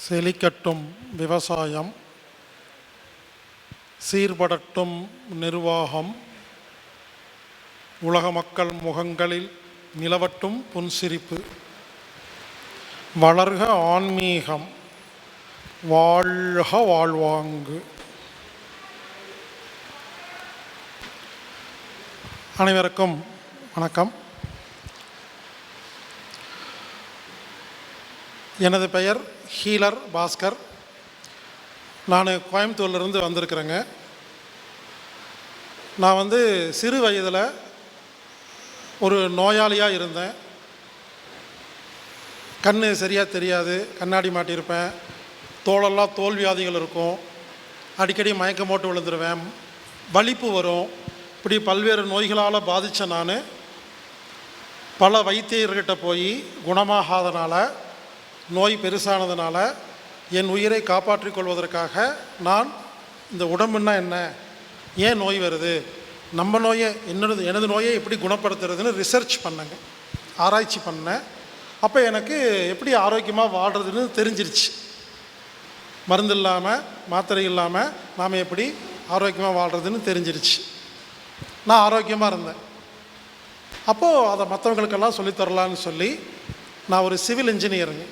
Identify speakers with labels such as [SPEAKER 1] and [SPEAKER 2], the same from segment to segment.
[SPEAKER 1] செழிக்கட்டும் விவசாயம், சீர்படட்டும் நிர்வாகம், உலக மக்கள் முகங்களில் நிலவட்டும் புன்சிரிப்பு, வளர்க ஆன்மீகம், வாழ்க வாழ்வாங்கு. அனைவருக்கும் வணக்கம். எனது பெயர் ஹீலர் பாஸ்கர். நான் கோயம்புத்தூர்லேருந்து வந்திருக்கிறேங்க. நான் சிறு வயதில் ஒரு நோயாளியாக இருந்தேன். கண் சரியாக தெரியாது, கண்ணாடி மாட்டியிருப்பேன், தோலெல்லாம் தோல் வியாதிகள் இருக்கும், அடிக்கடி மயக்கம் போட்டு விழுந்துருவேன், வலிப்பு வரும். இப்படி பல்வேறு நோய்களால் பாதித்த நான் பல வைத்தியர்கிட்ட போய் குணமாகாதனால, நோய் பெருசானதுனால என் உயிரை காப்பாற்றிக் கொள்வதற்காக நான் இந்த உடம்புன்னா என்ன, ஏன் நோய் வருது, நம்ம நோயை எனது நோயை எப்படி குணப்படுத்துறதுன்னு ரிசர்ச் பண்ணேங்க, ஆராய்ச்சி பண்ணேன். அப்போ எனக்கு எப்படி ஆரோக்கியமாக வாழ்கிறதுன்னு தெரிஞ்சிருச்சு. மருந்து இல்லாமல் மாத்திரை இல்லாமல் நாம் எப்படி ஆரோக்கியமாக வாழ்கிறதுன்னு தெரிஞ்சிருச்சு. நான் ஆரோக்கியமாக இருந்தேன். அப்போது அதை மற்றவங்களுக்கெல்லாம் சொல்லித்தரலான்னு சொல்லி நான் ஒரு சிவில் இன்ஜினியருங்க.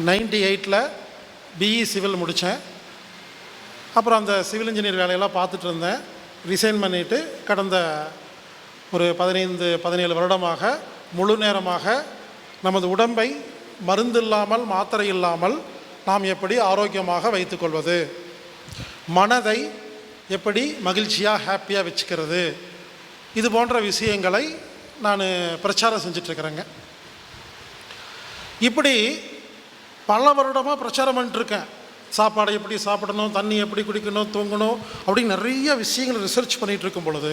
[SPEAKER 1] 98 பிஇ சிவில் முடித்தேன். அப்புறம் அந்த சிவில் இன்ஜினியர் வேலையெல்லாம் பார்த்துட்டு இருந்தேன். ரிசைன் பண்ணிவிட்டு கடந்த ஒரு 15-17 வருடமாக முழு நேரமாக நமது உடம்பை மருந்து இல்லாமல் மாத்திரை இல்லாமல் நாம் எப்படி ஆரோக்கியமாக வைத்துக்கொள்வது, மனதை எப்படி மகிழ்ச்சியாக ஹாப்பியாக வச்சுக்கிறது, இது போன்ற விஷயங்களை நான் பிரச்சாரம் செஞ்சிட்ருக்கிறேங்க. இப்படி பல வருடமாக பிரச்சாரம் பண்ணிட்டுருக்கேன். சாப்பாடை எப்படி சாப்பிடணும், தண்ணி எப்படி குடிக்கணும், தூங்கணும், அப்படின்னு நிறைய விஷயங்கள் ரிசர்ச் பண்ணிகிட்டு இருக்கும் பொழுது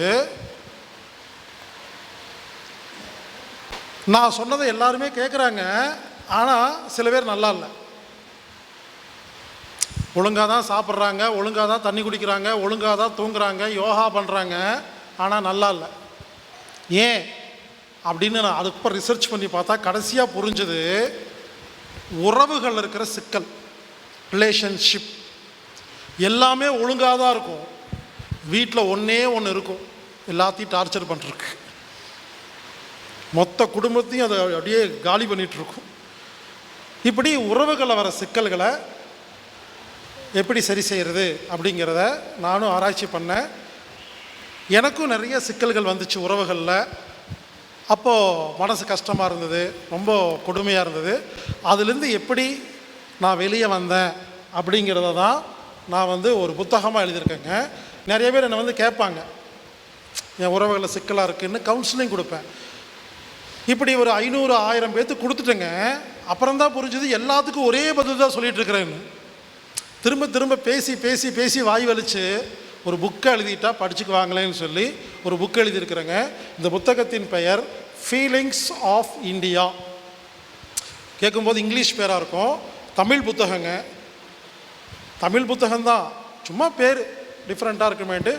[SPEAKER 1] நான் சொன்னதை எல்லாருமே கேட்குறாங்க. ஆனால் சில பேர் நல்லா இல்லை. ஒழுங்காக தான் சாப்பிட்றாங்க, ஒழுங்காக தான் தண்ணி குடிக்கிறாங்க, ஒழுங்காக தான் தூங்குறாங்க, யோகா பண்ணுறாங்க, ஆனால் நல்லா இல்லை. ஏன் அப்படின்னு நான் அதுக்கப்புறம் ரிசர்ச் பண்ணி பார்த்தா கடைசியாக புரிஞ்சது, உறவுகள் இருக்கிற சிக்கல், ரிலேஷன்ஷிப் எல்லாமே ஒழுங்காக தான் இருக்கும். வீட்டில் ஒன்றே ஒன்று இருக்கும், எல்லாத்தையும் டார்ச்சர் பண்ணுறதுக்கு, மொத்த குடும்பத்தையும் அதை அப்படியே காலி பண்ணிகிட்ருக்கும். இப்படி உறவுகளை வர சிக்கல்களை எப்படி சரி செய்கிறது அப்படிங்கிறத நானும் ஆராய்ச்சி பண்ணேன். எனக்கும் நிறைய சிக்கல்கள் வந்துச்சு உறவுகளில். அப்போது மனசு கஷ்டமாக இருந்தது, ரொம்ப கொடுமையாக இருந்தது. அதுலேருந்து எப்படி நான் வெளியே வந்தேன் அப்படிங்கிறத தான் நான் ஒரு புத்தகமாக எழுதியிருக்கேங்க. நிறைய பேர் என்னை கேட்பாங்க, என் உறவுகளில் சிக்கலாக இருக்குதுன்னு கவுன்சிலிங் கொடுப்பேன். இப்படி ஒரு 500-1000 பேர்த்துக்கு கொடுத்துட்டேங்க. அப்புறம்தான் புரிஞ்சுது எல்லாத்துக்கும் ஒரே பதில் தான் சொல்லிகிட்ருக்கிறேன்னு. திரும்ப திரும்ப பேசி பேசி பேசி வாய் வலிச்சு ஒரு புக்கை எழுதிட்டா படிச்சுக்குவாங்களேன்னு சொல்லி ஒரு புக் எழுதியிருக்கிறேங்க. இந்த புத்தகத்தின் பெயர் ஃபீலிங்ஸ் ஆஃப் இந்தியா. கேட்கும்போது இங்கிலீஷ் பேராக இருக்கும், தமிழ் புத்தகங்க. தமிழ் புத்தகம்தான், சும்மா பேர் டிஃப்ரெண்ட்டாக இருக்குமேட்டு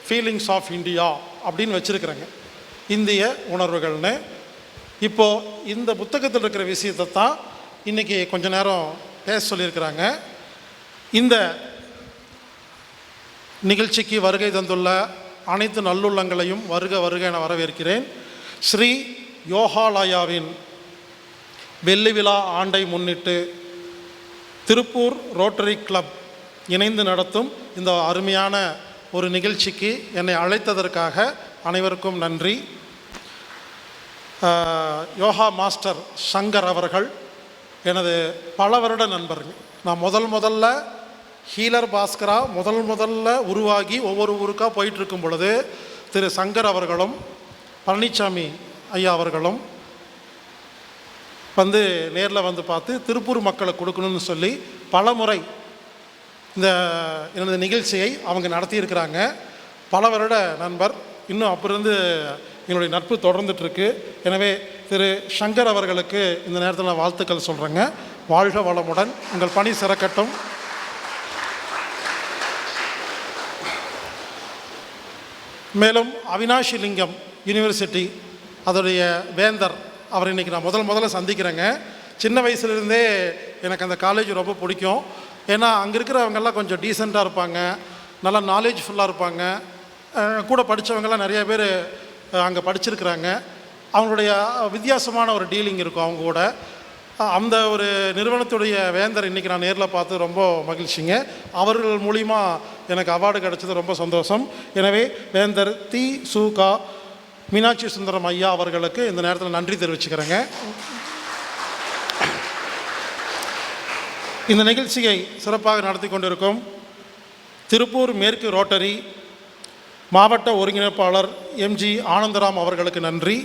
[SPEAKER 1] ஃபீலிங்ஸ் ஆஃப் இந்தியா அப்படின்னு வச்சுருக்கிறேங்க, இந்திய உணர்வுகள்னு. இப்போது இந்த புத்தகத்தில் இருக்கிற விஷயத்தை தான் இன்றைக்கி கொஞ்ச நேரம் பேச சொல்லியிருக்கிறாங்க. இந்த நிகழ்ச்சிக்கு வருகை தந்துள்ள அனைத்து நல்லுள்ளங்களையும் வருக வருக என வரவேற்கிறேன். ஸ்ரீ யோகாலயாவின் வெள்ளி விழா ஆண்டை முன்னிட்டு திருப்பூர் ரோட்டரி கிளப் இணைந்து நடத்தும் இந்த அருமையான ஒரு நிகழ்ச்சிக்கு என்னை அழைத்ததற்காக அனைவருக்கும் நன்றி. யோகா மாஸ்டர் சங்கர் அவர்கள் எனது பல வருட நண்பர்கள். நான் முதல்ல ஹீலர் பாஸ்கரா முதல்ல உருவாகி ஒவ்வொரு ஊருக்காக போயிட்டுருக்கும் பொழுது திரு சங்கர் அவர்களும் பழனிசாமி ஐயா அவர்களும் நேரில் பார்த்து திருப்பூர் மக்களை கொடுக்கணும்னு சொல்லி பல முறை எனது நிகழ்ச்சியை அவங்க நடத்தியிருக்கிறாங்க. பல வருட நண்பர். இன்னும் அப்பிருந்து எங்களுடைய நட்பு தொடர்ந்துட்டுருக்கு. எனவே திரு சங்கர் அவர்களுக்கு இந்த நேரத்தில் நான் வாழ்த்துக்கள் சொல்கிறேங்க. வாழ்க வளமுடன், உங்கள் பணி சிறக்கட்டும். மேலும் அவினாஷி லிங்கம் யூனிவர்சிட்டி அதோடைய வேந்தர் அவர் இன்றைக்கி நான் முதல்ல சந்திக்கிறேங்க. சின்ன வயசுலேருந்தே எனக்கு அந்த காலேஜ் ரொம்ப பிடிக்கும். ஏன்னா அங்கே இருக்கிறவங்கெல்லாம் கொஞ்சம் டீசெண்டாக இருப்பாங்க, நல்லா நாலேஜ்ஃபுல்லாக இருப்பாங்க. கூட படித்தவங்கெல்லாம் நிறைய பேர் அங்கே படிச்சிருக்கிறாங்க. அவங்களுடைய வித்தியாசமான ஒரு டீலிங் இருக்கும் அவங்க கூட. அந்த ஒரு நிறுவனத்துடைய வேந்தர் இன்றைக்கி நான் நேரில் பார்த்து ரொம்ப மகிழ்ச்சிங்க. அவர்கள் மூலிமா எனக்கு அவார்டு கிடச்சது ரொம்ப சந்தோஷம். எனவே வேந்தர் தி.சு.க. மீனாட்சி சுந்தரம் ஐயா அவர்களுக்கு இந்த நேரத்தில் நன்றி தெரிவிச்சுக்கிறேங்க. இந்த நிகழ்ச்சியை சிறப்பாக நடத்தி கொண்டிருக்கும் திருப்பூர் மேற்கு ரோட்டரி மாவட்ட ஒருங்கிணைப்பாளர் எம்ஜி ஆனந்தராம் அவர்களுக்கு நன்றி.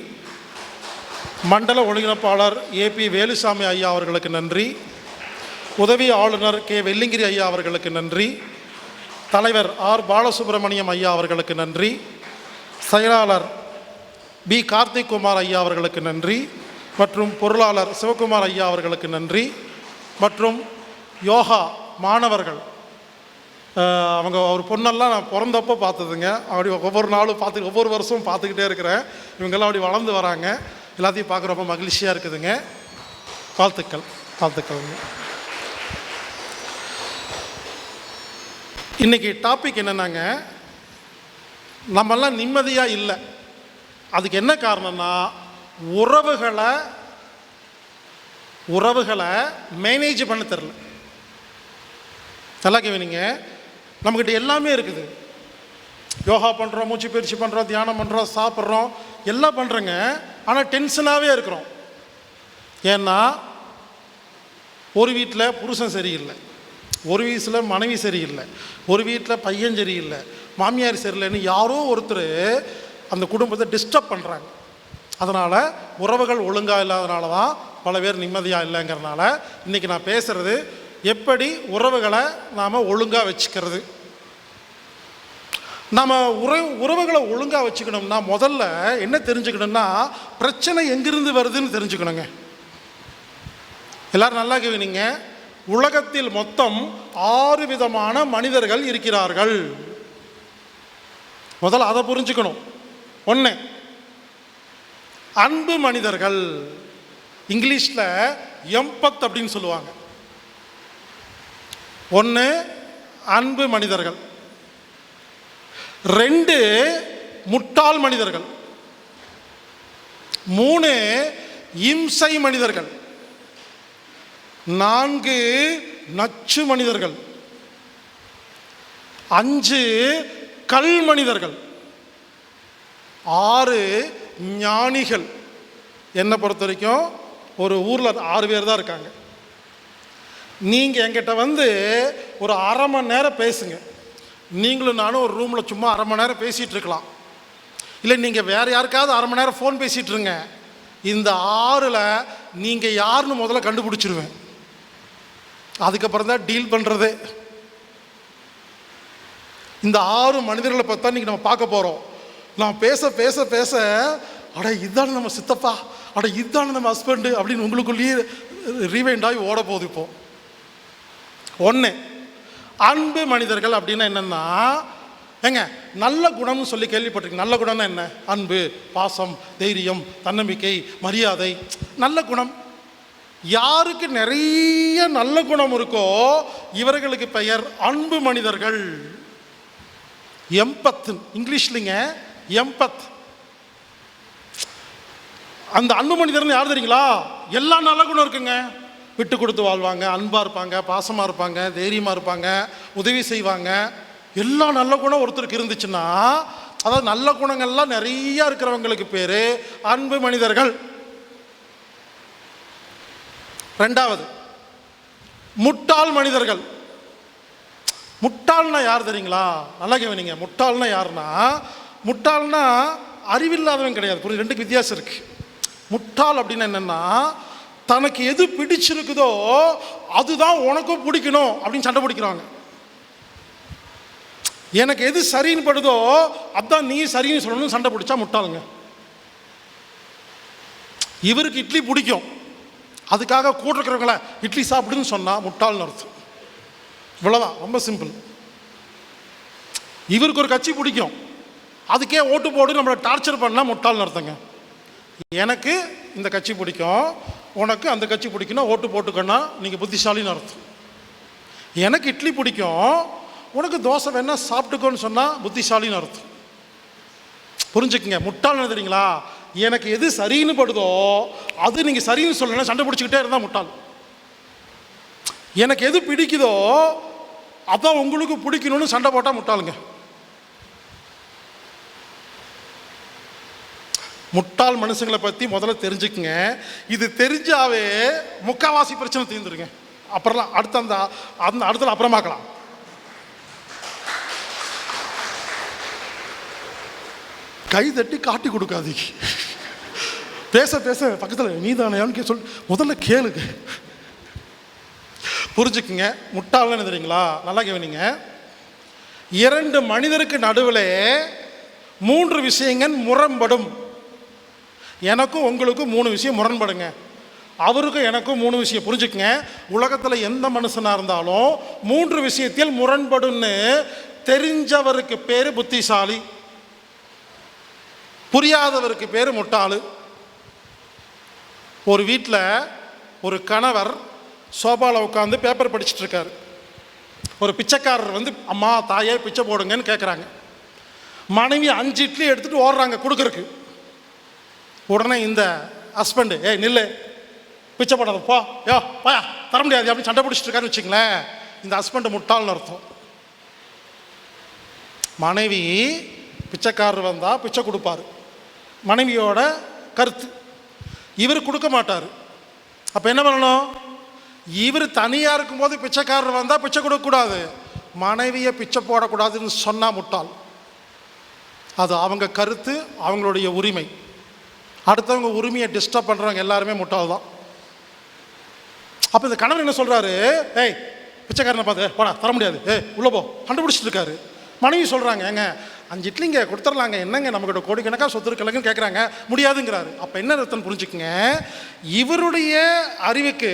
[SPEAKER 1] மண்டல ஒருங்கிணைப்பாளர் ஏபி வேலுசாமி ஐயா அவர்களுக்கு நன்றி. உதவி ஆளுநர் கே வெள்ளிங்கிரி ஐயா அவர்களுக்கு நன்றி. தலைவர் ஆர் பாலசுப்ரமணியம் ஐயா அவர்களுக்கு நன்றி. செயலாளர் பி கார்த்திக் குமார் ஐயா அவர்களுக்கு நன்றி. மற்றும் பொருளாளர் சிவகுமார் ஐயா அவர்களுக்கு நன்றி. மற்றும் யோகா மாணவர்கள், அவங்க ஒரு பொண்ணெல்லாம் நான் பிறந்தப்போ பார்த்ததுங்க. அப்படி ஒவ்வொரு நாளும் ஒவ்வொரு வருஷமும் பார்த்துக்கிட்டே இருக்கிறேன். இவங்கெல்லாம் அப்படி வளர்ந்து வராங்க. எல்லாத்தையும் பார்க்க ரொம்ப மகிழ்ச்சியாக இருக்குதுங்க. வாழ்த்துக்கள்ங்க. இன்றைக்கி டாபிக் என்னென்னாங்க, நம்மெல்லாம் நிம்மதியாக இல்லை. அதுக்கு என்ன காரணம்னா, உறவுகளை மேனேஜ் பண்ண தெரில. நல்லா கேவீங்க, நம்மக்கிட்ட எல்லாமே இருக்குது. யோகா பண்ணுறோம், மூச்சு பயிற்சி பண்ணுறோம், தியானம் பண்ணுறோம், சாப்பிட்றோம், எல்லாம் பண்ணுறோங்க. ஆனால் டென்ஷனாகவே இருக்கிறோம். ஏன்னா ஒரு வீட்டில் புருஷன் சரியில்லை, ஒரு வீட்டில் மனைவி சரியில்லை, ஒரு வீட்டில் பையன் சரியில்லை, மாமியார் சரியில்லைன்னு யாரோ ஒருத்தர் அந்த குடும்பத்தை டிஸ்டர்ப் பண்ணுறாங்க. அதனால் உறவுகள் ஒழுங்காக இல்லாதனால தான் பல பேர் நிம்மதியாக இல்லைங்கிறனால இன்றைக்கி நான் பேசுகிறது எப்படி உறவுகளை நாம் ஒழுங்காக வச்சுக்கிறது. நம்ம உறவுகளை ஒழுங்காக வச்சுக்கணும்னா முதல்ல என்ன தெரிஞ்சுக்கணும்னா, பிரச்சனை எங்கிருந்து வருதுன்னு தெரிஞ்சுக்கணுங்க. எல்லோரும் நல்லா கேவீங்க, உலகத்தில் மொத்தம் 6 விதமான மனிதர்கள் இருக்கிறார்கள். முதல்ல அதை புரிஞ்சுக்கணும். 1, அன்பு மனிதர்கள், இங்கிலீஷில் எம்பத் அப்படின்னு சொல்லுவாங்க. 1 அன்பு மனிதர்கள். 2 முட்டாள் மனிதர்கள். 3 இம்சை மனிதர்கள். 4 நச்சு மனிதர்கள். 5 கல் மனிதர்கள். 6 ஞானிகள். என்னை பொறுத்த வரைக்கும் ஒரு ஊரில் 6 பேர் தான் இருக்காங்க. நீங்கள் என்கிட்ட வந்து ஒரு அரை மணி நேரம் பேசுங்க. நீங்களும் நானும் ஒரு ரூமில் சும்மா அரை மணி நேரம் பேசிகிட்டு இருக்கலாம். இல்லை நீங்கள் வேறு யாருக்காவது அரை மணி நேரம் ஃபோன் பேசிகிட்டு இருங்க. இந்த 6ல் நீங்கள் யாருன்னு முதல்ல கண்டுபிடிச்சிருவேன். அதுக்கப்புறம் தான் டீல் பண்ணுறது. இந்த 6 மனிதர்களை பற்றி தான் இன்றைக்கி நம்ம பார்க்க போகிறோம். நான் பேச பேச பேச அட இதுதானே நம்ம சித்தப்பா, அட இதுதானே நம்ம ஹஸ்பண்டு அப்படின்னு உங்களுக்குள்ளேயே ரீவைண்ட் ஆகி ஓட போகுது. இப்போது 1 அன்பு மனிதர்கள் அப்படின்னா என்னென்னா, நல்ல குணம்னு சொல்லி கேள்விப்பட்டிருக்கீங்க. நல்ல குணம்னா என்ன? அன்பு, பாசம், தைரியம், தன்னம்பிக்கை, மரியாதை, நல்ல குணம். யாருக்கு நிறைய நல்ல குணம் இருக்கோ இவர்களுக்கு பெயர் அன்பு மனிதர்கள். எம்பத் இங்கிலீஷ்லிங்க, எம்பத். அந்த அன்பு மனிதர்னு யார் தெரியுங்களா? எல்லா நல்ல குணம் இருக்குங்க. விட்டு கொடுத்து வாழ்வாங்க, அன்பாக இருப்பாங்க, பாசமாக இருப்பாங்க, தைரியமாக இருப்பாங்க, உதவி செய்வாங்க. எல்லா நல்ல குணம் ஒருத்தருக்கு இருந்துச்சுன்னா, அதாவது நல்ல குணங்கள்லாம் நிறையா இருக்கிறவங்களுக்கு பேர் அன்பு மனிதர்கள். 2வது முட்டாள் மனிதர்கள். முட்டாள்னா யார் தெரியுங்களா? நல்லா கேவீங்க. முட்டாள்னா யாருன்னா, முட்டாள்னா அறிவில்லாதவன் கிடையாது. புரியுது? 2க்கு வித்தியாசம் இருக்குது. முட்டாள் அப்படின்னு என்னென்னா, தனக்கு எது பிடிச்சிருக்குதோ அதுதான் உனக்கும் பிடிக்கணும் அப்படின்னு சண்டை பிடிக்கிறாங்க. எனக்கு எது சரின்னு படுதோ அதுதான் நீ சரின்னு சொல்லணும்னு சண்டை பிடிச்சா முட்டாளுங்க. இவருக்கு இட்லி பிடிக்கும், அதுக்காக கூட இருக்கிறவங்கள இட்லி சாப்பிடுன்னு சொன்னால் முட்டாள்னு அர்த்தம். இவ்வளோதான், ரொம்ப சிம்பிள். இவருக்கு ஒரு கட்சி பிடிக்கும், அதுக்கே ஓட்டு போடு நம்மளை டார்ச்சர் பண்ணால் முட்டாள்னு அர்த்தங்க. எனக்கு இந்த கட்சி பிடிக்கும், உனக்கு அந்த கட்சி பிடிக்குன்னா ஓட்டு போட்டுக்கன்னா நீங்கள் புத்திசாலின்னு அர்த்தம். எனக்கு இட்லி பிடிக்கும், உனக்கு தோசை வேணா சாப்பிட்டுக்கோன்னு சொன்னால் புத்திசாலின்னு அர்த்தம். புரிஞ்சுக்குங்க. முட்டாள் தெரியுங்களா? எனக்கு எது சரின்னு படுதோ அது நீங்கள் சரின்னு சொல்லணும், சண்டை பிடிச்சிக்கிட்டே இருந்தால் முட்டாள். எனக்கு எது பிடிக்குதோ அதான் உங்களுக்கு பிடிக்கணும்னு சண்டை போட்டால் முட்டாளுங்க. முட்டாள் மனுஷங்களை பற்றி முதல்ல தெரிஞ்சுக்குங்க. இது தெரிஞ்சாவே முக்காவாசி பிரச்சனை தீர்ந்துருங்க. அப்புறம் அடுத்த அப்புறமாக்கலாம். கை தட்டி காட்டி கொடுக்காதீங்க. பேச பேச பக்கத்தில் நீதானையான்னு சொல், முதல்ல கேளுங்க. புரிஞ்சுக்குங்க. முட்டாள்னு தெரியுங்களா? நல்லா கேவீங்க. 2 மனிதருக்கு நடுவில் 3 விஷயங்கள் முரண்படும். எனக்கும் உங்களுக்கும் 3 விஷயம் முரண்படுங்க. அவருக்கும் எனக்கும் 3 விஷயம். புரிஞ்சுக்குங்க. உலகத்தில் எந்த மனுஷனாக இருந்தாலும் 3 விஷயத்தில் முரண்படுன்னு தெரிஞ்சவருக்கு பேர் புத்திசாலி, புரியாதவருக்கு பேர் முட்டாளு. ஒரு வீட்டில் ஒரு கணவர் சோபாவில் உட்காந்து பேப்பர் படிச்சுட்டு இருக்காரு. ஒரு பிச்சைக்காரர் வந்து அம்மா தாயே பிச்சை போடுங்கன்னு கேட்குறாங்க. மனைவி 5 இட்லி எடுத்துகிட்டு ஓடுறாங்க கொடுக்கறக்கு. உடனே இந்த ஹஸ்பண்டு நில்லு, பிச்சை போடாத போ, போயா தர முடியாது அப்படின்னு சண்டை பிடிச்சிட்டு இருக்காருன்னு வச்சுங்களேன். இந்த ஹஸ்பண்டு முட்டாள்னு அர்த்தம். மனைவி பிச்சைக்காரர் வந்தால் பிச்சை கொடுப்பார், மனைவியோட கருத்து. இவர் கொடுக்க மாட்டார். அப்போ என்ன பண்ணணும்? இவர் தனியாக இருக்கும்போது பிச்சைக்காரர் வந்தால் பிச்சை கொடுக்கக்கூடாது, மனைவியை பிச்சை போடக்கூடாதுன்னு சொன்னால் முட்டாள். அது அவங்க கருத்து, அவங்களுடைய உரிமை. அடுத்தவங்க உரிமையை டிஸ்டர்ப் பண்ணுறவங்க எல்லாருமே முட்டாள் தான். அப்போ இந்த கணவர் என்ன சொல்கிறாரு? பிச்சைக்காரனை பார்த்து போடா தர முடியாது, உள்ளே போ கண்டுபிடிச்சிட்டு இருக்காரு. மனைவி சொல்கிறாங்க, ஏங்க 5 இட்லிங்க கொடுத்துர்லாங்க, என்னங்க நம்மக்கிட்ட கோடிக்கணக்காக சொத்து இருக்கலங்கன்னு கேட்குறாங்க, முடியாதுங்கிறாரு. அப்போ என்ன அர்த்தம் புரிஞ்சுக்குங்க. இவருடைய அறிவுக்கு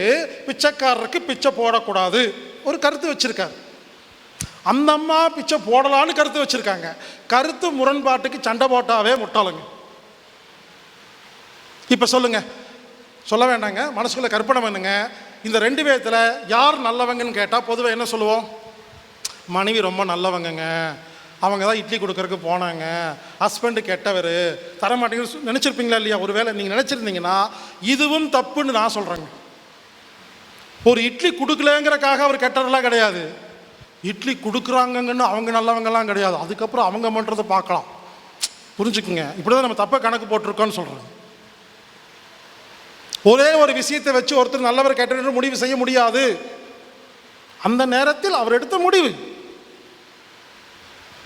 [SPEAKER 1] பிச்சைக்காரருக்கு பிச்சை போடக்கூடாது ஒரு கருத்து வச்சுருக்காரு. அந்த அம்மா பிச்சை போடலான்னு கருத்து வச்சுருக்காங்க. கருத்து முரண்பாட்டுக்கு சண்டை போட்டாவே முட்டாளுங்க. இப்போ சொல்லுங்க, சொல்ல வேண்டாங்க, மனசுக்குள்ள கற்பனை பண்ணுங்க. இந்த 2 பேர்த்தில் யார் நல்லவங்கன்னு கேட்டால் பொதுவாக என்ன சொல்லுவோம்? மனைவி ரொம்ப நல்லவங்கங்க, அவங்க தான் இட்லி கொடுக்கறதுக்கு போனாங்க, ஹஸ்பண்டு கெட்டவர், தரமாட்டேங்க நினச்சிருப்பீங்களா இல்லையா? ஒரு வேளை நீங்கள் நினச்சிருந்தீங்கன்னா இதுவும் தப்புன்னு நான் சொல்கிறேங்க. ஒரு இட்லி கொடுக்கலங்கிறக்காக அவர் கெட்டவரெல்லாம் கிடையாது. இட்லி கொடுக்குறாங்கன்னு அவங்க நல்லவங்கெல்லாம் கிடையாது. அதுக்கப்புறம் அவங்க பண்ணுறதை பார்க்கலாம். புரிஞ்சுக்குங்க. இப்படி தான் நம்ம தப்பை கணக்கு போட்டிருக்கோன்னு சொல்கிறேன். ஒரே ஒரு விஷயத்தை வச்சு ஒருத்தர் நல்லவர் கெட்டவர் முடிவு செய்ய முடியாது. அந்த நேரத்தில் அவர் எடுத்த முடிவு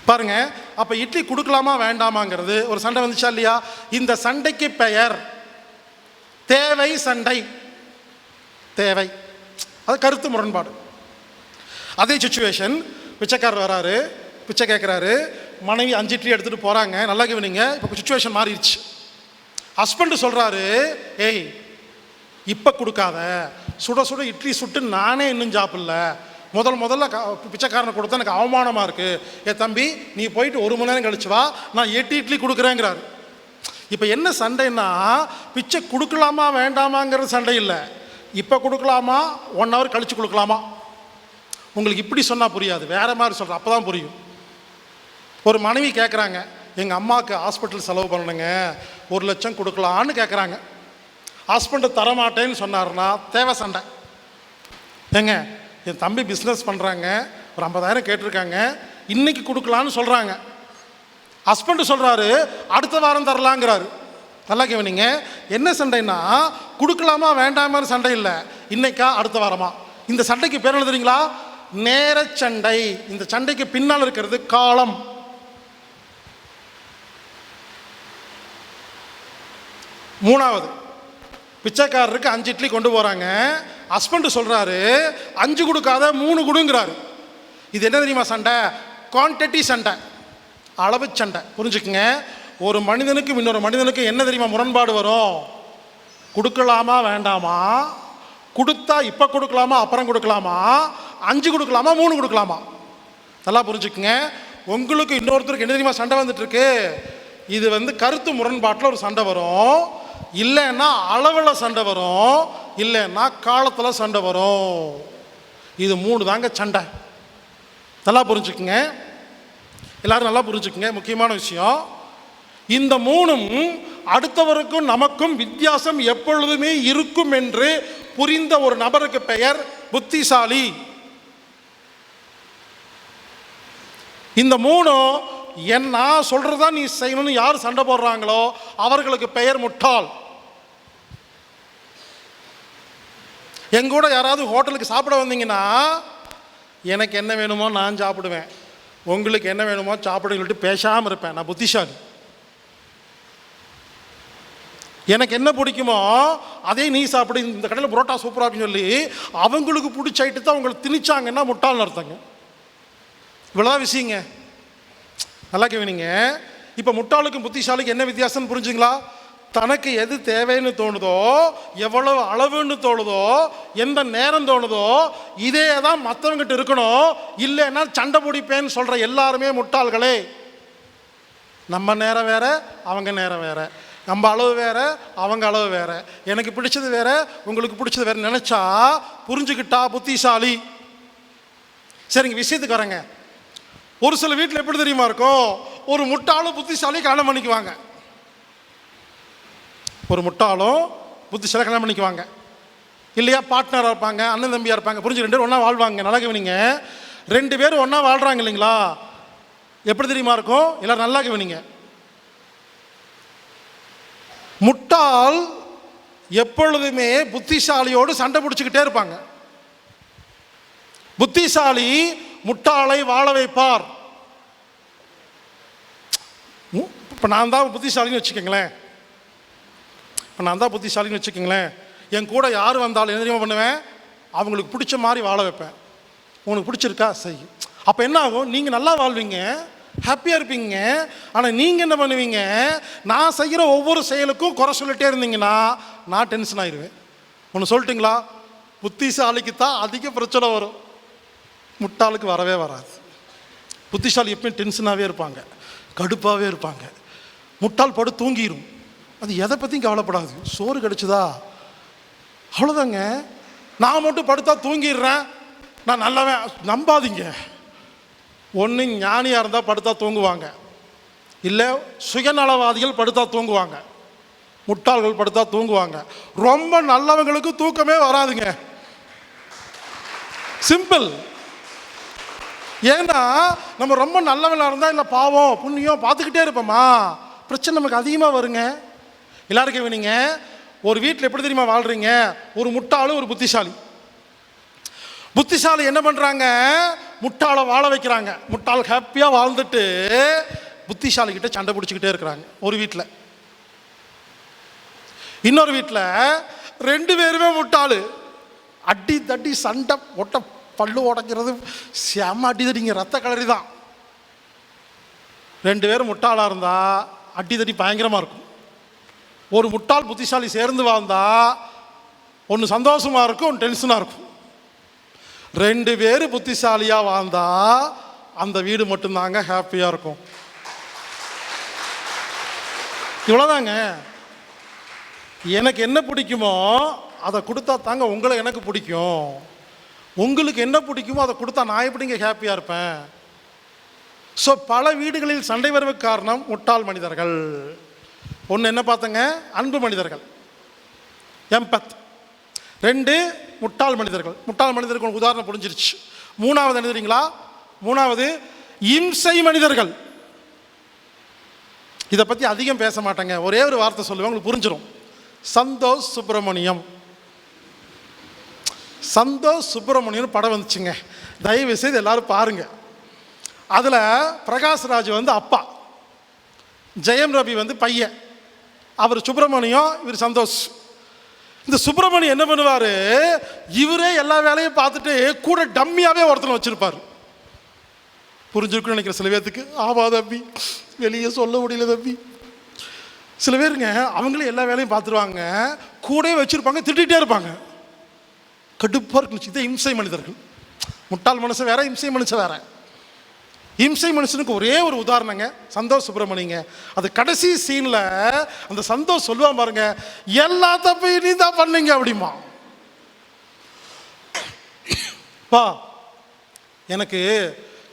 [SPEAKER 1] பாருங்க. அப்ப இட்லி கொடுக்கலாமா வேண்டாமாங்கிறது ஒரு சண்டை வந்துச்சா இல்லையா? இந்த சண்டைக்கு பெயர் தேவை சண்டை. தேவை, அது கருத்து முரண்பாடு. அதே சிச்சுவேஷன், பிச்சைக்காரர் வராரு, பிச்சை கேட்குறாரு, மனைவி 5 இட்லி எடுத்துகிட்டு போகிறாங்க. நல்லா கவனிங்க. இப்போ சிச்சுவேஷன் மாறிடுச்சு. ஹஸ்பண்டு சொல்கிறாரு, இப்போ கொடுக்காத, சுட சுட இட்லி சுட்டு நானே இன்னும் சாப்பிடல, முதல்ல பிச்சைக்காரனை கொடுத்தா எனக்கு அவமானமாக இருக்குது, தம்பி நீ போயிட்டு 1 மணி நேரம் கழிச்சு வா, நான் 8 இட்லி கொடுக்குறேங்கிறாரு. இப்போ என்ன சண்டைன்னா, பிச்சை கொடுக்கலாமா வேண்டாமாங்கிறது சண்டை இல்லை, இப்போ கொடுக்கலாமா 1 ஹவர் கழித்து கொடுக்கலாமா. உங்களுக்கு இப்படி சொன்னால் புரியாது, வேறு மாதிரி சொல்கிறேன், அப்போ தான் புரியும். ஒரு மனைவி கேட்குறாங்க, எங்கள் அம்மாவுக்கு ஹாஸ்பிட்டல் செலவு பண்ணணுங்க, 1 லட்சம் கொடுக்கலான்னு கேட்குறாங்க. ஹஸ்பண்டு தரமாட்டேன்னு சொன்னார்னா தேவை சண்டை. ஏங்க என் தம்பி பிஸ்னஸ் பண்ணுறாங்க, ஒரு 50,000 கேட்டிருக்காங்க, இன்றைக்கி கொடுக்கலான்னு சொல்கிறாங்க. ஹஸ்பண்டு சொல்கிறாரு அடுத்த வாரம் தரலாங்கிறாரு. நல்லா கேவனிங்க. என்ன சண்டைன்னா, கொடுக்கலாமா வேண்டாமான்னு சண்டை இல்லை, இன்னைக்கா அடுத்த வாரமா. இந்த சண்டைக்கு பேர் எழுதுறீங்களா? நேர சண்டை. இந்த சண்டைக்கு பின்னால் இருக்கிறது காலம். மூணாவது, பிச்சைக்காரருக்கு 5 இட்லி கொண்டு போகிறாங்க. ஹஸ்பண்டு சொல்கிறாரு 5 கொடுக்காத 3 கொடுங்கிறாரு. இது என்ன தெரியுமா சண்டை? குவான்டிட்டி சண்டை, அளவு சண்டை. புரிஞ்சுக்குங்க. ஒரு மனிதனுக்கும் இன்னொரு மனிதனுக்கு என்ன தெரியுமா முரண்பாடு வரும்? கொடுக்கலாமா வேண்டாமா, கொடுத்தா இப்போ கொடுக்கலாமா அப்புறம் கொடுக்கலாமா, 5 கொடுக்கலாமா 3 கொடுக்கலாமா. நல்லா புரிஞ்சுக்குங்க. உங்களுக்கு இன்னொருத்தருக்கு என்ன தெரியுமா சண்டை வந்துட்டுருக்கு? இது கருத்து முரண்பாட்டில் ஒரு சண்டை வரும், இல்லைன்னா அளவில் சண்டை வரும், இல்லைன்னா காலத்தில் சண்டை வரும். இது 3 தாங்க சண்டை. நல்லா புரிஞ்சுக்குங்க, எல்லாரும் நல்லா புரிஞ்சுக்குங்க. முக்கியமான விஷயம், இந்த 3ம் அடுத்தவருக்கும் நமக்கும் வித்தியாசம் எப்பொழுதுமே இருக்கும் என்று புரிந்த ஒரு நபருக்கு பெயர் புத்திசாலி. இந்த 3ம் நான் சொல்றதா நீ செய்யணும்னு யார் சண்டை போடுறாங்களோ அவர்களுக்கு பெயர் முட்டாள். எங்கூட யாராவது ஹோட்டலுக்கு சாப்பிட வந்தீங்கன்னா, எனக்கு என்ன வேணுமோ நான் சாப்பிடுவேன், உங்களுக்கு என்ன வேணுமோ சாப்பிடுன்னு சொல்லிட்டு பேசாமல் இருப்பேன். நான் புத்திசாலி. எனக்கு என்ன பிடிக்குமோ அதே நீ சாப்பிடு, இந்த கடையில் புரோட்டா சூப்பராக இருக்குன்னு சொல்லி அவங்களுக்கு பிடிச்ச ஐட்டத்தை அவங்களை திணிச்சாங்கன்னா முட்டாள்னு அர்த்தங்க. இவ்வளோதான் விஷயங்க. நல்லா கேவீங்க. இப்போ முட்டாளுக்கும் புத்திசாலிக்கும் என்ன வித்தியாசம்னு புரிஞ்சுங்களா? தனக்கு எது தேவைன்னு தோணுதோ, எவ்வளவு அளவுன்னு தோணுதோ, எந்த நேரம் தோணுதோ, இதே தான் மற்றவங்கிட்ட இருக்கணும். இல்லைன்னா சண்டை பிடிப்பேன்னு சொல்கிற எல்லாருமே முட்டாள்களே. நம்ம நேரம் வேற, அவங்க நேரம் வேற, நம்ம அளவு வேற, அவங்க அளவு வேற, எனக்கு பிடிச்சது வேற, உங்களுக்கு பிடிச்சது வேற நினச்சா புரிஞ்சுக்கிட்டா புத்திசாலி. சரிங்க, விஷயத்துக்கு வரேங்க. ஒரு சில வீட்டில் எப்படி தெரியுமா இருக்கும், ஒரு முட்டாளும் புத்திசாலி கல்யாணம் பண்ணிக்குவாங்க. ஒரு முட்டாளும் புத்திசாலி கல்யாணம் பண்ணிக்குவாங்க இல்லையா? பார்ட்னராக இருப்பாங்க, அண்ணன் தம்பியாக இருப்பாங்க, புரிஞ்சு 2 பேரும் ஒன்றா வாழ்வாங்க. நல்லா கவனிங்க, 2 பேரும் ஒன்றா வாழ்கிறாங்க இல்லைங்களா? எப்படி தெரியுமா இருக்கும்? எல்லாரும் நல்லா கவனிங்க. முட்டாள் எப்பொழுதுமே புத்திசாலியோடு சண்டை பிடிச்சிக்கிட்டே இருப்பாங்க. புத்திசாலி முட்டாளை வாழ வைப்பார். இப்போ நான் தான் புத்திசாலின்னு வச்சுக்கோங்களேன், என் கூட யார் வந்தாலும் என்ன தெரியுமா பண்ணுவேன்? அவங்களுக்கு பிடிச்ச மாதிரி வாழ வைப்பேன். உனக்கு பிடிச்சிருக்கா செய். அப்போ என்ன ஆகும்? நீங்கள் நல்லா வாழ்வீங்க, ஹாப்பியாக இருப்பீங்க. ஆனால் நீங்கள் என்ன பண்ணுவீங்க? நான் செய்கிற ஒவ்வொரு செயலுக்கும் குறை சொல்லிட்டே இருந்தீங்கன்னா நான் டென்ஷன் ஆயிடுவேன். ஒன்று சொல்லட்டுங்களா? புத்திசாலிக்கு தான் அதிக பிரச்சனை வரும், முட்டாளுக்கு வரவே வராது. புத்திசாலி எப்பயும் டென்ஷனாகவே இருப்பாங்க, கடுப்பாகவே இருப்பாங்க. முட்டாள் படு தூங்கிடும், அது எதை பற்றியும் கவலைப்படாது. சோறு கிடச்சிதா அவ்வளோதாங்க. நான் மட்டும் படுத்தா தூங்கிடுறேன், நான் நல்லவன் நம்பாதீங்க. ஒன்று ஞானியாக இருந்தால் படுத்தா தூங்குவாங்க, இல்லை சுயநலவாதிகள் படுத்தா தூங்குவாங்க, முட்டாள்கள் படுத்தா தூங்குவாங்க. ரொம்ப நல்லவங்களுக்கு தூக்கமே வராதுங்க. சிம்பிள். ஏன்னா நம்ம ரொம்ப நல்லவனாக இருந்தால் இல்லை பாவம் புண்ணியம் பார்த்துக்கிட்டே இருப்போமா, பிரச்சனை நமக்கு அதிகமாக வருங்க. எல்லாருக்கும் நீங்கள் ஒரு வீட்டில் எப்படி தெரியுமா வாழ்கிறீங்க? ஒரு முட்டாளும் ஒரு புத்திசாலி. புத்திசாலி என்ன பண்ணுறாங்க? முட்டாளை வாழ வைக்கிறாங்க. முட்டாள் ஹாப்பியாக வாழ்ந்துட்டு புத்திசாலிக்கிட்ட சண்டை பிடிச்சிக்கிட்டே இருக்கிறாங்க ஒரு வீட்டில். இன்னொரு வீட்டில் 2 பேருமே முட்டாள், அடி தட்டி சண்டை ஒட்ட, பல்லு உடைக்கிறது, செம்ம அடி தடிங்க, ரத்த கலரி தான். 2 பேரும் முட்டாளாக இருந்தால் அடி தடி பயங்கரமாக இருக்கும். ஒரு முட்டாள் புத்திசாலி சேர்ந்து வாழ்ந்தா ஒன்று சந்தோஷமாக இருக்கும், ஒன்று டென்ஷனாக இருக்கும். 2 பேர் புத்திசாலியாக வாழ்ந்தா அந்த வீடு மட்டும்தாங்க ஹாப்பியாக இருக்கும். இவ்வளோதாங்க. எனக்கு என்ன பிடிக்குமோ அதை கொடுத்தா தாங்க உங்களை எனக்கு பிடிக்கும். உங்களுக்கு என்ன பிடிக்குமோ அதை கொடுத்தா நான் எப்படிங்க ஹாப்பியாக இருப்பேன்? ஸோ பல வீடுகளில் சண்டை வருவதற்கு காரணம் முட்டாள் மனிதர்கள். ஒன்று என்ன பார்த்தங்க? அன்பு மனிதர்கள், எம்பத். 2 முட்டாள் மனிதர்கள். முட்டாள் மனிதர்கள் உதாரணம் புரிஞ்சிருச்சு. 3வது என்ன தெரியுங்களா? 3வது இம்சை மனிதர்கள். இதை பற்றி அதிகம் பேச மாட்டேங்க, ஒரே ஒரு வார்த்தை சொல்லுவேன், உங்களுக்கு புரிஞ்சிடும். சந்தோஷ் சுப்பிரமணியம். சந்தோஷ் சுப்பிரமணியம் படம் வந்துச்சுங்க, தயவு செய்து எல்லாரும் பாருங்க. அதில் பிரகாஷ்ராஜ் வந்து அப்பா, ஜெயம் ரவி வந்து பையன், அவர் சுப்பிரமணியம், இவர் சந்தோஷ். இந்த சுப்பிரமணியம் என்ன பண்ணுவார்? இவரே எல்லா வேலையும் பார்த்துட்டு கூட டம்மியாகவே ஒருத்தனை வச்சுருப்பார். புரிஞ்சிருக்குன்னு நினைக்கிற சில பேர்த்துக்கு. ஆமா தம்பி, வெளியே சொல்ல முடியல தம்பி. சில பேருங்க அவங்களே எல்லா வேலையும் பார்த்துருவாங்க, கூடவே வச்சுருப்பாங்க, திட்டிகிட்டே இருப்பாங்க, கடுப்பாக இருக்குன்னு. இதை இம்சை மனிதர்கள். முட்டாள் மனுஷன் வேற, இம்சை மனுஷன் வேற. இம்சை மனுஷனுக்கு ஒரே ஒரு உதாரணங்க, சந்தோஷ் சுப்பிரமணியங்க. அது கடைசி சீனில் அந்த சந்தோஷ் சொல்லுவான் பாருங்க, எல்லா தப்பையும் நீ தான் பண்ணீங்க அப்படிமா. பா எனக்கு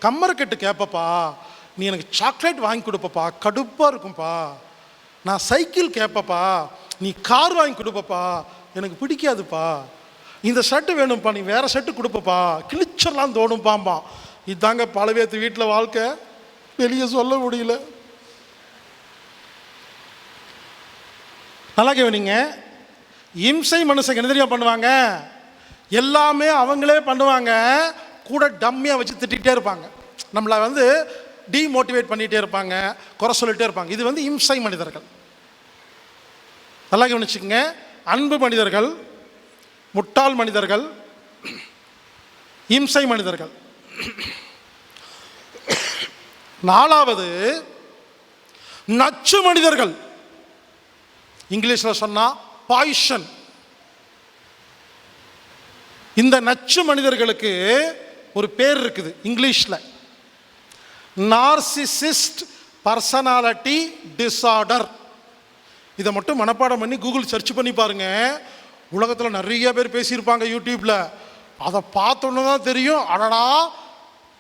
[SPEAKER 1] கம்மர்கட்டு கேட்பப்பா, நீ எனக்கு சாக்லேட் வாங்கி கொடுப்பப்பா, கடுப்பாக இருக்கும்ப்பா. நான் சைக்கிள் கேட்பப்பா, நீ கார் வாங்கி கொடுப்பப்பா, எனக்கு பிடிக்காதுப்பா. இந்த ஷர்ட்டு வேணும்ப்பா, நீ வேறு ஷர்ட்டு கொடுப்பப்பா, கிழிச்செல்லாம் தோணும்பாம்பா. இதாங்க பல பேர்த்து வீட்டில் வாழ்க்கை, வெளியே சொல்ல முடியல. நல்லா கேவனிங்க. இம்சை மனுஷங்க என்ன தெரியுமா பண்ணுவாங்க? எல்லாமே அவங்களே பண்ணுவாங்க, கூட டம்மியாக வச்சு திட்டிகிட்டே இருப்பாங்க, நம்மளை டீமோட்டிவேட் பண்ணிகிட்டே இருப்பாங்க, குறை சொல்லிகிட்டே இருப்பாங்க. இது இம்சை மனிதர்கள். நல்லா கவனிச்சுக்கங்க. அன்பு மனிதர்கள், முட்டாள் மனிதர்கள், இம்சை மனிதர்கள். நாலாவது நச்சு மனிதர்கள். இங்கிலீஷில் சொன்னா பாய்ஷன். இந்த நச்சு மனிதர்களுக்கு ஒரு பேர் இருக்குது இங்கிலீஷில், நார்சிசிஸ்ட் பர்சனாலிட்டி டிஸார்டர். இதை மட்டும் மனப்பாடம் பண்ணி கூகுள் சர்ச் பண்ணி பாருங்க. உலகத்தில் நிறைய பேர் பேசியிருப்பாங்க யூடியூப்ல. அதை பார்த்தோன்னு தான் தெரியும், அடடா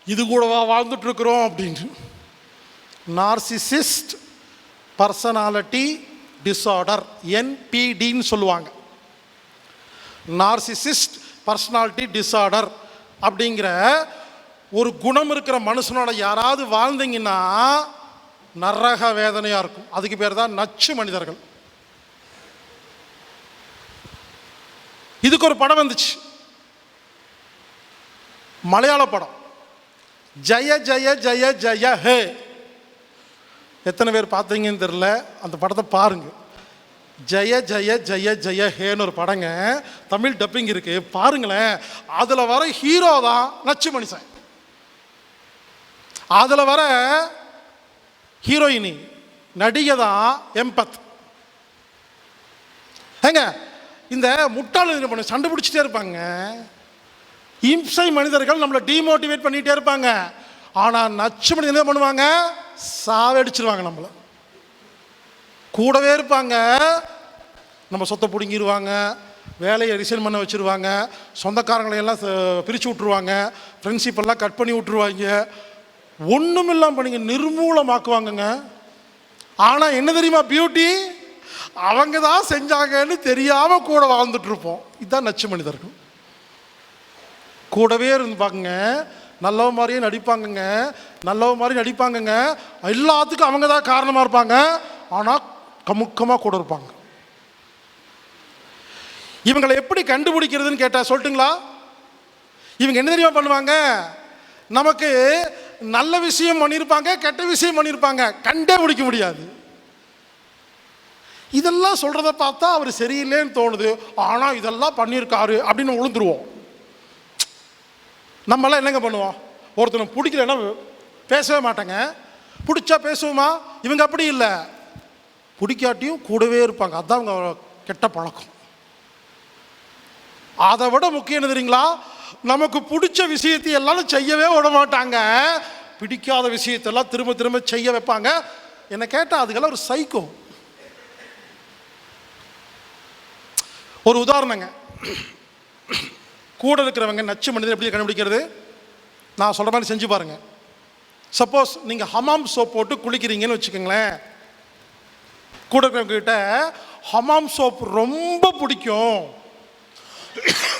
[SPEAKER 1] இது கூடவா வாழ்ந்துட்டு இருக்கிறோம் அப்படின்னு. நார்சிசிஸ்ட் பர்சனாலிட்டி டிஸார்டர், என்பிடின்னு சொல்லுவாங்க. நார்சிசிஸ்ட் பர்சனாலிட்டி டிஸார்டர் அப்படிங்கிற ஒரு குணம் இருக்கிற மனுஷனோட யாராவது வாழ்ந்தீங்கன்னா நரக வேதனையாக இருக்கும். அதுக்கு பேர் தான் நச்சு மனிதர்கள். இதுக்கு ஒரு படம் வந்துச்சு, மலையாள படம், ஜெய ஜெய ஜெய ஜெய ஹே. எத்தனை பேர் பார்த்தீங்கன்னு தெரியல, அந்த படத்தை பாருங்க. ஜெய ஜெய ஜெய ஜெய ஹேன்னு ஒரு படங்க, தமிழ் டப்பிங் இருக்கு, பாருங்களேன். அதில் வர ஹீரோ தான் நச்சு மனுஷன், அதில் வர ஹீரோயினி நடிகை தான் எம்பத். ஏங்க இந்த முட்டாள் பண்ண சண்டை பிடிச்சிட்டே இருப்பாங்க. இம்சை மனிதர்கள் நம்மளை டிமோட்டிவேட் பண்ணிகிட்டே இருப்பாங்க. ஆனால் நச்சு மனிதர்கள் என்ன பண்ணுவாங்க? சாவடிச்சிருவாங்க, நம்மளை கூடவே இருப்பாங்க. நம்ம சொத்தை பிடுங்கிடுவாங்க, வேலையை ரிசைன் பண்ண வச்சுருவாங்க, சொந்தக்காரங்களையெல்லாம் பிரித்து விட்ருவாங்க, ஃப்ரெண்ட்ஷிப்பெல்லாம் கட் பண்ணி விட்ருவாங்க, ஒன்றும் இல்லாமல் பண்ணிங்க நிர்மூலமாக்குவாங்கங்க. ஆனால் என்ன தெரியுமா பியூட்டி? அவங்க தான் செஞ்சாங்கன்னு தெரியாமல் கூட வாழ்ந்துட்டு இருப்போம். இதுதான் நச்சு மனிதர்கள். கூடவே இருந்து பாருங்க, நல்லவ மாதிரியே நடிப்பாங்கங்க, நல்லவ மாதிரி நடிப்பாங்கங்க, எல்லாத்துக்கும் அவங்க தான் காரணமாக இருப்பாங்க. ஆனால் கமுக்கமாக கூட இருப்பாங்க. இவங்களை எப்படி கண்டுபிடிக்கிறதுன்னு கேட்டால் சொல்லட்டுங்களா? இவங்க என்ன தெரியுமா பண்ணுவாங்க? நமக்கு நல்ல விஷயம் பண்ணியிருப்பாங்க, கெட்ட விஷயம் பண்ணியிருப்பாங்க, கண்டே பிடிக்க முடியாது. இதெல்லாம் சொல்கிறத பார்த்தா அவர் சரியில்லைன்னு தோணுது, ஆனால் இதெல்லாம் பண்ணியிருக்காரு அப்படின்னு விழுந்துருவோம். நம்மளாம் என்னங்க பண்ணுவோம்? ஒருத்தனை பிடிக்கலன்னா பேசவே மாட்டாங்க, பிடிச்சா பேசுவோமா? இவங்க அப்படி இல்லை, பிடிக்காட்டியும் கூடவே இருப்பாங்க. அதுதான் அவங்க கெட்ட பழக்கம். அதை விட முக்கியம் என்ன தெரியுங்களா? நமக்கு பிடிச்ச விஷயத்தை எல்லாம் செய்யவே விட மாட்டாங்க, பிடிக்காத விஷயத்தெல்லாம் திரும்ப திரும்ப செய்ய வைப்பாங்க. என்னை கேட்டால் அதுக்கெல்லாம் ஒரு சைக்கோ. ஒரு உதாரணங்க, கூட இருக்கிறவங்க நச்சு மனிதன் எப்படி கண்டுபிடிக்கிறது? நான் சொல்கிற மாதிரி செஞ்சு பாருங்க. சப்போஸ் நீங்கள் ஹமாம் சோப் போட்டு குளிக்கிறீங்கன்னு வச்சுக்கோங்களேன், கூட இருக்கிறவங்க கிட்ட ஹமாம் சோப் ரொம்ப பிடிக்கும்,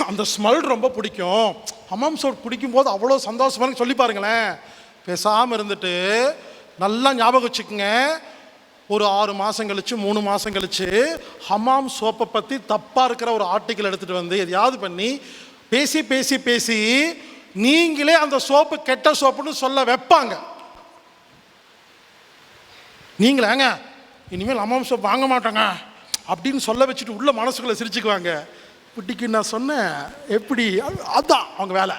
[SPEAKER 1] அந்த ஸ்மெல் ரொம்ப பிடிக்கும், ஹமாம் சோப் பிடிக்கும் போது அவ்வளோ சந்தோஷமாக சொல்லி பாருங்களேன். பேசாமல் இருந்துட்டு நல்லா ஞாபகம் வச்சுக்கோங்க, ஒரு 6 மாதம் கழிச்சு 3 மாதம் கழிச்சு ஹமாம் சோப்பை பற்றி தப்பாக இருக்கிற ஒரு ஆர்டிக்கல் எடுத்துகிட்டு வந்து எதையாவது பண்ணி பேசி பேசி பேசி நீங்களே அந்த சோப்பு கெட்ட சோப்புன்னு சொல்ல வைப்பாங்க. நீங்களேங்க இனிமேல் ஹமாம் சோப் வாங்க மாட்டாங்க அப்படின்னு சொல்ல வச்சுட்டு உள்ள மனசுக்குள்ளே சிரிச்சுக்குவாங்க. பிடிக்கு நான் சொன்னேன் எப்படி, அதுதான் அவங்க வேலை.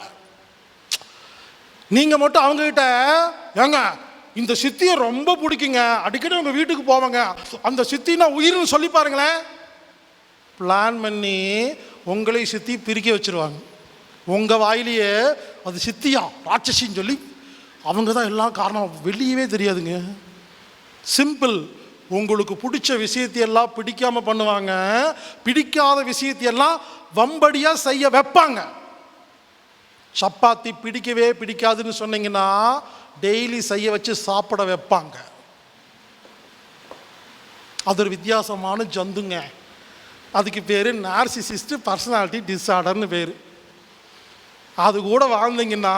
[SPEAKER 1] நீங்கள் மட்டும் அவங்ககிட்ட ஏங்க இந்த சித்தியை ரொம்ப பிடிக்குங்க, அடிக்கடி உங்கள் வீட்டுக்கு போவாங்க, அந்த சித்தினா உயிர்னு சொல்லி பாருங்களேன். பிளான் பண்ணி உங்களை சித்தி பிரிக்க வச்சுருவாங்க. உங்கள் வாயிலேயே அது சித்தியா ராட்சசின்னு சொல்லி அவங்க தான் எல்லாம் காரணம், வெளியவே தெரியாதுங்க. சிம்பிள். உங்களுக்கு பிடிச்ச விஷயத்தையெல்லாம் பிடிக்காமல் பண்ணுவாங்க, பிடிக்காத விஷயத்தையெல்லாம் வம்படியாக செய்ய வைப்பாங்க. சப்பாத்தி பிடிக்கவே பிடிக்காதுன்னு சொன்னீங்கன்னா டெய்லி செய்ய வச்சு சாப்பிட வைப்பாங்க. அது ஒரு வித்தியாசமான ஜந்துங்க. அதுக்கு பேர் நார்சிசிஸ்ட் பர்சனாலிட்டி டிஸார்டர்னு பேர். அது கூட வாழ்ந்தீங்கன்னா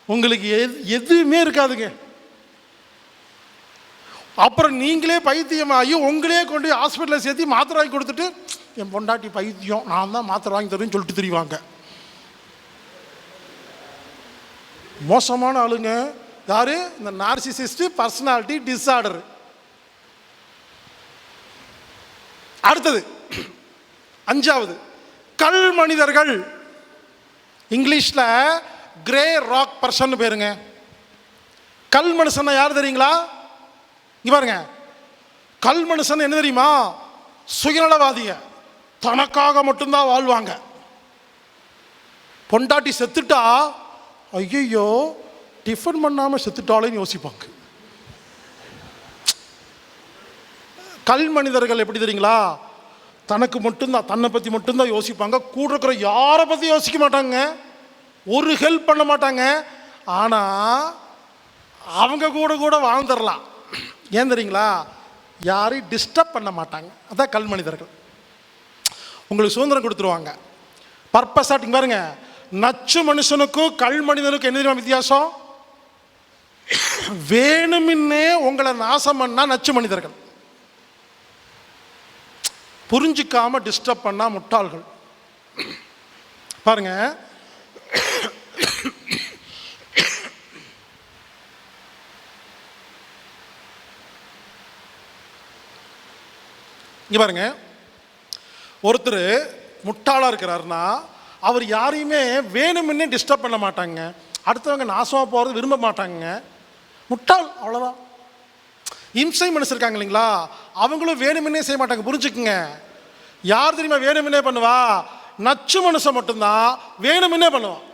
[SPEAKER 1] உங்களுக்கு எதுவுமே இருக்காதுங்க. அப்புறம் நீங்களே பைத்தியமாகி உங்களே கொண்டு ஹாஸ்பிட்டலில் சேர்த்து மாத்திரை வாங்கி கொடுத்துட்டு என் பொண்டாட்டி பைத்தியம், நான் தான் மாத்திரை வாங்கி தருவேன்னு சொல்லிட்டு தெரியுவாங்க. மோசமான ஆளுங்க யாரு? இந்த நார்சிசிஸ்ட் பர்சனாலிட்டி டிஸார்டர். அடுத்தது 5வது கல் மனிதர்கள். இங்கிலீஷ்ல கிரே ராக் பர்சன் பேருங்க. கல் மனுஷன் யார் தெரியுங்களா? இங்க பாருங்க, கல் மனுஷன் என்ன தெரியுமா? சுயநலவாதிக, தனக்காக மட்டும்தான் வாழ்வாங்க. பொண்டாட்டி செத்துட்டா ஐயோ டிஃபன் பண்ணாம செத்துட்டாலேன்னு யோசிப்பாங்க. கல் மனிதர்கள் எப்படி தெரியுங்களா? தனக்கு மட்டும்தான், தன்னை பற்றி மட்டும்தான் யோசிப்பாங்க. கூட இருக்கிற யாரை பற்றி யோசிக்க மாட்டாங்க, ஒரு ஹெல்ப் பண்ண மாட்டாங்க. ஆனால் அவங்க கூட வாழ்ந்துடலாம். ஏன் தெரியுங்களா? யாரையும் டிஸ்டர்ப் பண்ண மாட்டாங்க. அதான் கல் மனிதர்கள். உங்களுக்கு சுதந்திரம் கொடுத்துருவாங்க. பர்பஸாக பாருங்க, நச்சு மனுஷனுக்கும் கல் மனிதனுக்கும் என்ன தெரியுமா வித்தியாசம்? வேணுமின்னே உங்களை நாசம் பண்ணா நச்சு மனிதர்கள், புரிஞ்சிக்காம டிஸ்டர்ப் பண்ணா முட்டாள்கள். பாருங்க, இங்க பாருங்க, ஒருத்தர் முட்டாளா இருக்கிறாருன்னா அவர் யாரையுமே வேணும்னே டிஸ்டர்ப் பண்ண மாட்டாங்க, அடுத்தவங்க நாசமா போறது விரும்ப மாட்டாங்க. முட்டாள், அவ்வளவுதான். இம்சை மனுஷன் இருக்காங்க இல்லைங்களா, அவங்களும் வேணும்னே செய்ய மாட்டாங்க. புரிஞ்சுக்குங்க. யார் தெரியுமா வேணும்னே பண்ணுவா? நச்சு மனுஷன் மட்டும்தான் வேணும்னே பண்ணுவான்.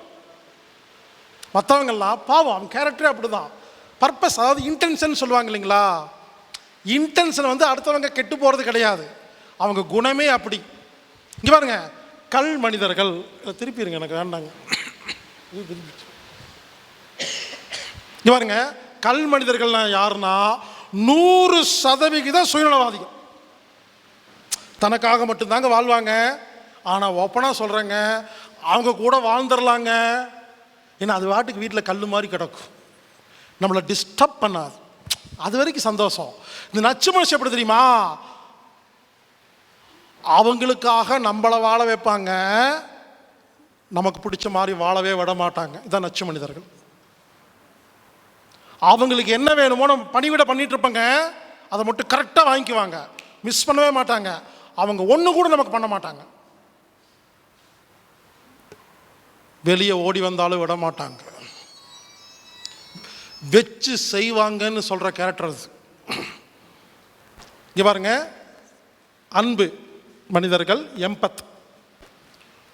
[SPEAKER 1] மற்றவங்கெல்லாம் பாவம், அவன் கேரக்டரே அப்படிதான். பர்பஸ், அதாவது இன்டென்ஷன் சொல்லுவாங்க இல்லைங்களா, இன்டென்ஷன் வந்து அடுத்தவங்க கெட்டு போகிறது கிடையாது, அவங்க குணமே அப்படி. இங்கே பாருங்க, கல் மனிதர்கள். திருப்பிடுங்க, எனக்கு வேண்டாங்க. இங்கே பாருங்க, கல் மனிதர்கள் யாருன்னா 100% சுயநலவாதிகள். தனக்காக மட்டும்தாங்க வாழ்வாங்க. ஆனால் ஓப்பனாக சொல்கிறேங்க, அவங்க கூட வாழ்ந்துடலாங்க. ஏன்னா அது வாட்டுக்கு வீட்டில் கல் மாதிரி கிடக்கும், நம்மளை டிஸ்டர்ப் பண்ணாது, அது வரைக்கும் சந்தோஷம். இந்த நச்சு மனுஷன் எப்படி தெரியுமா? அவங்களுக்காக நம்மளை வாழ வைப்பாங்க, நமக்கு பிடிச்ச மாதிரி வாழவே விட மாட்டாங்க. இதான் நச்சு மனிதர்கள். அவங்களுக்கு என்ன வேணுமோ நம்ம பணிவிட பண்ணிட்டு இருப்பாங்க, அதை மட்டும் கரெக்டாக வாங்கிக்குவாங்க, மிஸ் பண்ணவே மாட்டாங்க. அவங்க ஒன்று கூட நமக்கு பண்ண மாட்டாங்க, வெளியே ஓடி வந்தாலும் விட மாட்டாங்க, வச்சு செய்வாங்கன்னு சொல்ற கேரக்டர் அது. இங்க பாருங்க, அன்பு மனிதர்கள் எம்பத்,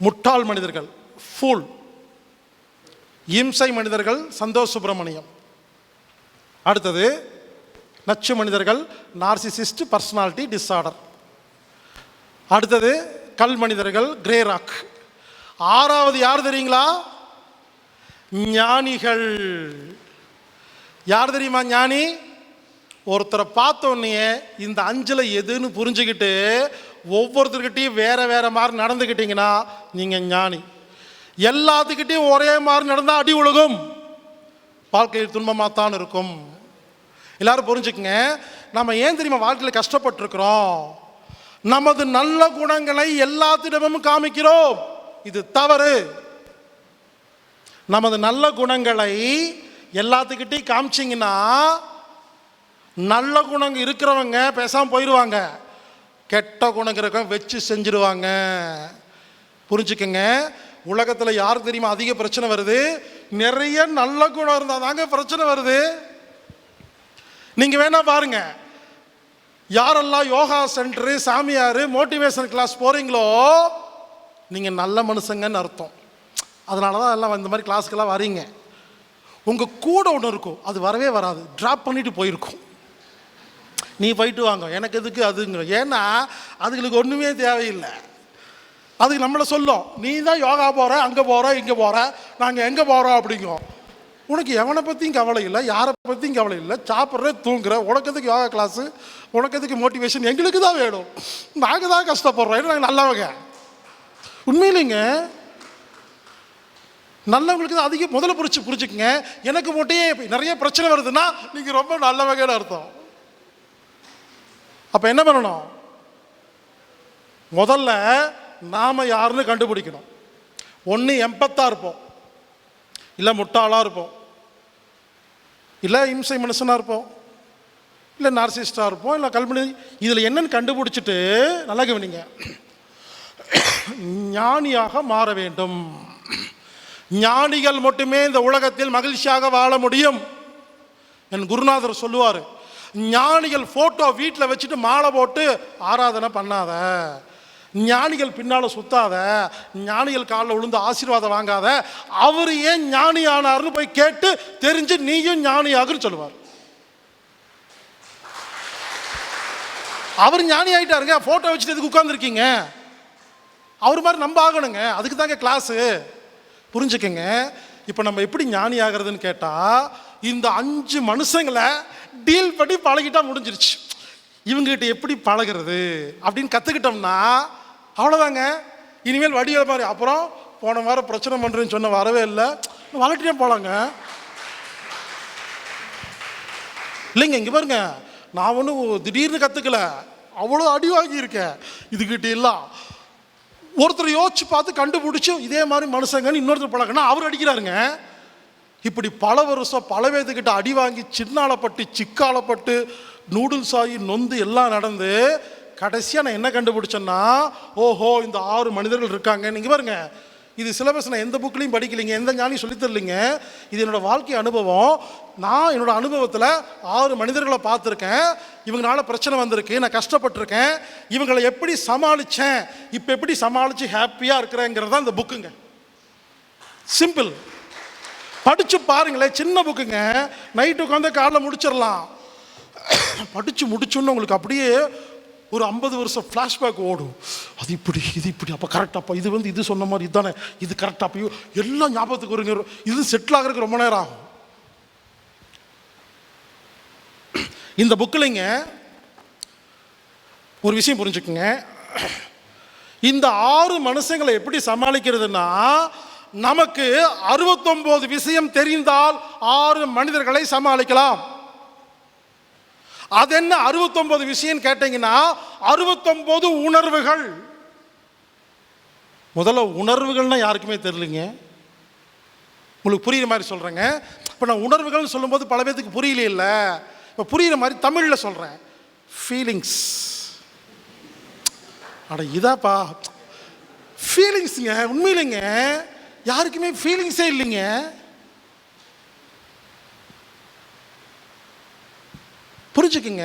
[SPEAKER 1] முட்டாள் மனிதர்கள் ஃபூல், இம்சை மனிதர்கள் சந்தோஷ் சுப்பிரமணியம். அடுத்தது நச்சு மனிதர்கள் நார்சிசிஸ்ட் பர்சனாலிட்டி டிஸார்டர். அடுத்தது கல் மனிதர்கள் கிரே ராக். 6வது யார் தெரியுங்களா? ஞானிகள். யார் தெரியுமா ஞானி? ஒருத்தரை பார்த்தோன்னே இந்த 5ல் எதுன்னு புரிஞ்சுக்கிட்டு ஒவ்வொருத்தர்கிட்டையும் வேற வேற மாதிரி நடந்துக்கிட்டீங்கன்னா நீங்கள் ஞானி. எல்லாத்துக்கிட்டையும் ஒரே மாதிரி நடந்தால் அடி உலகம், வாழ்க்கையில் துன்பமாக தான் இருக்கும். எல்லாரும் புரிஞ்சுக்குங்க. நம்ம ஏன் தெரியுமா வாழ்க்கையில் கஷ்டப்பட்டுருக்கிறோம்? நமது நல்ல குணங்களை எல்லாத்திடமும் காமிக்கிறோம், இது தவறு. நமது நல்ல குணங்களை எல்லாத்துக்கிட்டையும் காமிச்சிங்கன்னா நல்ல குணங்க இருக்கிறவங்க பேசாமல் போயிடுவாங்க, கெட்ட குணங்க இருக்கவங்க வச்சு செஞ்சிருவாங்க. புரிஞ்சுக்கங்க. உலகத்தில் யாருக்கு தெரியுமா அதிக பிரச்சனை வருது? நிறைய நல்ல குணம் இருந்தால் தாங்க பிரச்சனை வருது. நீங்கள் வேணா பாருங்க, யாரெல்லாம் யோகா சென்டரு, சாமியார், மோட்டிவேஷன் கிளாஸ் போகிறீங்களோ நீங்கள் நல்ல மனுஷங்கன்னு அர்த்தம். அதனால தான் எல்லாம் இந்த மாதிரி கிளாஸுக்கெல்லாம் வரீங்க. உங்கள் கூட ஒன்று இருக்கும், அது வரவே வராது, ட்ராப் பண்ணிட்டு போயிருக்கும். நீ போயிட்டு வாங்க, எனக்கு எதுக்கு அதுங்க, ஏன்னா அதுங்களுக்கு ஒன்றுமே தேவையில்லை. அதுக்கு நம்மளை சொல்லும், நீ தான் யோகா போகிற, அங்கே போகிற, இங்கே போகிற, நாங்கள் எங்கே போகிறோம் அப்படிங்கும். உனக்கு எவனை பற்றியும் கவலை இல்லை, யாரை பற்றியும் கவலை இல்லை, சாப்பிட்ற தூங்குற, உனக்கு எதுக்கு யோகா கிளாஸு, உனக்கு எதுக்கு மோட்டிவேஷன், எங்களுக்கு தான் வேணும், நாங்கள் தான் கஷ்டப்படுறோம், ஏன்னா நாங்கள் நல்லவங்க. உண்மையிலேங்க நல்லவங்களுக்கு தான் அதிகம் முதல்ல புரிச்சுக்குங்க. எனக்கு மட்டும் நிறைய பிரச்சனை வருதுன்னா நீங்கள் ரொம்ப நல்லவங்கன்னு அர்த்தம். அப்போ என்ன பண்ணணும்? முதல்ல நாம் யாருன்னு கண்டுபிடிக்கணும். ஒன்று எம்பத்தாக இருப்போம், இல்லை முட்டாளாக இருப்போம், இல்லை இம்சை மனுஷனாக இருப்போம், இல்லை நார்சிஸ்டாக இருப்போம், இல்லை கல்பனை. இதில் என்னன்னு கண்டுபிடிச்சிட்டு நல்லா கவனிங்க, ஞானியாக மாற வேண்டும். ஞானிகள் மட்டுமே இந்த உலகத்தில் மகிழ்ச்சியாக வாழ முடியும். என் குருநாதர் சொல்லுவார், ஞானிகள் ஃபோட்டோ வீட்டில் வச்சுட்டு மாலை போட்டு ஆராதனை பண்ணாத, ஞானிகள் பின்னால் சுத்தாத, ஞானிகள் காலில் விழுந்து ஆசீர்வாதம் வாங்காத, அவர் ஏன் ஞானி ஆனார்னு போய் கேட்டு தெரிஞ்சு நீயும் ஞானியாகுன்னு சொல்லுவார். அவர் ஞானி ஆகிட்டாருங்க, ஃபோட்டோ வச்சுட்டு எதுக்கு உட்காந்துருக்கீங்க? அவர் மாதிரி நம்ப ஆகணுங்க, அதுக்கு தாங்க கிளாஸு. புரிஞ்சுக்கங்க. இப்போ நம்ம எப்படி ஞானி ஆகிறதுன்னு கேட்டால், இந்த 5 மனுஷங்களை டீல் பண்ணி பழகிட்டா முடிஞ்சிருச்சு. இவங்ககிட்ட எப்படி பழகிறது அப்படின்னு கற்றுக்கிட்டோம்னா அவ்வளோதாங்க. இனிமேல் வடிவ மாதிரி. அப்புறம் போன வாரம் பிரச்சனை பண்ணுறேன்னு சொன்ன வரவே இல்லை, வளர்ட்டியே போகலாங்க. இல்லைங்க, இங்கே பாருங்க, நான் ஒன்றும் திடீர்னு கற்றுக்கல, அவ்வளோ அடி வாங்கியிருக்கேன் இதுக்கிட்ட எல்லாம். ஒருத்தர் யோசிச்சு பார்த்து கண்டுபிடிச்சி இதே மாதிரி மனுஷங்கன்னு இன்னொருத்தர் பழகினா அவர் அடிக்கிறாருங்க. இப்படி பல வருஷம் பல பேர்த்துக்கிட்ட அடி வாங்கி சின்னாலப்பட்டு சிக்காலப்பட்டு நூடுல்ஸ் ஆகி நொந்து எல்லாம் நடந்து கடைசியாக நான் என்ன கண்டுபிடிச்சேன்னா, ஓஹோ இந்த 6 மனிதர்கள் இருக்காங்க. நீங்கள் பாருங்க, இது சிலபஸ் நான் எந்த புக்லையும் படிக்கலைங்க, எந்த ஞானியும் சொல்லித்தரலைங்க. இது என்னோடய வாழ்க்கை அனுபவம். நான் என்னோடய அனுபவத்தில் 6 மனிதர்களை பார்த்துருக்கேன். இவங்களால பிரச்சனை வந்திருக்கு, நான் கஷ்டப்பட்டிருக்கேன், இவங்களை எப்படி சமாளித்தேன், இப்போ எப்படி சமாளித்து ஹாப்பியாக இருக்கிறேங்கிறது தான் இந்த புக்குங்க. சிம்பிள். படித்து பாருங்களேன், சின்ன புக்குங்க, நைட்டு உட்காந்து காலைல முடிச்சிடலாம். படித்து முடிச்சோன்னு உங்களுக்கு அப்படியே ஒரு 50 வருஷம் ஃப்ளாஷ்பேக் ஓடும். அது இப்படி, இது இப்படி, அப்போ கரெக்டாப்பா, இது இது சொன்ன மாதிரி இதுதானே, இது கரெக்டாப்பையோ எல்லாம் ஞாபகத்துக்கு வருங்க. இது செட்டில் ஆகிறதுக்கு ரொம்ப நேரம் ஆகும். இந்த புக்கில்ங்க ஒரு விஷயம் புரிஞ்சுக்குங்க. இந்த 6 மனுஷங்களை எப்படி சமாளிக்கிறதுனா, நமக்கு 69 விஷயம் தெரிந்தால் 6 மனிதர்களை சமாளிக்கலாம். அது என்ன 69 விஷயம் கேட்டீங்கன்னா, 69 உணர்வுகள். முதல்ல உணர்வுகள்னா யாருக்குமே தெரியலைங்க. உங்களுக்கு புரியுற மாதிரி சொல்கிறேங்க. இப்போ நான் உணர்வுகள்னு சொல்லும்போது பல பேருக்கு புரியல. இல்லை, இப்போ புரியுற மாதிரி தமிழில் சொல்கிறேன். ஃபீலிங்ஸ். அட இதாப்பா ஃபீலிங்ஸுங்க. உண்மையிலேங்க யாருக்குமே ஃபீலிங்ஸே இல்லைங்க. புரிஞ்சுக்குங்க.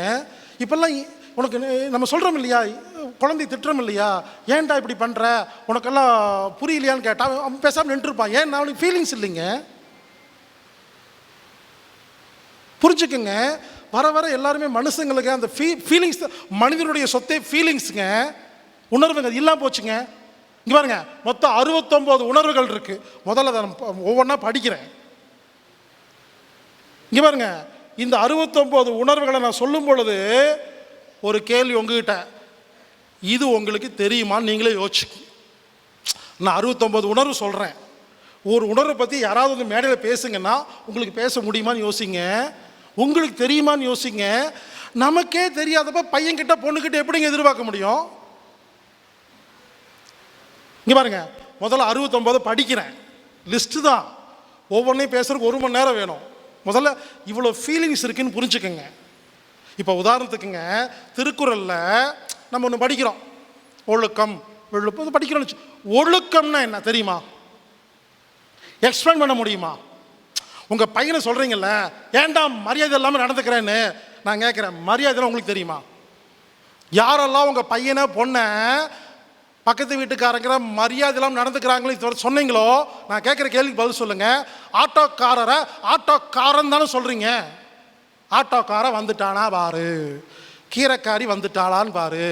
[SPEAKER 1] இப்போல்லாம் உனக்கு நம்ம சொல்கிறோம் இல்லையா, குழந்தை திட்டுறோம் இல்லையா, ஏன்டா இப்படி பண்ணுற, உனக்கெல்லாம் புரியலையான்னு கேட்டால் அவன் பேசாமல் நின்றுருப்பான். ஏன் அவனுக்கு ஃபீலிங்ஸ் இல்லைங்க. புரிஞ்சுக்குங்க. வர வர எல்லாருமே மனுஷங்களுக்கு அந்த ஃபீலிங்ஸ், மனிதனுடைய சொத்தே ஃபீலிங்ஸுங்க, உணர்வுங்க. அது இல்லாமல் போச்சுங்க. இங்கே பாருங்க, மொத்தம் 69 உணர்வுகள் இருக்குது. முதல்ல அதை ஒவ்வொன்றா படிக்கிறேன். இங்கே பாருங்க, இந்த 69 உணர்வுகளை நான் சொல்லும் பொழுது ஒரு கேள்வி உங்ககிட்ட, இது உங்களுக்கு தெரியுமான்னு நீங்களே யோசிச்சு. நான் 69 உணர்வு சொல்கிறேன். ஒரு உணர்வை பற்றி யாராவது வந்து மேடையில் பேசுங்கன்னா உங்களுக்கு பேச முடியுமான்னு யோசிங்க, உங்களுக்கு தெரியுமான்னு யோசிங்க. நமக்கே தெரியாதப்ப பையன்கிட்ட பொண்ணுக்கிட்ட எப்படிங்க எதிர்பார்க்க முடியும்? இங்கே பாருங்க, முதல்ல 69 படிக்கிறேன். லிஸ்ட்டு தான், ஒவ்வொன்றையும் பேசுறதுக்கு 1 மணி நேரம் வேணும். முதல்ல இவ்வளோ ஃபீலிங்ஸ் இருக்குன்னு புரிஞ்சுக்கோங்க. இப்போ உதாரணத்துக்குங்க, திருக்குறளில் நம்ம ஒன்று படிக்கிறோம், ஒழுக்கம் விழுப்பம் படிக்கிறோம்னு. ஒழுக்கம்னா என்ன தெரியுமா? எக்ஸ்பிளைன் பண்ண முடியுமா? உங்கள் பையனை சொல்கிறீங்கல்ல, ஏன்டா மரியாதை இல்லாமல் நடந்துக்கிறேன்னு நான் கேட்குறேன், மரியாதைலாம் உங்களுக்கு தெரியுமா? யாரெல்லாம் உங்கள் பையனை பொண்ணை பக்கத்து வீட்டுக்காரங்கிற மரியாதை இல்லாமல் நடந்துக்கிறாங்களோ சொன்னீங்களோ, நான் கேட்குற கேள்விக்கு பதில் சொல்லுங்கள். ஆட்டோக்காரரை ஆட்டோக்காரன் தானே சொல்கிறீங்க. ஆட்டோக்காரன் வந்துட்டானா பாரு, கீரைக்காரி வந்துட்டாளான்னு பாரு,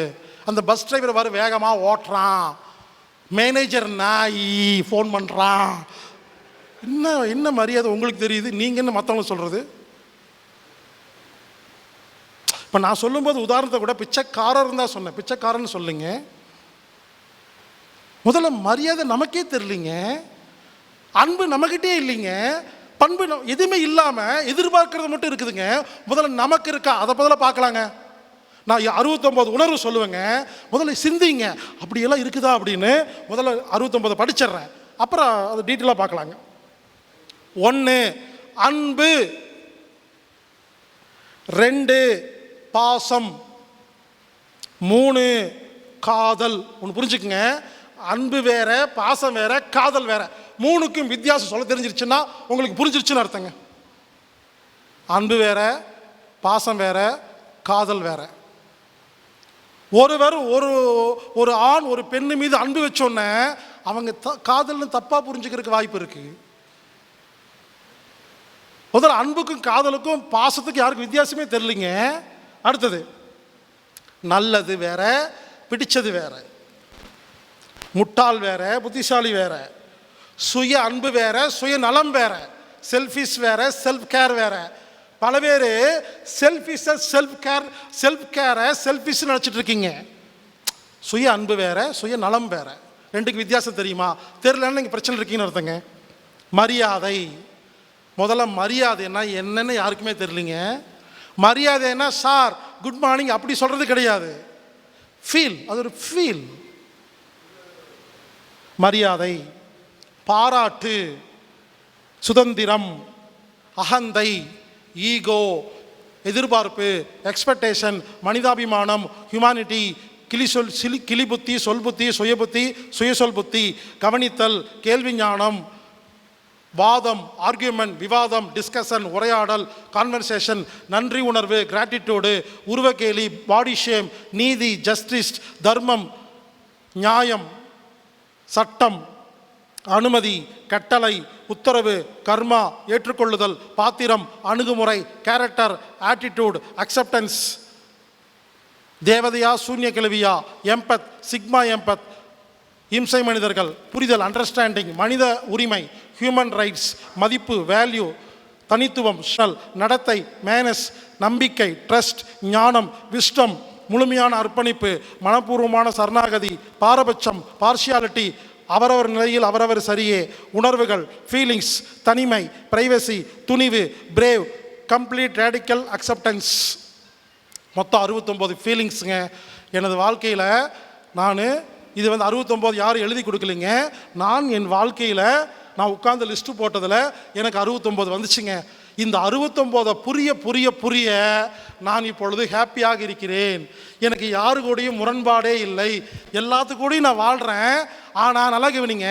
[SPEAKER 1] அந்த பஸ் டிரைவர் பாரு வேகமாக ஓட்டுறான், மேனேஜர் நாய் ஃபோன் பண்ணுறான். என்ன என்ன மரியாதை உங்களுக்கு தெரியுது? நீங்கள் என்ன மற்றவங்க சொல்கிறது? இப்போ நான் சொல்லும்போது உதாரணத்தை கூட பிச்சைக்காரர் தான் சொன்னேன், பிச்சைக்காரன்னு சொல்லுங்க. முதல்ல மரியாதை நமக்கே தெரியலிங்க, அன்பு நம்மகிட்டே இல்லைங்க, பண்பு எதுவுமே இல்லாமல் எதிர்பார்க்கறது மட்டும் இருக்குதுங்க. முதல்ல நமக்கு இருக்கா அதை முதல்ல பார்க்கலாங்க. நான் 69 உணர்வு சொல்லுவேங்க, முதல்ல சிந்திங்க அப்படியெல்லாம் இருக்குதா அப்படின்னு. முதல்ல 69 படிச்சிடுறேன், அப்புறம் அது டீட்டெயிலாக பார்க்கலாங்க. 1 அன்பு, 2 பாசம், 3 காதல். ஒன்று புரிஞ்சுக்குங்க, அன்பு வேற, பாசம் வேற, காதல் வேற. 3க்கும் வித்தியாசம் சொல்ல தெரிஞ்சிருச்சுன்னா உங்களுக்கு புரிஞ்சிருச்சுன்னு அர்த்தங்க. அன்பு வேற, பாசம் வேற, காதல் வேற. ஒருவர் ஒரு ஆண் ஒரு பெண்ணு மீது அன்பு வச்சோன்னே அவங்க காதல்னு தப்பா புரிஞ்சுக்கிறதுக்கு வாய்ப்பு இருக்கு. முதல்ல அன்புக்கும் காதலுக்கும் பாசத்துக்கும் யாருக்கும் வித்தியாசமே தெரியலிங்க. அடுத்தது நல்லது வேற, பிடிச்சது வேற, முட்டாள் வேற, புத்திசாலி வேற, சுய அன்பு வேற, சுய நலம் வேற, செல்ஃபிஷ் வேற, செல்ஃப் கேர் வேற. பல பேர் செல்ஃபிஷை செல்ஃப் கேரை செல்ஃபிஷ் நினச்சிட்டு இருக்கீங்க. சுய அன்பு வேற, சுய நலம் வேற. ரெண்டுக்கு வித்தியாசம் தெரியுமா? தெரியலன்னு நீங்கள் பிரச்சனை இருக்கீங்கன்னு அர்த்தங்க. மரியாதை, முதல்ல மரியாதைன்னா என்னன்னு யாருக்குமே தெரியலிங்க. மரியாதைன்னா சார் குட் மார்னிங் அப்படி சொல்கிறது கிடையாது, ஃபீல், அது ஒரு ஃபீல். மரியாதை, பாராட்டு, சுதந்திரம், அகந்தை, ஈகோ, எதிர்பார்ப்பு, எக்ஸ்பெக்டேஷன், மனிதாபிமானம், ஹியூமானிட்டி, கிளி புத்தி, சொல் புத்தி, சுய புத்தி, சுயசொல் புத்தி, கவனித்தல், கேள்வி ஞானம், வாதம், ஆர்கியூமெண்ட், விவாதம், டிஸ்கஷன், உரையாடல், கான்வர்சேஷன், நன்றி உணர்வு, கிராட்டிடியூடு, உருவக்கேலி, பாடி ஷேம், நீதி, ஜஸ்டிஸ், தர்மம், நியாயம், சட்டம், அனுமதி, கட்டளை, உத்தரவு, கர்மா, ஏற்றுக்கொள்ளுதல், பாத்திரம், அணுகுமுறை, கேரக்டர், ஆட்டிடியூட், அக்செப்டன்ஸ், தேவதையா சூன்ய கிழவியா, எம்பத், சிக்மா எம்பத், இம்சை மனிதர்கள், புரிதல், அண்டர்ஸ்டாண்டிங், மனித உரிமை, ஹியூமன் ரைட்ஸ், மதிப்பு, வேல்யூ, தனித்துவம், ஷல், நடத்தை, மேனஸ், நம்பிக்கை, ட்ரஸ்ட், ஞானம், விஸ்டம், முழுமையான அர்ப்பணிப்பு, மனப்பூர்வமான சரணாகதி, பாரபட்சம், பார்ஷியாலிட்டி, அவரவர் நிலையில் அவரவர் சரியே, உணர்வுகள், ஃபீலிங்ஸ், தனிமை, பிரைவசி, துணிவு, பிரேவ், கம்ப்ளீட் ரேடிக்கல் அக்செப்டன்ஸ். மொத்தம் 69 ஃபீலிங்ஸுங்க எனது வாழ்க்கையில். நான் இது 69 யாரும் எழுதி கொடுக்கலைங்க, நான் என் வாழ்க்கையில் நான் உட்கார்ந்து லிஸ்ட்டு போட்டதில் எனக்கு 69 வந்துச்சுங்க. இந்த 69 புரிய புரிய புரிய நான் இப்பொழுது ஹாப்பியாக இருக்கிறேன். எனக்கு யாரு கூடயும் முரண்பாடே இல்லை, எல்லாத்துக்கூடையும் நான் வாழ்கிறேன். ஆனால் நல்லா கவனிங்க,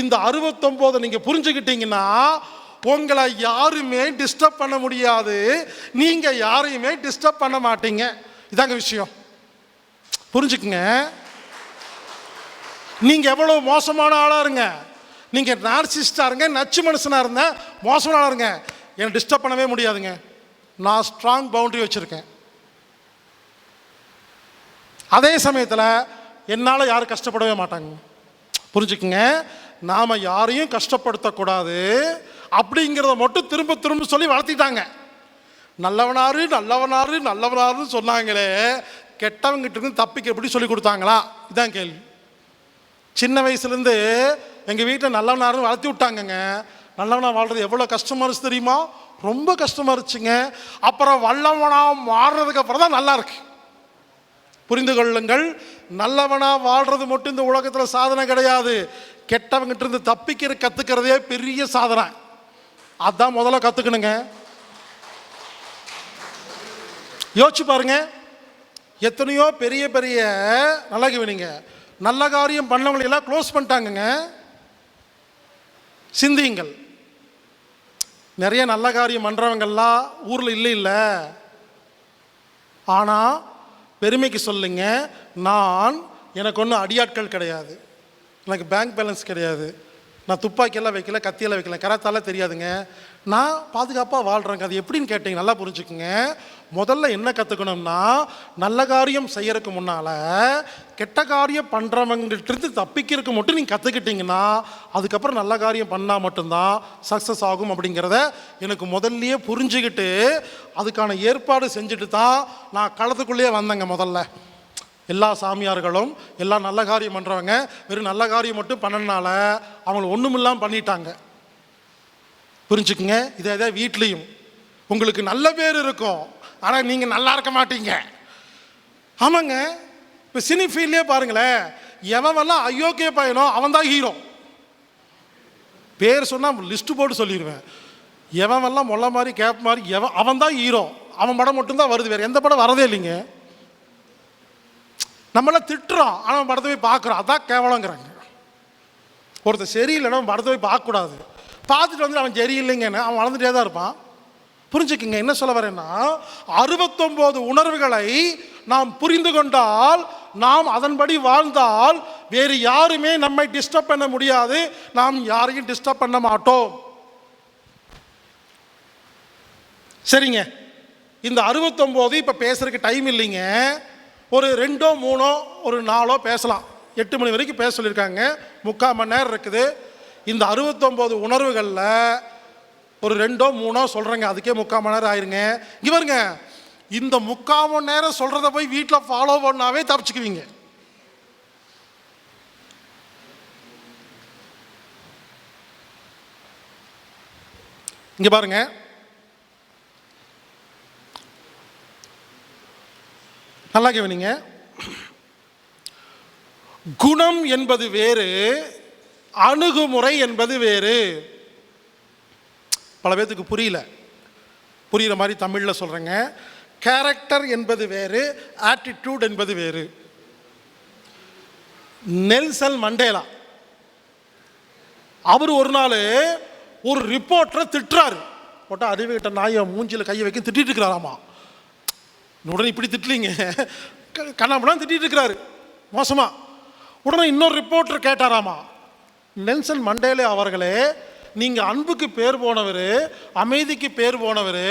[SPEAKER 1] இந்த 69 நீங்கள் புரிஞ்சுக்கிட்டீங்கன்னா உங்களை யாருமே டிஸ்டர்ப் பண்ண முடியாது, நீங்கள் யாரையுமே டிஸ்டர்ப் பண்ண மாட்டீங்க. இதாங்க விஷயம், புரிஞ்சுக்குங்க. நீங்கள் எவ்வளோ மோசமான ஆளாக இருங்க, நீங்கள் நார்சிஸ்டாக இருங்க, நச்சு மனுஷனாக இருங்க, மோசமான ஆளாக இருங்க, என்னை டிஸ்டர்ப் பண்ணவே முடியாதுங்க. நான் ஸ்ட்ராங் பவுண்டரி வச்சுருக்கேன். அதே சமயத்தில் என்னால் யாரும் கஷ்டப்படவே மாட்டாங்க. புரிஞ்சுக்குங்க, நாம் யாரையும் கஷ்டப்படுத்தக்கூடாது அப்படிங்கிறத மட்டும் திரும்ப திரும்ப சொல்லி வளர்த்திட்டாங்க. நல்லவனாரு நல்லவனாரு நல்லவனாருன்னு சொன்னாங்களே, கெட்டவங்கிட்ட இருந்து தப்பிக்க எப்படி சொல்லி கொடுத்தாங்களா? இதான் கேள்வி. சின்ன வயசுலேருந்து எங்கள் வீட்டில் நல்லவனாருன்னு வளர்த்தி விட்டாங்கங்க. நல்லவனாக வாழ்கிறது எவ்வளோ கஷ்டமாக இருந்துச்சு தெரியுமா? ரொம்ப கஷ்டமாக இருந்துச்சுங்க. அப்புறம் வல்லவனாக மாறுறதுக்கு அப்புறம் தான் நல்லா இருக்கு. புரிந்து கொள்ளுங்கள், நல்லவனாக வாழ்கிறது மட்டும் இந்த உலகத்தில் சாதனை கிடையாது. கெட்டவங்கிட்ட இருந்து தப்பிக்கிற கற்றுக்கிறதே பெரிய சாதனை. அதான் முதல்ல கற்றுக்கணுங்க. யோசிச்சு பாருங்க, எத்தனையோ பெரிய பெரிய நல்லா கவனிங்க, நல்ல காரியம் பண்ணவங்களெல்லாம் க்ளோஸ் பண்ணிட்டாங்கங்க. சிந்தியுங்கள், நிறைய நல்ல காரியம் பண்ணுறவங்கெல்லாம் ஊரில் இல்லை. ஆனால் பெருமைக்கு சொல்லுங்க, எனக்கு ஒன்றும் அடியாட்கள் கிடையாது, எனக்கு பேங்க் பேலன்ஸ் கிடையாது, நான் துப்பாக்கியெல்லாம் வைக்கல, கத்தியெல்லாம் வைக்கல, கராத்தால தெரியாதுங்க. நான் பாதுகாப்பாக வாழ்கிறேங்க. அது எப்படின்னு கேட்டீங்க, நல்லா புரிஞ்சுக்குங்க. முதல்ல என்ன கற்றுக்கணும்னா, நல்ல காரியம் செய்யறதுக்கு முன்னால் கெட்ட காரியம் பண்ணுறவங்கள்ட்ட தப்பிக்கிறதுக்கு மட்டும் நீங்கள் கற்றுக்கிட்டீங்கன்னா அதுக்கப்புறம் நல்ல காரியம் பண்ணால் மட்டும்தான் சக்ஸஸ் ஆகும் அப்படிங்கிறத எனக்கு முதல்லையே புரிஞ்சுக்கிட்டு அதுக்கான ஏற்பாடு செஞ்சுட்டு தான் நான் களத்துக்குள்ளேயே வந்தேங்க. முதல்ல எல்லா சாமியார்களும் எல்லாம் நல்ல காரியம் பண்ணுறவங்க வெறும் நல்ல காரியம் மட்டும் பண்ணனால அவங்கள ஒன்றுமில்லாமல் பண்ணிட்டாங்க. புரிஞ்சுக்குங்க. இதே வீட்லேயும் உங்களுக்கு நல்ல பேர் இருக்கும், ஆனால் நீங்கள் நல்லா இருக்க மாட்டீங்க. ஆமாங்க. இப்போ சினி ஃபீல்ட்லேயே பாருங்களேன், எவன்லாம் அயோக்கிய பையனோ அவன் தான் ஹீரோ. பேர் சொன்னால் லிஸ்ட்டு போட்டு சொல்லிடுவேன். எவன்லாம் மொல்ல மாதிரி கேப் மாதிரி அவன் தான் ஹீரோ. அவன் படம் மட்டும்தான் வருது, வேறு எந்த படம் வரதே இல்லைங்க. நம்மளாம் திட்டுறோம், ஆனால் படத்தை போய் பார்க்குறோம், அதான் கேவலங்கிறாங்க. ஒருத்தர் சரியில்லைன்னா அவன் படத்தை போய் பார்க்கக்கூடாது, பார்த்துட்டு வந்து அவன் சரியில்லைங்கன்னு அவன் வளர்ந்துட்டே தான் இருப்பான். புரிஞ்சுக்குங்க என்ன சொல்ல வரேன்னா, 69 உணர்வுகளை நாம் புரிந்து கொண்டால், நாம் அதன்படி வாழ்ந்தால் வேறு யாருமே நம்மை டிஸ்டர்ப் பண்ண முடியாது, நாம் யாரையும் டிஸ்டர்ப் பண்ண மாட்டோம். சரிங்க. இந்த 69 இப்போ பேசுறதுக்கு டைம் இல்லைங்க. ஒரு 2 3 ஒரு 4 பேசலாம். 8 மணி வரைக்கும் பேச சொல்லியிருக்காங்க, 3/4 மணி நேரம் இருக்குது. இந்த 69 உணர்வுகளில் ஒரு 2 3 சொல்கிறேங்க, அதுக்கே 3/4 மணி நேரம் ஆயிருங்க. இவருங்க இந்த 3/4 மணி நேரம் சொல்கிறத போய் வீட்டில் ஃபாலோ பண்ணாவே தப்பிச்சுக்குவீங்க. இங்கே பாருங்க, நல்லா கவனிங்க. குணம் என்பது வேறு, அணுகுமுறை என்பது வேறு. பல பேத்துக்கு புரியல, புரிகிற மாதிரி தமிழில் சொல்கிறேங்க. கேரக்டர் என்பது வேறு, ஆட்டிடியூட் என்பது வேறு. நெல்சன் மண்டேலா அவர் ஒரு நாள் ஒரு ரிப்போர்ட்டரை திட்டுறாரு. போட்டால் அறிவுகிட்ட நாயை மூஞ்சியில் கையை வைக்க திட்டிட்டு இருக்கிறாராமா. உடனே இப்படி திட்டலிங்க, கண்ணாமலாம் திட்டிட்டு இருக்கிறாரு மோசமா. உடனே இன்னொரு ரிப்போர்ட்டர் கேட்டாராமா, நெல்சன் மண்டேலே அவர்களே, நீங்கள் அன்புக்கு பேர் போனவர், அமைதிக்கு பேர் போனவர்,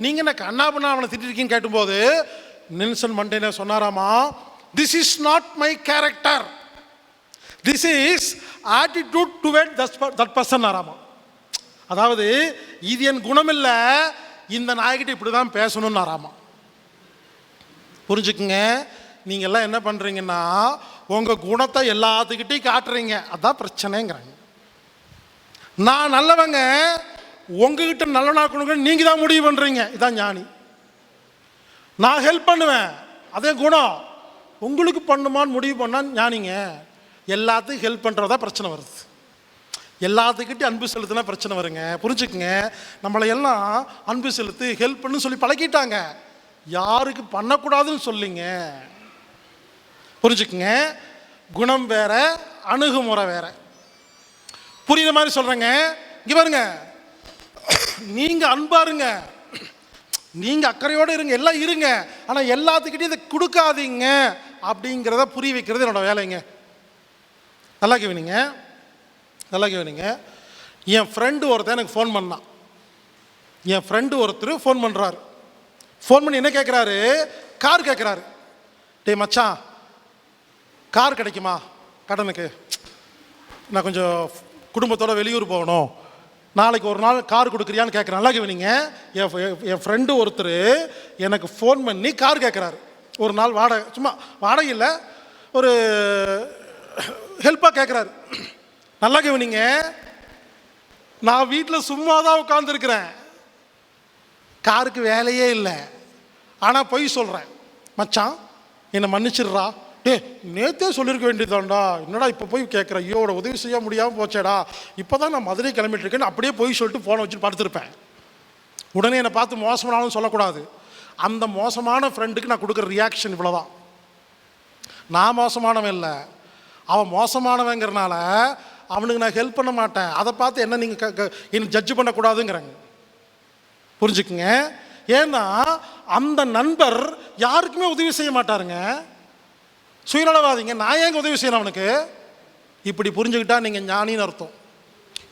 [SPEAKER 1] நீங்கள் என்ன கண்ணாபண்ணா அவனை திட்டிருக்கீங்கன்னு கேட்டும்போது நெல்சன் மண்டேலே சொன்னாராமா, this is not my character, this is attitude toward that person ஆராமா. அதாவது இது என் குணம் இல்லை, இந்த நாய்கிட்ட இப்படி தான் பேசணும்னு ஆராமா. புரிஞ்சுக்குங்க. நீங்கள்லாம் என்ன பண்ணுறீங்கன்னா, உங்கள் குணத்தை எல்லாத்துக்கிட்டையும் காட்டுறீங்க, அதான் பிரச்சனைங்கிறாங்க. நான் நல்லவங்க, உங்ககிட்ட நல்லவனாக்கணுங்க நீங்கள் தான் முடிவு பண்ணுறீங்க, இதான் ஞானி. நான் ஹெல்ப் பண்ணுவேன், அதே குணம். உங்களுக்கு பண்ணுமான்னு முடிவு பண்ணால் ஞானிங்க. எல்லாத்துக்கும் ஹெல்ப் பண்ணுறதா பிரச்சனை வருது, எல்லாத்துக்கிட்டையும் அன்பு செலுத்தினா பிரச்சனை வருங்க. புரிஞ்சுக்குங்க. நம்மளை எல்லாம் அன்பு செலுத்து ஹெல்ப் பண்ணு சொல்லி பழக்கிட்டாங்க, யாருக்கு பண்ணக்கூடாதுன்னு சொல்லிங்க. புரிஞ்சுக்குங்க. குணம் வேற, அணுகுமுறை வேற. புரியுற மாதிரி சொல்றேங்க. இங்க பாருங்க, நீங்க அன்பா இருங்க, நீங்க அக்கறையோடு இருங்க, எல்லாம் இருங்க, ஆனா எல்லாத்துக்கிட்டையும் இதை கொடுக்காதீங்க அப்படிங்கிறத புரிய வைக்கிறது என்னோட வேலைங்க. நல்லா கேவீங்க, நல்லா கேவீங்க. என் ஃப்ரெண்டு ஒருத்தர் எனக்கு ஃபோன் பண்ணான். என் ஃப்ரெண்டு ஒருத்தர் ஃபோன் பண்ணுறாரு. ஃபோன் பண்ணி என்ன கேட்குறாரு, கார் கேட்குறாரு. டே மச்சான், கார் கிடைக்குமா கடனுக்கு? நான் கொஞ்சம் குடும்பத்தோட வெளியூர் போகணும், நாளைக்கு ஒரு நாள் கார் கொடுக்குறியான்னு கேட்குறேன். நல்லா கேவீங்க. என் ஃப்ரெண்டு ஒருத்தர் எனக்கு ஃபோன் பண்ணி கார் கேட்குறாரு. ஒரு நாள் வாடகை, சும்மா வாடகை இல்லை, ஒரு ஹெல்ப்பாக கேட்குறாரு. நல்லா கேவீங்க. நான் வீட்டில் சும்மா தான் உட்காந்துருக்கிறேன், காருக்கு வேலையே இல்லை, ஆனால் போய் சொல்கிறேன், மச்சான் என்னை மன்னிச்சிடுறா. டே நேற்றே சொல்லியிருக்க வேண்டியதாண்டா, என்னடா இப்போ போய் கேட்குற, ஐயோட உதவி செய்ய முடியாமல் போச்சேடா, இப்போ தான் நான் மதுரை கிளம்பிட்டுருக்கேன்னு அப்படியே போய் சொல்லிட்டு ஃபோனை வச்சுட்டு படுத்துருப்பேன். உடனே என்னை பார்த்து மோசமானாலும் சொல்லக்கூடாது. அந்த மோசமான ஃப்ரெண்டுக்கு நான் கொடுக்குற ரியாக்ஷன் இவ்வளோதான். நான் மோசமானவன் இல்லை, அவன் மோசமானவங்கிறனால அவனுக்கு நான் ஹெல்ப் பண்ண மாட்டேன். அதை பார்த்து என்ன நீங்கள் என்ன ஜட்ஜ் பண்ணக்கூடாதுங்கிறாங்க. புரிஞ்சுக்குங்க. ஏன்னா அந்த நண்பர் யாருக்குமே உதவி செய்ய மாட்டாருங்க, சுயநலவாதிங்க. நான் ஏங்க உதவி செய்யணும் அவனுக்கு? இப்படி புரிஞ்சுக்கிட்டா நீங்கள் ஞானின்னு அர்த்தம்.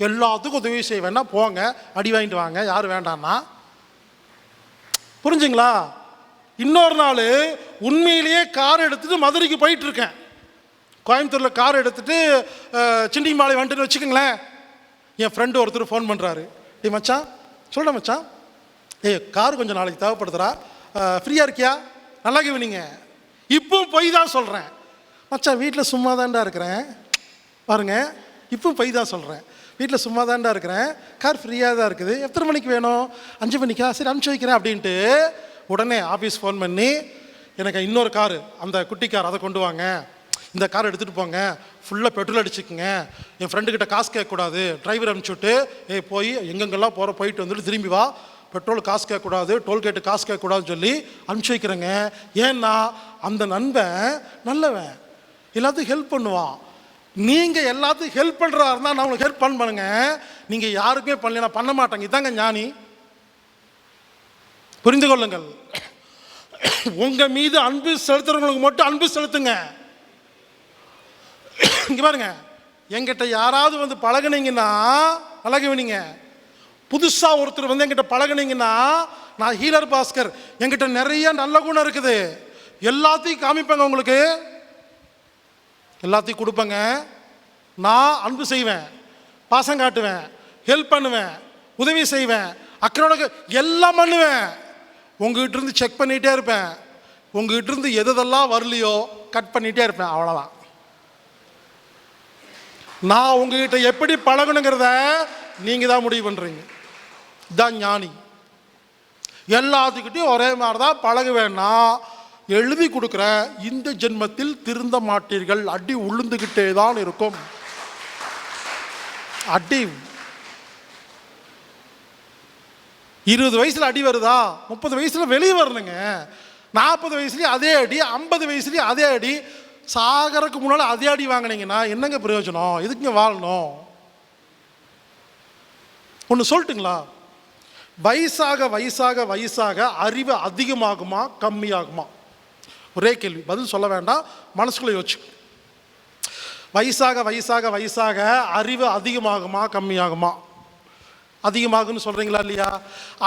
[SPEAKER 1] எல்லாத்துக்கும் உதவி செய்வேன்னா போங்க, அடி வாங்கிட்டு வாங்க, யார் வேண்டான்னா. புரிஞ்சுங்களா? இன்னொரு நாள் உண்மையிலேயே கார் எடுத்துகிட்டு மதுரைக்கு போயிட்டுருக்கேன். கோயம்புத்தூரில் கார் எடுத்துகிட்டு சிண்டிமாலை வந்துட்டுன்னு வச்சுக்கோங்களேன். என் ஃப்ரெண்டு ஒருத்தர் ஃபோன் பண்ணுறாரு. ஏய் மச்சான், சொல்கிறேன் மச்சான், கார் கொஞ்சம் நாளைக்கு தேவைப்படுதுரா, ஃப்ரீயாக இருக்கியா? நல்லா கேவீங்க. இப்போ பொய் தான் சொல்கிறேன் மச்சான், வீட்டில் சும்மா தான்டா இருக்கிறேன். பாருங்க, இப்போ பொய் தான் சொல்கிறேன், வீட்டில் சும்மா தான்டா இருக்கிறேன், கார் ஃப்ரீயாக தான் இருக்குது, எத்தனை மணிக்கு வேணும்? 5 மணிக்கா? சரி அனுப்பிச்சி வைக்கிறேன் அப்படின்ட்டு உடனே ஆஃபீஸ் ஃபோன் பண்ணி எனக்கு இன்னொரு காரு, அந்த குட்டி கார், அதை கொண்டு வாங்க, இந்த கார் எடுத்துகிட்டு போங்க, ஃபுல்லாக பெட்ரோல் அடிச்சுக்குங்க, என் ஃப்ரெண்டுக்கிட்ட காசு கேட்கக்கூடாது, டிரைவர் அனுப்பிச்சுட்டு போய் எங்கெங்கெல்லாம் போயிட்டு வந்துட்டு திரும்பி வா, பெட்ரோல் காசு கேட்கக்கூடாது, டோல்கேட்டு காசு கேட்கக்கூடாதுன்னு சொல்லி அனுப்பிச்சி வைக்கிறேங்க. ஏன்னா அந்த நண்பன் நல்லவன், எல்லாத்துக்கும் ஹெல்ப் பண்ணுவான். நீங்கள் எல்லாத்துக்கும் ஹெல்ப் பண்ணுறா இருந்தால் நான் உங்களுக்கு ஹெல்ப் பண்ணுங்க. நீங்கள் யாருக்குமே பண்ணல, நான் பண்ண மாட்டேங்க. இதாங்க ஞானி. புரிந்து கொள்ளுங்கள். உங்கள் மீது அன்பு செலுத்துறவங்களுக்கு மட்டும் அன்பு செலுத்துங்க. இங்கே பாருங்க, என்கிட்ட யாராவது வந்து பழகுனீங்கன்னா, பழகுவீங்க. புதுசாக ஒருத்தர் வந்து என்கிட்ட பழகுனீங்கன்னா, நான் ஹீலர் பாஸ்கர், என்கிட்ட நிறைய நல்ல குணம் இருக்குது, எல்லாத்தையும் காமிப்பேங்க, உங்களுக்கு எல்லாத்தையும் கொடுப்பேங்க. நான் அன்பு செய்வேன், பாசம் காட்டுவேன், ஹெல்ப் பண்ணுவேன், உதவி செய்வேன், அக்கறை எல்லாம் பண்ணுவேன். உங்ககிட்ட இருந்து செக் பண்ணிகிட்டே இருப்பேன். உங்ககிட்ட இருந்து எதெல்லாம் வரலையோ கட் பண்ணிகிட்டே இருப்பேன். அவ்வளோதான். நான் உங்ககிட்ட எப்படி பழகணுங்கிறத நீங்கள் தான் முடிவு பண்ணுறீங்க. இதுதான் ஞானி. எல்லாத்துக்கிட்டையும் ஒரே மாதிரி தான் பழகுவேன்னா எழுதி கொடுக்குற, இந்த ஜென்மத்தில் திருந்த மாட்டீர்கள், அடி உளுந்துக்கிட்டே தான் இருக்கும். அடி 20 வயசில் அடி வருதா, 30 வயசில் வெளியே வரணுங்க. 40 வயசுலேயும் அதே அடி, 50 வயசுலேயும் அதே அடி, சாகருக்கு முன்னால் அதே அடி வாங்கினீங்கன்னா என்னங்க பிரயோஜனம்? எதுக்குங்க வாழணும்? ஒன்று சொல்லட்டுங்களா? வயசாக வயசாக வயசாக அறிவு அதிகமாகுமா கம்மியாகுமா? ஒரே கேள்வி, பதில் சொல்ல வேண்டாம், மனசுக்குள்ளே யோசிச்சு. வயசாக வயசாக வயசாக அறிவு அதிகமாகுமா கம்மியாகுமா? அதிகமாகுன்னு சொல்கிறீங்களா இல்லையா?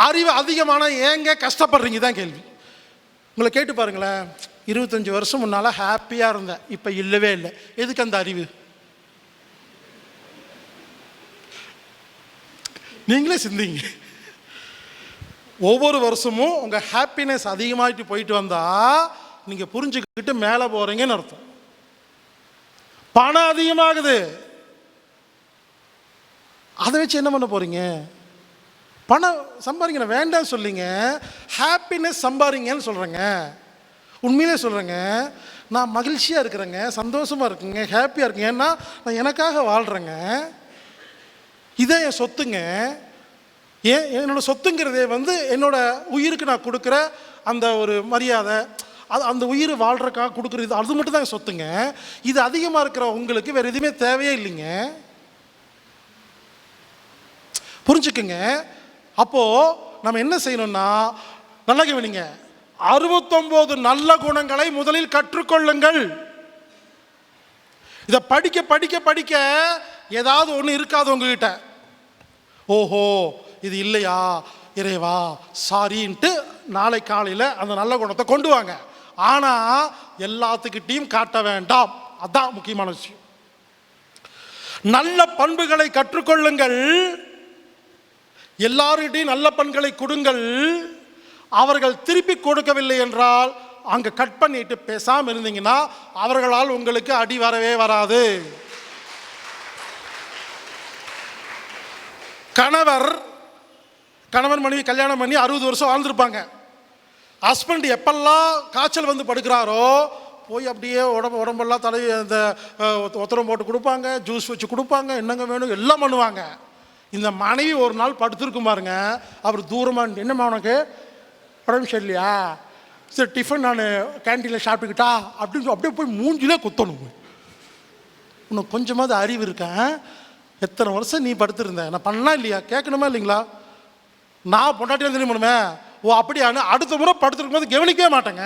[SPEAKER 1] அறிவு அதிகமான ஏங்க கஷ்டப்படுறீங்க தான் கேள்வி. உங்களை கேட்டு பாருங்களேன், 25 வருஷம் முன்னால் ஹாப்பியாக இருந்தேன், இப்போ இல்லவே இல்லை. எதுக்கு அந்த அறிவு? நீங்களே சிந்திங்க. ஒவ்வொரு வருஷமும் உங்கள் ஹாப்பினஸ் அதிகமாகிட்டு போயிட்டு வந்தால் நீங்கள் புரிஞ்சுக்கிட்டு மேலே போகிறீங்கன்னு அர்த்தம். பணம் அதிகமாகுது, அதை வச்சு என்ன பண்ண போகிறீங்க? பணம் சம்பாதிங்க, வேண்டாம் சொல்லிங்க, ஹாப்பினஸ் சம்பாதிங்கன்னு சொல்கிறேங்க. உண்மையிலே சொல்கிறேங்க, நான் மகிழ்ச்சியாக இருக்கிறேங்க, சந்தோஷமாக இருக்குங்க, ஹாப்பியாக இருக்குங்க. ஏன்னா நான் எனக்காக வாழ்கிறேங்க, இதான் என் சொத்துங்க. என்னோடய சொத்துங்கிறதே வந்து என்னோடய உயிருக்கு நான் கொடுக்குற அந்த ஒரு மரியாதை, அது அந்த உயிர் வாழ்கிறக்காக கொடுக்குறது, அது மட்டும் தான் சொத்துங்க. இது அதிகமாக இருக்கிற உங்களுக்கு வேறு எதுவுமே தேவையே இல்லைங்க. புரிஞ்சுக்குங்க. அப்போது நம்ம என்ன செய்யணும்னா, நல்லா கவனிங்க, 69 நல்ல குணங்களை முதலில் கற்றுக்கொள்ளுங்கள். இதை படிக்க படிக்க படிக்க ஏதாவது ஒன்று இருக்காது உங்ககிட்ட. ஓஹோ இது இல்லையா, இறைவா சாரின்ட்டு நாளை காலையில் அந்த நல்ல குணத்தை கொண்டு வாங்க. ஆனால் எல்லாத்துக்கிட்டையும் காட்ட வேண்டாம், அதான் முக்கியமான விஷயம். நல்ல பண்புகளை கற்றுக்கொள்ளுங்கள், எல்லார்கிட்டையும் நல்ல பண்புகளை கொடுங்கள். அவர்கள் திருப்பி கொடுக்கவில்லை என்றால் அங்கே கட் பண்ணிட்டு பேசாமல் இருந்தீங்கன்னா அவர்களால் உங்களுக்கு அடி வரவே வராது. கணவன் மனைவி கல்யாணம் பண்ணி 60 வருஷம் வாழ்ந்துருப்பாங்க. ஹஸ்பண்ட் எப்பெல்லாம் காய்ச்சல் வந்து படுக்கிறாரோ போய் அப்படியே உடம்பெல்லாம் தடவி அந்த ஒத்தரம் போட்டு கொடுப்பாங்க, ஜூஸ் வச்சு கொடுப்பாங்க, என்னங்க வேணும் எல்லாம் பண்ணுவாங்க. இந்த மனைவி ஒரு நாள் படுத்துருக்கும் பாருங்க, அவர் தூரமாக, என்னம்மா உனக்கு உடம்பு சரியில்லையா, சரி டிஃபன் நான் கேன்டீனில் சாப்பிட்டுக்கிட்டா அப்படின்னு அப்படியே போய் மூஞ்சிலே குத்தணும். உனக்கு கொஞ்சமாவது அறிவு இருக்கேன், எத்தனை வருஷம் நீ படுத்துருந்த, நான் பண்ணலாம் இல்லையா, கேட்கணுமா இல்லைங்களா? நான் பொண்டாட்டியாக தெரியும் பண்ணுவேன். ஓ அப்படியானு அடுத்த முறை படுத்துருக்கும் போது கவனிக்கவே மாட்டேங்க.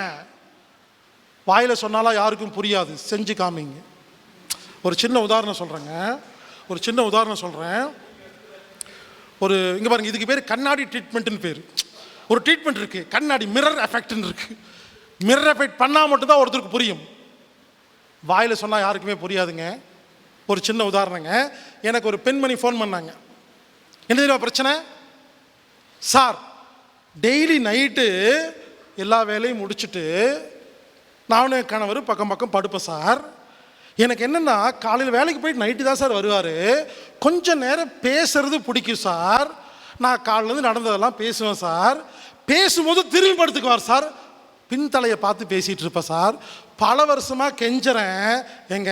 [SPEAKER 1] வாயில் சொன்னாலாம் யாருக்கும் புரியாது, செஞ்சு காமிங்க. ஒரு சின்ன உதாரணம் சொல்கிறேங்க. ஒரு சின்ன உதாரணம் சொல்கிறேன். இங்கே பாருங்கள், இதுக்கு பேர் கண்ணாடி ட்ரீட்மெண்ட்டுன்னு பேர். ஒரு ட்ரீட்மெண்ட் இருக்குது, கண்ணாடி மிரர் எஃபெக்ட்னு இருக்குது. மிரர் எஃபெக்ட் பண்ணால் மட்டும்தான் ஒருத்தருக்கு புரியும், வாயில் சொன்னால் யாருக்குமே புரியாதுங்க. ஒரு சின்ன உதாரணங்க, எனக்கு ஒரு பெண்மணி ஃபோன் பண்ணாங்க. என்ன தெரியுமா பிரச்சனை? சார், டெய்லி நைட்டு எல்லா வேலையும் முடிச்சுட்டு நானும் கணவர் பக்கம் பக்கம் படுப்பேன் சார். எனக்கு என்னென்னா, காலையில் வேலைக்கு போயிட்டு நைட்டு தான் சார் வருவார். கொஞ்சம் நேரம் பேசுறது பிடிக்கும் சார். நான் காலையிலேருந்து நடந்ததெல்லாம் பேசுவேன் சார். பேசும்போது திரும்பி படுத்துக்குவார் சார். பின்தலையை பார்த்து பேசிகிட்டு இருப்பேன் சார். பல வருஷமாக கெஞ்சுறேன், எங்க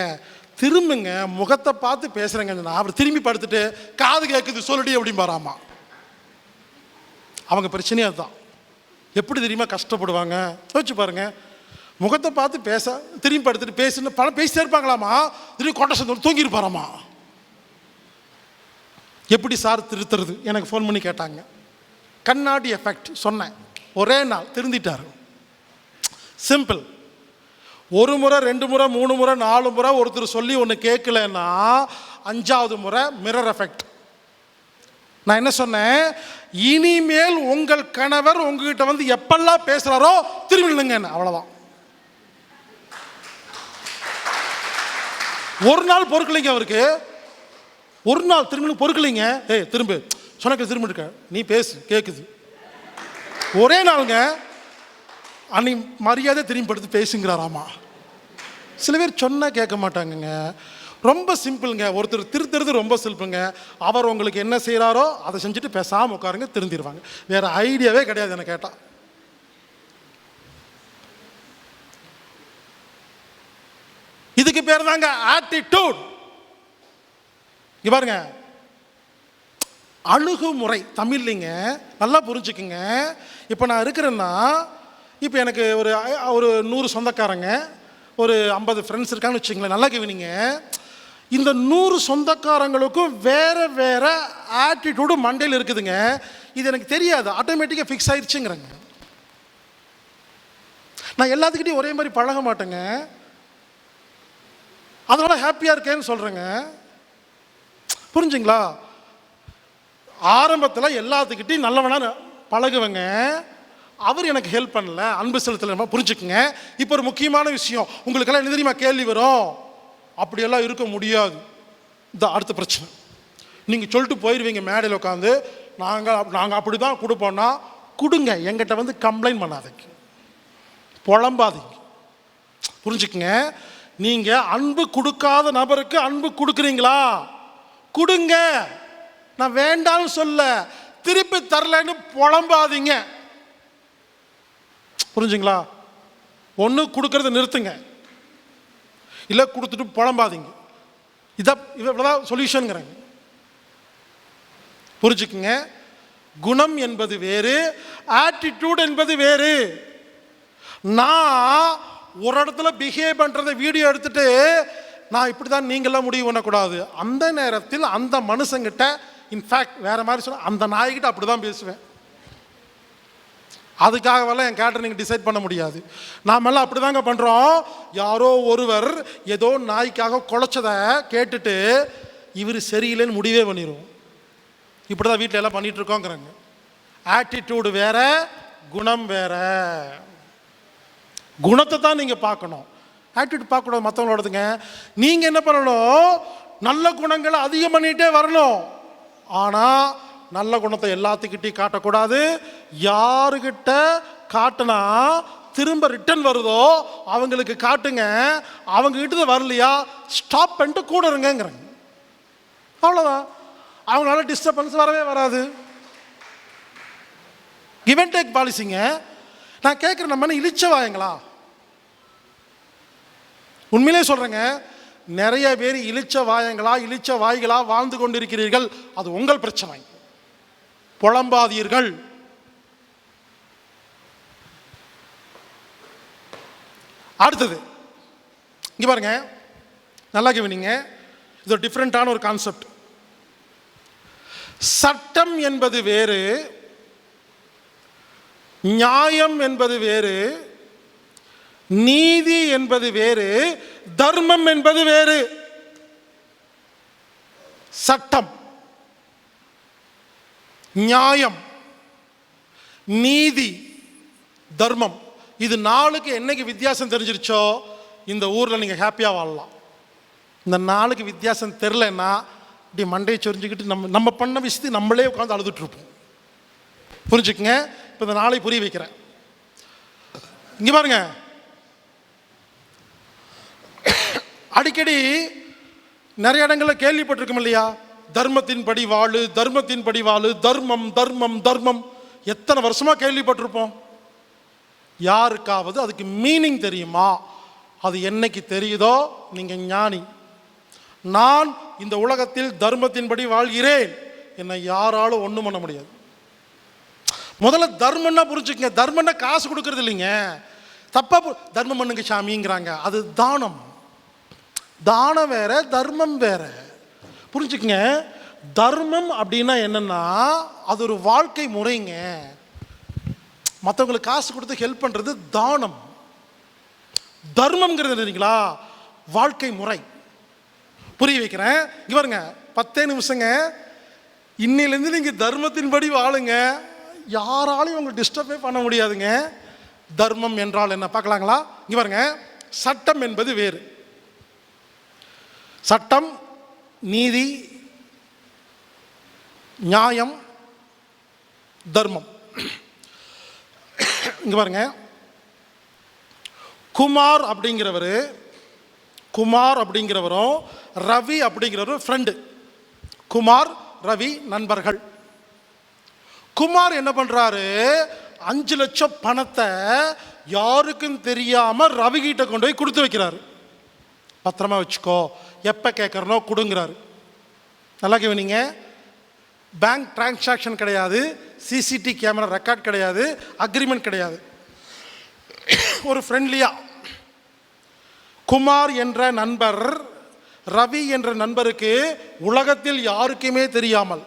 [SPEAKER 1] திரும்புங்க, முகத்தை பார்த்து பேசுகிறேங்க. நான் அவர் திரும்பி படுத்துட்டு காது கேட்குது சொல்லிட்டு அப்படிம்பாராமா. அவங்க பிரச்சனையே அதுதான். எப்படி தெரியுமா கஷ்டப்படுவாங்க? யோசிச்சு பாருங்க. முகத்தை பார்த்து பேச திரும்பி படுத்துட்டு பேசுன்னு பல பேசிட்டே இருப்பாங்களாமா. திரும்பி கொண்ட சந்தோம் தூங்கியிருப்பாராமா. எப்படி சார் திருத்துறது? எனக்கு ஃபோன் பண்ணி கேட்டாங்க. கண்ணாடி எஃபெக்ட் சொன்னேன். ஒரே நாள் திருந்திட்டார். சிம்பிள். ஒரு முறை, 2 முறை, 3 முறை, 4 முறை ஒருத்தர் சொல்லி ஒன்று கேட்கலன்னா 5வது முறை மிரர் எஃபெக்ட். நான் என்ன சொன்னேன்? இனிமேல் உங்கள் கணவர் உங்ககிட்ட வந்து எப்பெல்லாம் பேசுறாரோ திரும்பி நில்லுங்க. அவ்வளவுதான். ஒரு நாள் பொறுக்கலைங்க அவருக்கு. ஒரு நாள் திரும்பி பொறுக்கலைங்க. திரும்ப சொன்ன திரும்ப இருக்க, நீ பேசு கேட்குது. ஒரே நாளுங்க. அன்னை மரியாதை திரும்பி படுத்து பேசுங்கிறாராமா. சில பேர் சொன்னா கேட்க மாட்டாங்கங்க. ரொம்ப சிம்பிளுங்க. ஒருத்தர் திருத்துறது ரொம்ப சிம்பிளுங்க. அவர் உங்களுக்கு என்ன செய்கிறாரோ அதை செஞ்சுட்டு பேசாமல் உட்காருங்க, திருந்திடுவாங்க. வேற ஐடியாவே கிடையாது. என்ன கேட்டால் இதுக்கு பேர் தாங்க ஆட்டிடியூட். இங்க பாருங்க, அணுகுமுறை தமிழ்லைங்க. நல்லா புரிஞ்சுக்குங்க. இப்போ நான் இருக்கிறேன்னா, இப்போ எனக்கு ஒரு 100 சொந்தக்காரங்க, ஒரு 50 ஃப்ரெண்ட்ஸ் இருக்காங்கன்னு வச்சுங்களேன். நல்லா கவனிங்க. இந்த 100 சொந்தக்காரங்களுக்கும் வேற வேற ஆட்டிடியூடு மண்டையில் இருக்குதுங்க. இது எனக்கு தெரியாது, ஆட்டோமேட்டிக்காக ஃபிக்ஸ் ஆயிடுச்சுங்கிறேங்க. நான் எல்லாத்துக்கிட்டையும் ஒரே மாதிரி பழக மாட்டேங்க. அதனால ஹாப்பியாக இருக்கேன்னு சொல்கிறேங்க. புரிஞ்சுங்களா? ஆரம்பத்தில் எல்லாத்துக்கிட்டையும் நல்லவனா பழகுவேங்க. அவர் எனக்கு ஹெல்ப் பண்ணல, அன்பு செலுத்தல. புரிஞ்சுக்குங்க. இப்போ ஒரு முக்கியமான விஷயம் உங்களுக்கெல்லாம் என்ன தெரியுமா கேள்வி வரும்? அப்படியெல்லாம் இருக்க முடியாது. இந்த அடுத்த பிரச்சனை, நீங்கள் சொல்லிட்டு போயிடுவீங்க மேடையில் உட்காந்து, நாங்கள் அப்படி தான் கொடுப்போம்னா கொடுங்க, எங்கிட்ட வந்து கம்ப்ளைண்ட் பண்ணாதீங்க, புலம்பாதீங்க. புரிஞ்சுக்குங்க. நீங்கள் அன்பு கொடுக்காத நபருக்கு அன்பு கொடுக்குறீங்களா? கொடுங்க. நான் வேண்டாம்னு சொல்ல, திருப்பி தரலன்னு புலம்பாதீங்க. புரிஞ்சுங்களா? ஒன்று கொடுக்கறத நிறுத்துங்க, இல்லை கொடுத்துட்டு புலம்பாதீங்க. இவ்வளோதான் சொல்யூஷனுங்கிறாங்க. புரிஞ்சுக்குங்க. குணம் என்பது வேறு, ஆட்டிடியூட் என்பது வேறு. நான் ஒரு இடத்துல பிஹேவ் பண்ணுறதை வீடியோ எடுத்துட்டு நான் இப்படி தான் நீங்களாம் முடிவு பண்ணக்கூடாது. அந்த நேரத்தில் அந்த மனுஷங்கிட்ட, இன்ஃபேக்ட் வேற மாதிரி சொன்ன அந்த நாய்கிட்ட அப்படி தான் பேசுவேன். அதுக்காகவெல்லாம் என் கேரக்டர் நீங்கள் டிசைட் பண்ண முடியாது. நாமெல்லாம் அப்படி தாங்க பண்ணுறோம். யாரோ ஒருவர் ஏதோ நாய்க்காக குலைச்சதை கேட்டுட்டு இவர் சரியில்லைன்னு முடிவே பண்ணிடுவோம். இப்படி தான் வீட்டில் எல்லாம் பண்ணிகிட்டு இருக்கோங்கிறாங்க. ஆட்டிடியூடு வேற, குணம் வேற. குணத்தை தான் நீங்கள் பார்க்கணும், ஆட்டிடியூட் பார்க்கக்கூடாது மற்றவங்களோடதுங்க. நீங்கள் என்ன பண்ணணும்? நல்ல குணங்களை அதிகம் பண்ணிகிட்டே வரணும். ஆனால் நல்ல குணத்தை எல்லாத்துக்கிட்டையும் காட்டக்கூடாது. யாருக்கிட்ட காட்டினா திரும்ப ரிட்டர்ன் வருதோ அவங்களுக்கு காட்டுங்க. அவங்க கிட்ட வரலையா ஸ்டாப் பண்ணிட்டு கூட இருங்கிறாங்க. அவ்வளோதான். அவங்களால டிஸ்டர்பன்ஸ் வரவே வராது. கிவ் அண்ட் டேக் பாலிசிங்க. நான் கேட்குறேன், நம்ம என்ன இழிச்ச வாயங்களா? உண்மையிலே சொல்கிறேங்க, நிறைய பேர் இழிச்ச வாயங்களா, இழிச்ச வாய்களா வாழ்ந்து கொண்டிருக்கிறீர்கள். அது உங்கள் பிரச்சனை. புலம்பாதீர்கள். அடுத்தது இங்க பாருங்க, நல்லா கவனிங்க. இது ஒரு டிஃப்ரெண்டான ஒரு கான்செப்ட். சட்டம் என்பது வேறு, நியாயம் என்பது வேறு, நீதி என்பது வேறு, தர்மம் என்பது வேறு. சட்டம், நியாயம், நீதி, தர்மம். இது 4க்கு என்னைக்கு வித்தியாசம் தெரிஞ்சிருச்சோ இந்த ஊரில் நீங்கள் ஹாப்பியாக வாழலாம். இந்த 4க்கு வித்தியாசம் தெரிலன்னா இப்படி மண்டையை சொரிஞ்சுக்கிட்டு நம்ம பண்ண விஷயத்தை நம்மளே உட்காந்து அழுதுட்ருப்போம். புரிஞ்சுக்குங்க. இப்போ இந்த 4ஐ புரிய வைக்கிறேன். இங்கே பாருங்க, அடிக்கடி நிறைய இடங்களில் கேள்விப்பட்டிருக்கோம் இல்லையா, தர்மத்தின் படி வாழு, தர்மத்தின் படி வாழு, தர்மம் தர்மம் தர்மம். எத்தனை வருஷமாக கேள்விப்பட்டிருப்போம். யாருக்காவது அதுக்கு மீனிங் தெரியுமா? அது என்னைக்கு தெரியுதோ நீங்கள் ஞானி. நான் இந்த உலகத்தில் தர்மத்தின்படி வாழ்கிறேன், என்னை யாராலும் ஒன்றும் பண்ண முடியாது. முதல்ல தர்மம்னா புரிஞ்சுக்கங்க. தர்மம்னா காசு கொடுக்கறது இல்லைங்க. தப்பா தர்மம் பண்ணுங்க சாமிங்கிறாங்க. அது தானம். தானம் வேற, தர்மம் வேற. புரிஞ்சுக்கங்க. தர்மம் அப்படின்னா என்னன்னா அது ஒரு வாழ்க்கை முறைங்க. மற்றவங்களுக்கு காசு கொடுத்து ஹெல்ப் பண்ணுறது தானம். தர்மம்ங்கிறது இல்லைங்களா வாழ்க்கை முறை. புரிய வைக்கிறேன். இங்கே பாருங்க, 10 நிமிஷங்க. இன்னிலேருந்து நீங்கள் தர்மத்தின்படி வாழுங்க, யாராலையும் உங்களை டிஸ்டர்பே பண்ண முடியாதுங்க. தர்மம் என்றால் என்ன பார்க்கலாங்களா? இங்கே பாருங்க, சட்டம் என்பது வேறு. சட்டம், நீதி, நியாயம், தர்மம். இங்கே பாருங்க, குமார் அப்படிங்கிறவரும் ரவி அப்படிங்கிறவரும் ஃப்ரெண்டு. குமார் ரவி நண்பர்கள். குமார் என்ன பண்ணுறாரு, 5 லட்சம் பணத்தை யாருக்கும் தெரியாமல் ரவி கிட்ட கொண்டு போய் கொடுத்து வைக்கிறாரு. பத்திரமா வச்சுக்கோ, எப்போ கேட்குறனோ கொடுங்கிறாரு. நல்லா கேவீங்க. பேங்க் டிரான்சாக்ஷன் கிடையாது, சிசிடி கேமரா ரெக்கார்ட் கிடையாது, அக்ரிமெண்ட் கிடையாது. ஒரு ஃப்ரெண்ட்லியா குமார் என்ற நண்பர் ரவி என்ற நண்பருக்கு உலகத்தில் யாருக்குமே தெரியாமல்,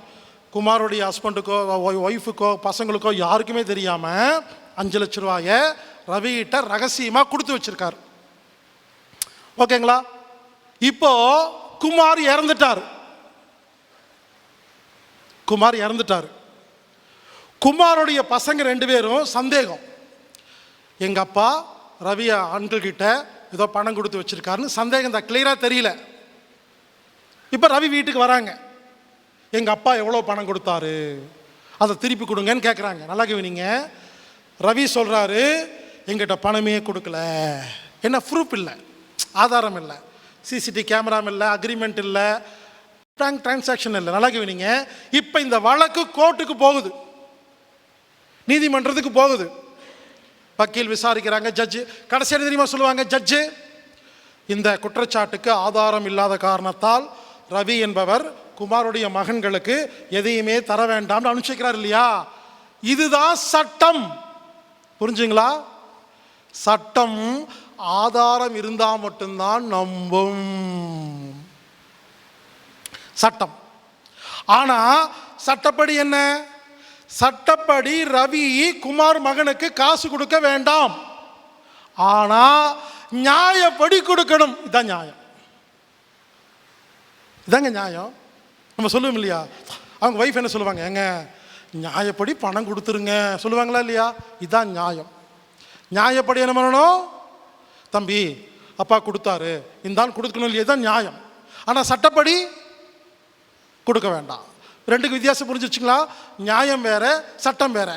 [SPEAKER 1] குமாரோடைய ஹஸ்பண்டுக்கோ ஒய்ஃபுக்கோ பசங்களுக்கோ யாருக்குமே தெரியாமல் 5 லட்ச ரூபாயை ரவிகிட்ட ரகசியமாக கொடுத்து வச்சிருக்காரு. ஓகேங்களா? இப்போ குமார் இறந்துட்டார். குமாரோடைய பசங்க 2 பேரும் சந்தேகம், எங்கள் அப்பா ரவி அங்கிள் கிட்ட ஏதோ பணம் கொடுத்து வச்சிருக்காருன்னு சந்தேகம் தான், கிளியராக தெரியல. இப்போ ரவி வீட்டுக்கு வராங்க, எங்கள் அப்பா எவ்வளோ பணம் கொடுத்தாரு, அதை திருப்பி கொடுங்கன்னு கேட்குறாங்க. நல்லா கேவீங்க. ரவி சொல்கிறாரு, எங்கிட்ட பணமே கொடுக்கல. என்ன ப்ரூஃப் இல்லை, ஆதாரம் இல்லை, சிசிடி கேமரா இல்லை, அக்ரிமெண்ட் இல்லை, பேங்க் டிரான்சாக்ஷன் இல்லை. நல்லா கேவீங்க. இப்போ இந்த வழக்கு கோர்ட்டுக்கு போகுது, நீதிமன்றத்துக்கு போகுது. வக்கீல் விசாரிக்கிறாங்க, ஜட்ஜு கடைசியாக தெரியுமா சொல்லுவாங்க, ஜட்ஜு இந்த குற்றச்சாட்டுக்கு ஆதாரம் இல்லாத காரணத்தால் ரவி என்பவர் குமாருடைய மகன்களுக்கு எதையுமே தர வேண்டாம்னு அனுப்பிச்சிக்கிறார் இல்லையா. இதுதான் சட்டம். புரிஞ்சுங்களா? சட்டம் ஆதாரம் இருந்தால் மட்டும்தான் நம்பும் சட்டம். ஆனா சட்டப்படி என்ன? சட்டப்படி ரவி குமார் மகனுக்கு காசு கொடுக்க வேண்டாம், ஆனா நியாயப்படி கொடுக்கணும். இதான் நியாயம். இதாங்க நியாயம். நம்ம சொல்லுவோம் இல்லையா, அவங்க வைஃப் என்ன சொல்லுவாங்க, எங்க நியாயப்படி பணம் கொடுத்துருங்க சொல்லுவாங்களா இல்லையா? இதான் நியாயம். நியாயப்படி என்ன பண்ணணும், தம்பி அப்பா கொடுத்தாரு இந்தான் கொடுக்கணும் இல்லையா, தான் நியாயம். ஆனால் சட்டப்படி கொடுக்க வேண்டாம். 2க்கு வித்தியாசம் புரிஞ்சிருச்சுங்களா? நியாயம் வேற, சட்டம் வேற.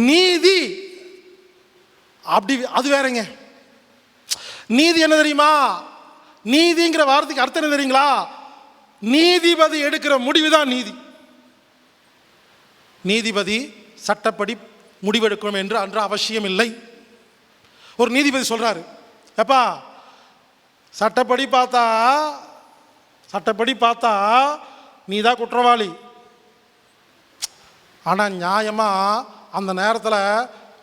[SPEAKER 1] நீதி அப்படி அது வேறங்க. நீதி என்ன தெரியுமா? நீதிங்கிற வார்த்தைக்கு அர்த்தம் என்ன தெரியுங்களா? நீதிபதி எடுக்கிற முடிவு தான் நீதி. நீதிபதி சட்டப்படி முடிவெடுக்கணும் என்று அன்று அவசியம் இல்லை. ஒரு நீதிபதி சொல்றாரு, எப்பா சட்டப்படி பார்த்தா நீ தான் குற்றவாளி, ஆனால் நியாயமாக அந்த நேரத்தில்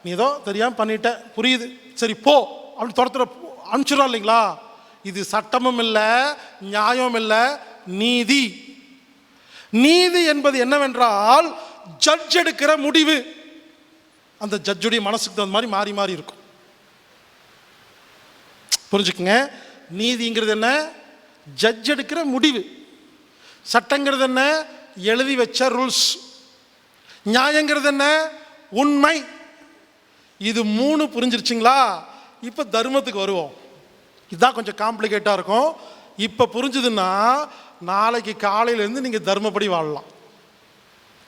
[SPEAKER 1] நீ ஏதோ தெரியாமல் பண்ணிட்ட, புரியுது, சரி போ அப்படி துரத்துற அனுப்பிச்சிடும் இல்லைங்களா? இது சட்டமும் இல்லை, நியாயமும் இல்லை, நீதி. நீதி என்பது என்னவென்றால் ஜட்ஜ் எடுக்கிற முடிவு. அந்த ஜட்ஜுடைய மனசுக்கு தகுந்த மாதிரி மாறி மாறி இருக்கும். புரிஞ்சுக்குங்க. நீதிங்கிறது என்ன? ஜட்ஜ் எடுக்கிற முடிவு. சட்டங்கிறது என்ன? எழுதி வச்ச ரூல்ஸ். நியாயங்கிறது என்ன? உண்மை. இது 3 புரிஞ்சிருச்சுங்களா? இப்போ தர்மத்துக்கு வருவோம். இதுதான் கொஞ்சம் காம்ப்ளிகேட்டாக இருக்கும். இப்போ புரிஞ்சுதுன்னா நாளைக்கு காலையிலேருந்து நீங்கள் தர்மப்படி வாழலாம்.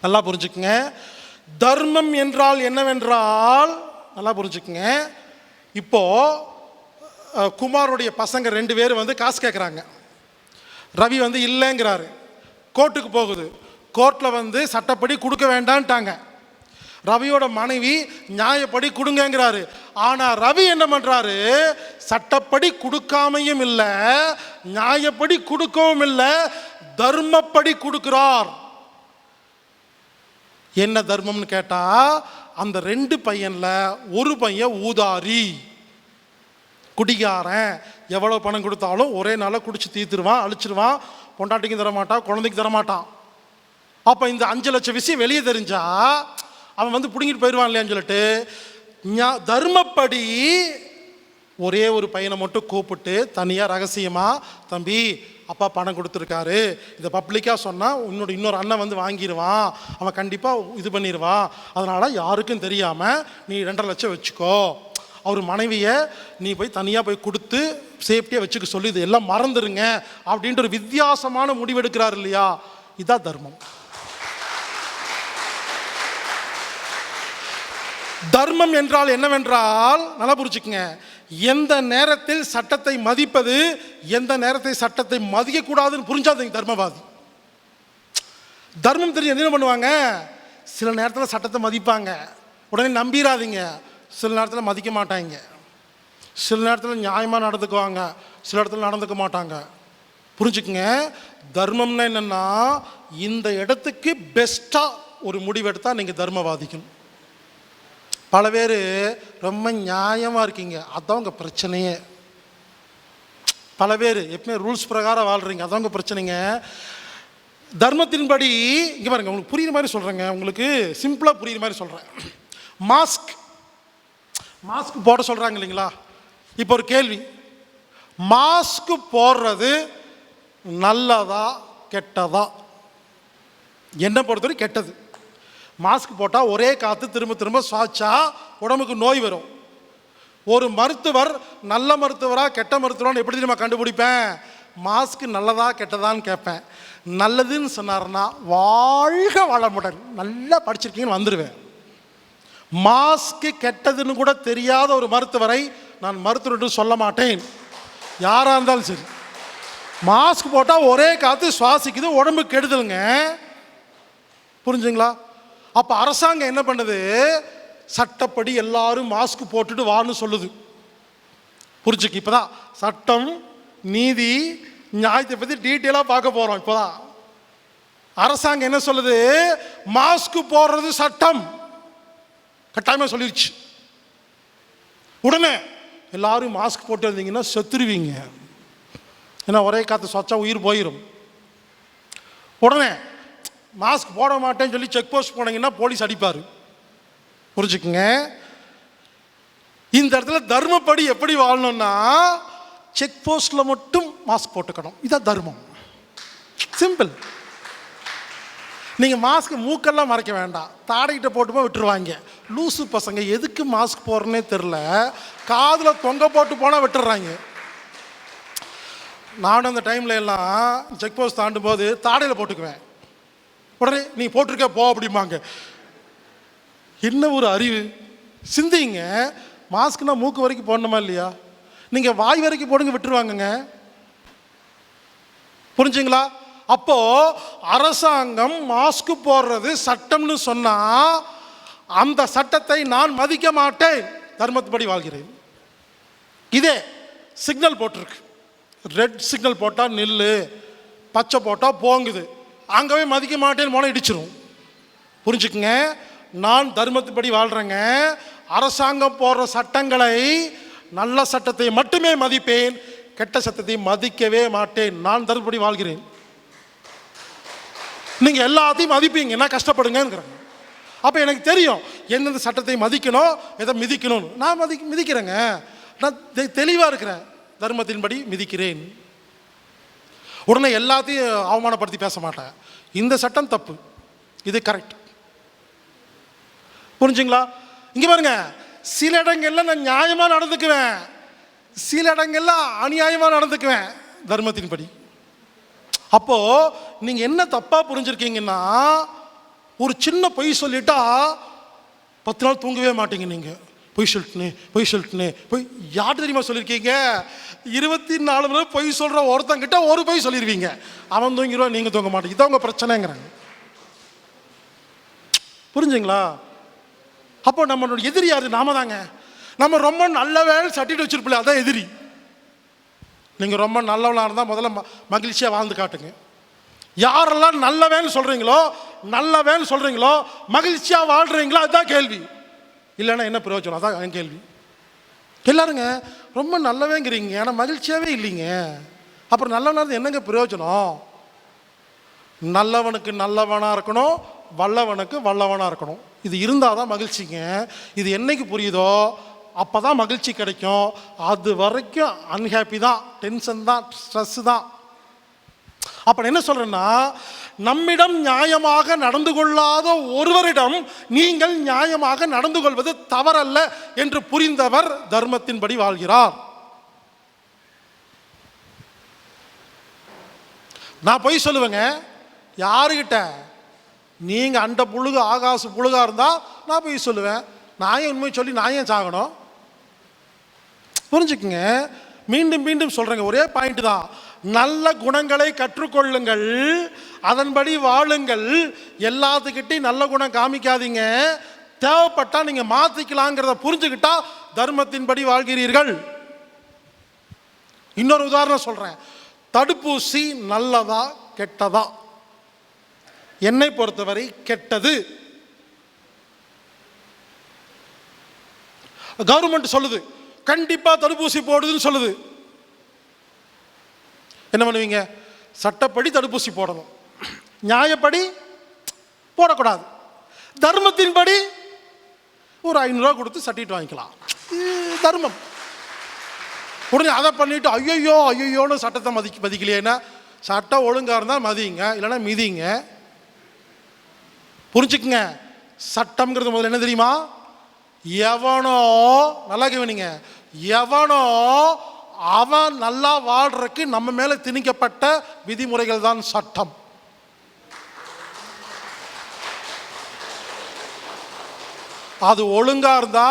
[SPEAKER 1] நல்லா புரிஞ்சுக்குங்க. தர்மம் என்றால் என்னவென்றால் நல்லா புரிஞ்சுக்குங்க. இப்போ குமாரோடைய பசங்க 2 பேர் காசு கேட்குறாங்க. ரவி இல்லைங்கிறாரு. கோர்ட்டுக்கு போகுது. கோர்ட்டில் சட்டப்படி கொடுக்க வேண்டான்ட்டாங்க. ரவியோட மனைவி நியாயப்படி கொடுங்கிறாரு. ஆனால் ரவி என்ன பண்ணுறாரு? சட்டப்படி கொடுக்காமையும் இல்லை, நியாயப்படி கொடுக்கவும் இல்லை, தர்மப்படி கொடுக்கிறார். என்ன தர்மம்னு கேட்டால், அந்த 2 பையனில் ஒரு பையன் ஊதாரி, குடிகாரன். எவ்வளோ பணம் கொடுத்தாலும் ஒரே நாளில் குடிச்சு தீர்த்துருவான், அழிச்சிருவான். பொண்டாட்டிக்கும் தரமாட்டான், குழந்தைக்கு தரமாட்டான். அப்போ இந்த 5 லட்சம் விஷயம் வெளியே தெரிஞ்சா அவன் பிடுங்கிட்டு போயிடுவான் இல்லையான்னு சொல்லிட்டு தர்மப்படி ஒரே ஒரு பையனை மட்டும் கூப்பிட்டு தனியாக ரகசியமாக, தம்பி அப்பா பணம் கொடுத்துருக்காரு, இதை பப்ளிக்காக சொன்னால் இன்னொரு அண்ணன் வாங்கிடுவான், அவன் கண்டிப்பாக இது பண்ணிடுவான், அதனால் யாருக்கும் தெரியாமல் நீ 2.5 லட்சம் வச்சுக்கோ. அவர் மனைவியை நீ போய் தனியாக போய் கொடுத்து சேஃப்டியாக வச்சுக்க சொல்லி இது எல்லாம் மறந்துடுங்க அப்படின்ட்டு ஒரு வித்தியாசமான முடிவெடுக்கிறார் இல்லையா? இதுதான் தர்மம். தர்மம் என்றால் என்னவென்றால் நல்லா புரிச்சுக்குங்க. எந்த நேரத்தில் சட்டத்தை மதிப்பது, எந்த நேரத்தில் சட்டத்தை மதிக்கக்கூடாதுன்னு புரிஞ்சாதீங்க தர்மவாதி. தர்மம் தெரிஞ்சு என்ன பண்ணுவாங்க? சில நேரத்தில் சட்டத்தை மதிப்பாங்க, உடனே நம்பிடாதீங்க. சில நேரத்தில் மதிக்க மாட்டாங்க. சில நேரத்தில் நியாயமாக நடந்துக்குவாங்க, சில இடத்துல நடந்துக்க மாட்டாங்க. புரிஞ்சுக்குங்க. தர்மம்னா என்னென்னா, இந்த இடத்துக்கு பெஸ்ட்டாக ஒரு முடிவெடுத்தால் நீங்கள் தர்மவாதிகள். பல பேர் ரொம்ப நியாயமாக இருக்கீங்க, அதான் உங்கள் பிரச்சனையே. பல பேர் எப்பவுமே ரூல்ஸ் பிரகாரம் வாழ்கிறீங்க, அதான் உங்கள் பிரச்சனைங்க. தர்மத்தின்படி இங்கே பாருங்க, உங்களுக்கு புரியுற மாதிரி சொல்கிறேங்க, உங்களுக்கு சிம்பிளாக புரியுற மாதிரி சொல்கிறேன். மாஸ்க் போட சொல்கிறாங்க இல்லைங்களா? இப்போ ஒரு கேள்வி, மாஸ்க் போடுறது நல்லதா கெட்டதா? என்ன பொறுத்தவரை கெட்டது. மாஸ்க் போட்டால் ஒரே காற்று திரும்ப திரும்ப சுவாச்சா உடம்புக்கு நோய் வரும். ஒரு மருத்துவர் நல்ல மருத்துவரா கெட்ட மருத்துவரான்னு எப்படி நம்ம கண்டுபிடிப்பேன்? மாஸ்க் நல்லதா கெட்டதான்னு கேட்பேன். நல்லதுன்னு சொன்னார்னா வாழ்க வளமுடன், நல்லா படிச்சிருக்கீங்கன்னு வந்துடுவேன். மாஸ்க்கு கெட்டதுன்னு கூட தெரியாத ஒரு மருத்துவரை நான் மருத்துவர் என்று சொல்ல மாட்டேன், யாராக இருந்தாலும் சரி. மாஸ்க் போட்டால் ஒரே காற்று சுவாசிக்குது, உடம்பு கெடுதலுங்க. புரிஞ்சுங்களா? அப்போ அரசாங்கம் என்ன பண்ணுது? சட்டப்படி எல்லாரும் மாஸ்க் போட்டுட்டு வான்னு சொல்லுது. புரிஞ்சுக்கு. இப்போ தான் சட்டம், நீதி, நியாயத்தை பற்றி டீட்டெயிலாக பார்க்க போகிறோம். இப்போ தான் அரசாங்கம் என்ன சொல்லுது? மாஸ்க் போடுறது சட்டம் கட்டாயமாக சொல்லிடுச்சு. உடனே எல்லாரும் மாஸ்க் போட்டு இருந்தீங்கன்னா செத்துருவீங்க, ஏன்னா ஒரே காற்று சொச்சா உயிர் போயிடும். உடனே மாஸ்க் போட மாட்டேன்னு சொல்லி செக் போஸ்ட் போனீங்கன்னா போலீஸ் அடிப்பார். புரிஞ்சுக்குங்க. இந்த இடத்துல தர்மப்படி எப்படி வாழணும்னா, செக் போஸ்ட்டில் மட்டும் மாஸ்க் போட்டுக்கணும். இதான் தர்மம். சிம்பிள். நீங்கள் மாஸ்க் மூக்கெல்லாம் மறைக்க வேண்டாம், தாடைக்கிட்ட போட்டுப்போ விட்டுருவாங்க. லூசு பசங்க எதுக்கு மாஸ்க் போடுறனே தெரில, காதில் தொங்க போட்டு போனால் விட்டுறாங்க. நானும் அந்த டைமில் எல்லாம் செக் போஸ்ட் தாண்டும் போது தாடையில் போட்டுக்குவேன். உடனே நீ போட்டிருக்க போ அப்படிம்பாங்க. என்ன ஒரு அறிவு! சிந்திங்க. மாஸ்க்னா மூக்கு வரைக்கும் போடணுமா இல்லையா? நீங்கள் வாய் வரைக்கும் போடுங்க, விட்டுருவாங்கங்க. புரிஞ்சுங்களா? அப்போ அரசாங்கம் மாஸ்க் போடுறது சட்டம்னு சொன்னா அந்த சட்டத்தை நான் மதிக்க மாட்டேன், தர்மத்துப்படி வாழ்கிறேன். இதே சிக்னல் போட்டிருக்கு, ரெட் சிக்னல் போட்டால் நில்லு, பச்சை போட்டால் போங்குது, அங்கவே மதிக்க மாட்டேன்னு போனால் இடிச்சிரும். புரிஞ்சுக்குங்க. நான் தர்மத்துப்படி வாழ்கிறேங்க. அரசாங்கம் போடுற சட்டங்களை, நல்ல சட்டத்தை மட்டுமே மதிப்பேன், கெட்ட சட்டத்தை மதிக்கவே மாட்டேன். நான் தர்மப்படி வாழ்கிறேன். நீங்கள் எல்லாத்தையும் மதிப்பீங்க, என்ன கஷ்டப்படுங்கிறாங்க. அப்போ எனக்கு தெரியும் எந்தெந்த சட்டத்தை மதிக்கணும், எதை மிதிக்கணும்னு. நான் மிதிக்கிறேங்க. நான் தெளிவாக இருக்கிறேன், தர்மத்தின்படி மிதிக்கிறேன். உடனே எல்லாத்தையும் அவமானப்படுத்தி பேச மாட்டேன். இந்த சட்டம் தப்பு, இது கரெக்ட். புரிஞ்சுங்களா? இங்கே பாருங்க, சில இடங்கள்ல நான் நியாயமாக நடந்துக்குவேன், சில இடங்கள்ல அநியாயமாக நடந்துக்குவேன் தர்மத்தின்படி. அப்போ நீங்க என்ன தப்பா புரிஞ்சிருக்கீங்கன்னா, ஒரு சின்ன பொய் சொல்லிட்டா 10 நாள் தூங்கவே மாட்டீங்க. நீங்க பொய் சொல்லிட்டுனே பொய் யார் தெரியுமா சொல்லியிருக்கீங்க? 24 மணி நேரம் பொய் சொல்ற ஒருத்தங்கிட்ட ஒரு பொய் சொல்லிடுவீங்க, அவன் தூங்கிடுவான், நீங்க தூங்க மாட்டீங்க. இதான் உங்க பிரச்சனைங்கிறாங்க. புரிஞ்சுங்களா? அப்போ நம்மளோட எதிரி யாரு? நாம தாங்க. நம்ம ரொம்ப நல்ல வேலை சட்டிட்டு வச்சிருப்பில்ல, அதான் எதிரி. நீங்க ரொம்ப நல்லவனா இருந்தால் முதல்ல மகிழ்ச்சியா வாழ்ந்து காட்டுங்க. யாரெல்லாம் நல்லவேன்னு சொல்றீங்களோ மகிழ்ச்சியா வாழ்றீங்களோ அதுதான் கேள்வி. இல்லைன்னா என்ன பிரயோஜனம்? அதான் என் கேள்வி. எல்லாருங்க ரொம்ப நல்லவேங்கிறீங்க, ஆனால் மகிழ்ச்சியாவே இல்லைங்க. அப்புறம் நல்லவனா இருந்து என்னங்க பிரயோஜனம்? நல்லவனுக்கு நல்லவனா இருக்கணும், வல்லவனுக்கு வல்லவனா இருக்கணும். இது இருந்தால் தான் மகிழ்ச்சிங்க. இது என்னைக்கு புரியுதோ அப்போ தான் மகிழ்ச்சி கிடைக்கும். அது வரைக்கும் அன்ஹாப்பி தான், டென்ஷன் தான், ஸ்ட்ரெஸ் தான். அப்போ என்ன சொல்கிறேன்னா, நம்மிடம் நியாயமாக நடந்து கொள்ளாத ஒருவரிடம் நீங்கள் நியாயமாக நடந்து கொள்வது தவறல்ல என்று புரிந்தவர் தர்மத்தின்படி வாழ்கிறார். நான் பொய் சொல்லுவேங்க யாருக்கிட்ட? நீங்கள் அண்ட புழுகு ஆகாசு புழுகா இருந்தால் நான் பொய் சொல்லுவேன். நான் ஏன் உண்மை சொல்லி நான் ஏன் சாகணும்? புரிஞ்சுக்குங்க. மீண்டும் மீண்டும் சொல்கிறேங்க, ஒரே பாயிண்ட் தான். நல்ல குணங்களை கற்றுக்கொள்ளுங்கள், அதன்படி வாழுங்கள். எல்லாத்துக்கிட்டையும் நல்ல குணம் காமிக்காதீங்க. தேவைப்பட்டால் நீங்கள் மாற்றிக்கலாங்கிறத புரிஞ்சுக்கிட்டா தர்மத்தின்படி வாழ்கிறீர்கள். இன்னொரு உதாரணம் சொல்கிறேன். தடுப்பூசி நல்லதா கெட்டதா? என்னை பொறுத்தவரை கெட்டது. கவர்மெண்ட் சொல்லுது கண்டிப்பா தடுப்பூசி போடுதுன்னு சொல்லுது. என்ன பண்ணுவீங்க? சட்டப்படி தடுப்பூசி போடணும், நியாயப்படி போடக்கூடாது. தர்மத்தின்படி ஒரு 500 ரூபா கொடுத்து சட்டிட்டு வாங்கிக்கலாம், தர்மம். உடனே அதை பண்ணிட்டு ஐயோன்னு சட்டத்தை மதிக்கலையேன்னா, சட்டம் ஒழுங்கா இருந்தால் மதிங்க, இல்லைன்னா மிதிங்க. புரிஞ்சுக்குங்க. சட்டம்ங்கிறது முதல்ல என்ன தெரியுமா? எவனோ, நல்லா கவனிங்க, எவனோ அவன் நல்லா வாழ்றதுக்கு நம்ம மேல திணிக்கப்பட்ட விதிமுறைகள் தான் சட்டம். அது ஒழுங்கா இருந்தா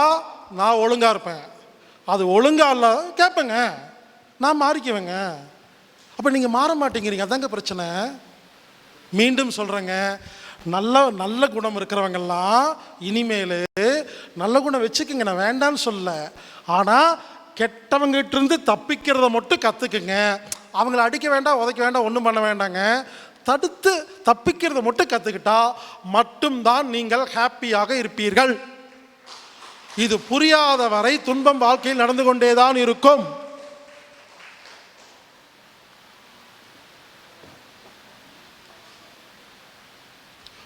[SPEAKER 1] நான் ஒழுங்கா இருப்பேன், அது ஒழுங்கா இல்ல கேட்பேங்க, நான் மாறிக்குவேங்க. அப்ப நீங்க மாற மாட்டேங்கிறீங்க, அதாங்க பிரச்சனை. மீண்டும் சொல்றேங்க, நல்ல குணம் இருக்கிறவங்கெல்லாம் இனிமேல் நல்ல குணம் வச்சுக்கோங்க, நான் வேண்டான்னு சொல்ல. ஆனால் கெட்டவங்கிட்ட இருந்து தப்பிக்கிறத மட்டும் கற்றுக்குங்க. அவங்கள அடிக்க வேண்டாம், உதைக்க வேண்டாம், ஒன்றும் பண்ண வேண்டாங்க. தடுத்து தப்பிக்கிறத மட்டும் கற்றுக்கிட்டா மட்டும்தான் நீங்கள் ஹாப்பியாக இருப்பீர்கள். இது புரியாத வரை துன்பம் வாழ்க்கையில் நடந்து கொண்டேதான் இருக்கும்.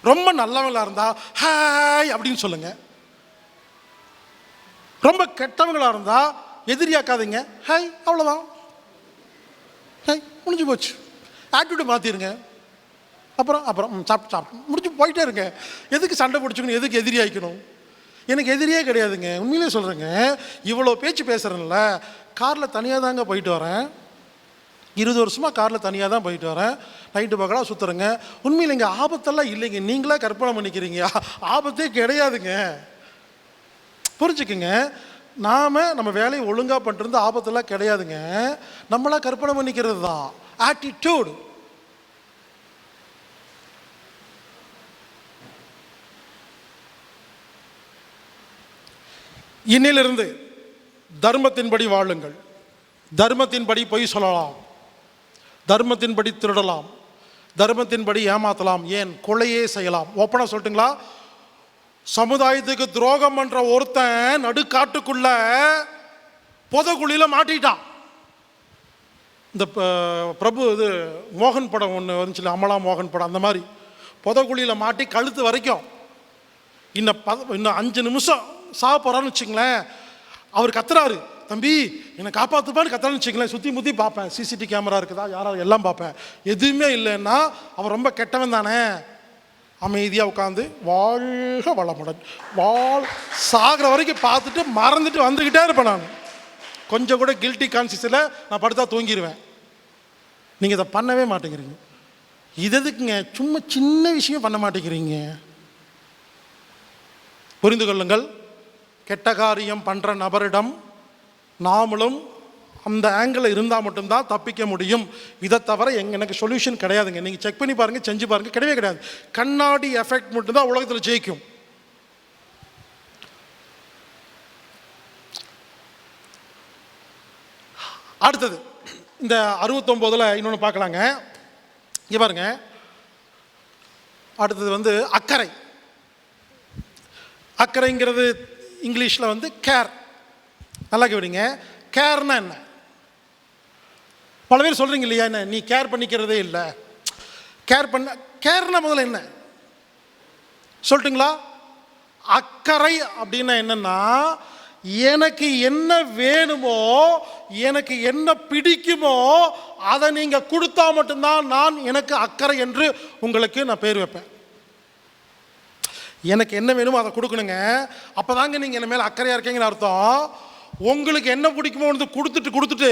[SPEAKER 1] ரொம்ப நல்லவங்களா இருந்தா ஹாய் அப்படின்னு சொல்லுங்க. ரொம்ப கெட்டவங்களா இருந்தா எதிரியாக்காதீங்க, ஹாய் அவ்வளோதான், ஹாய் முடிஞ்சு போச்சு. ஆட்டிடியூட் மாற்றிடுங்க. அப்புறம் சாப்பிட்டு முடிஞ்சு போயிட்டே இருங்க. எதுக்கு சண்டை பிடிச்சிக்கணும், எதுக்கு எதிரி ஆகிக்கணும்? எனக்கு எதிரியே கிடையாதுங்க, உண்மையிலே சொல்கிறேங்க. இவ்வளோ பேச்சு பேசுகிறேன்ல, காரில் தனியாக தாங்க போயிட்டு வரேன், 20 வருஷமாக காரில் தனியாக தான் போயிட்டு வரேன், நைட்டு பகலாக சுற்றுறேங்க. உண்மையில் இங்கே ஆபத்தெல்லாம் இல்லைங்க, நீங்களா கற்பனை பண்ணிக்கிறீங்க, ஆபத்தே கிடையாதுங்க. புரிஞ்சுக்குங்க. நம்ம வேலையை ஒழுங்காக பண்ணிட்டு ஆபத்தெல்லாம் கிடையாதுங்க, நம்மளா கற்பனை பண்ணிக்கிறது தான் ஆட்டிடியூட். இன்னிலிருந்து தர்மத்தின்படி வாழுங்கள். தர்மத்தின்படி பொய் சொல்லலாம், தர்மத்தின்படி திருடலாம், தர்மத்தின்படி ஏமாத்தலாம், ஏன் கொலையே செய்யலாம். ஓப்பனாக சொல்லட்டுங்களா? சமுதாயத்துக்கு துரோகம் பண்ற ஒருத்தன் நடுக்காட்டுக்குள்ள புதகுழியில் மாட்டிட்டான். இந்த பிரபு இது மோகன் படம் ஒன்று வந்துச்சுல, அமலா மோகன் படம், அந்த மாதிரி புதகுழியில் மாட்டி கழுத்து வரைக்கும். இன்னும் 5 நிமிஷம் சாப்பிட்றான்னு வச்சுங்களேன், அவர் கத்துறாரு, தம்பி என்னை காப்பாற்றுப்பான்னு கத்தான்னு வச்சுக்கலேன், சுற்றி முற்றி பார்ப்பேன், சிசிடிவி கேமரா இருக்குதா யாராவது எல்லாம் பார்ப்பேன். எதுவுமே இல்லைன்னா அவன் ரொம்ப கெட்டவன் தானே. அமைதியாக உட்காந்து வாழ்க வளமுடன் சாகிற வரைக்கும் பார்த்துட்டு மறந்துட்டு வந்துக்கிட்டே இருப்பேன். நான் கொஞ்சம் கூட கில்ட்டி கான்சியஸில் நான் படுத்தா தூங்கிடுவேன். நீங்கள் இதை பண்ணவே மாட்டேங்கிறீங்க. இது எதுக்குங்க? சும்மா சின்ன விஷயம் பண்ண மாட்டேங்கிறீங்க. புரிந்து கொள்ளுங்கள். கெட்ட காரியம் பண்ணுற நபரிடம் நாமளும் அந்த ஆங்கிளில் இருந்தால் மட்டும்தான் தப்பிக்க முடியும். இதை தவிர எனக்கு சொல்யூஷன் கிடையாதுங்க. நீங்கள் செக் பண்ணி பாருங்கள், செஞ்சு பாருங்கள், கிடையவே கிடையாது. கண்ணாடி எஃபெக்ட் மட்டும்தான் உலகத்தில் ஜெயிக்கும். அடுத்தது இந்த 69 இன்னொன்று பார்க்கலாங்க. இங்கே பாருங்க. அடுத்தது அக்கறை. அக்கறைங்கிறது இங்கிலீஷில் கேர். நல்லா கேட்டீங்க. கேர்னா என்ன? பல பேர் சொல்கிறீங்க இல்லையா, என்ன நீ கேர் பண்ணிக்கிறதே இல்லை, கேர்னா முதல்ல என்ன சொல்லட்டுங்களா? அக்கறை அப்படின்னா என்னன்னா, எனக்கு என்ன வேணுமோ, எனக்கு என்ன பிடிக்குமோ அதை நீங்கள் கொடுத்தா மட்டும்தான் நான் எனக்கு அக்கறை என்று உங்களுக்கு நான் பேர் வைப்பேன். எனக்கு என்ன வேணுமோ அதை கொடுக்கணுங்க. அப்போ தாங்க நீங்கள் என்ன மேலே அக்கறையாக இருக்கீங்கன்னு அர்த்தம். உங்களுக்கு என்ன பிடிக்குமோ கொடுத்துட்டு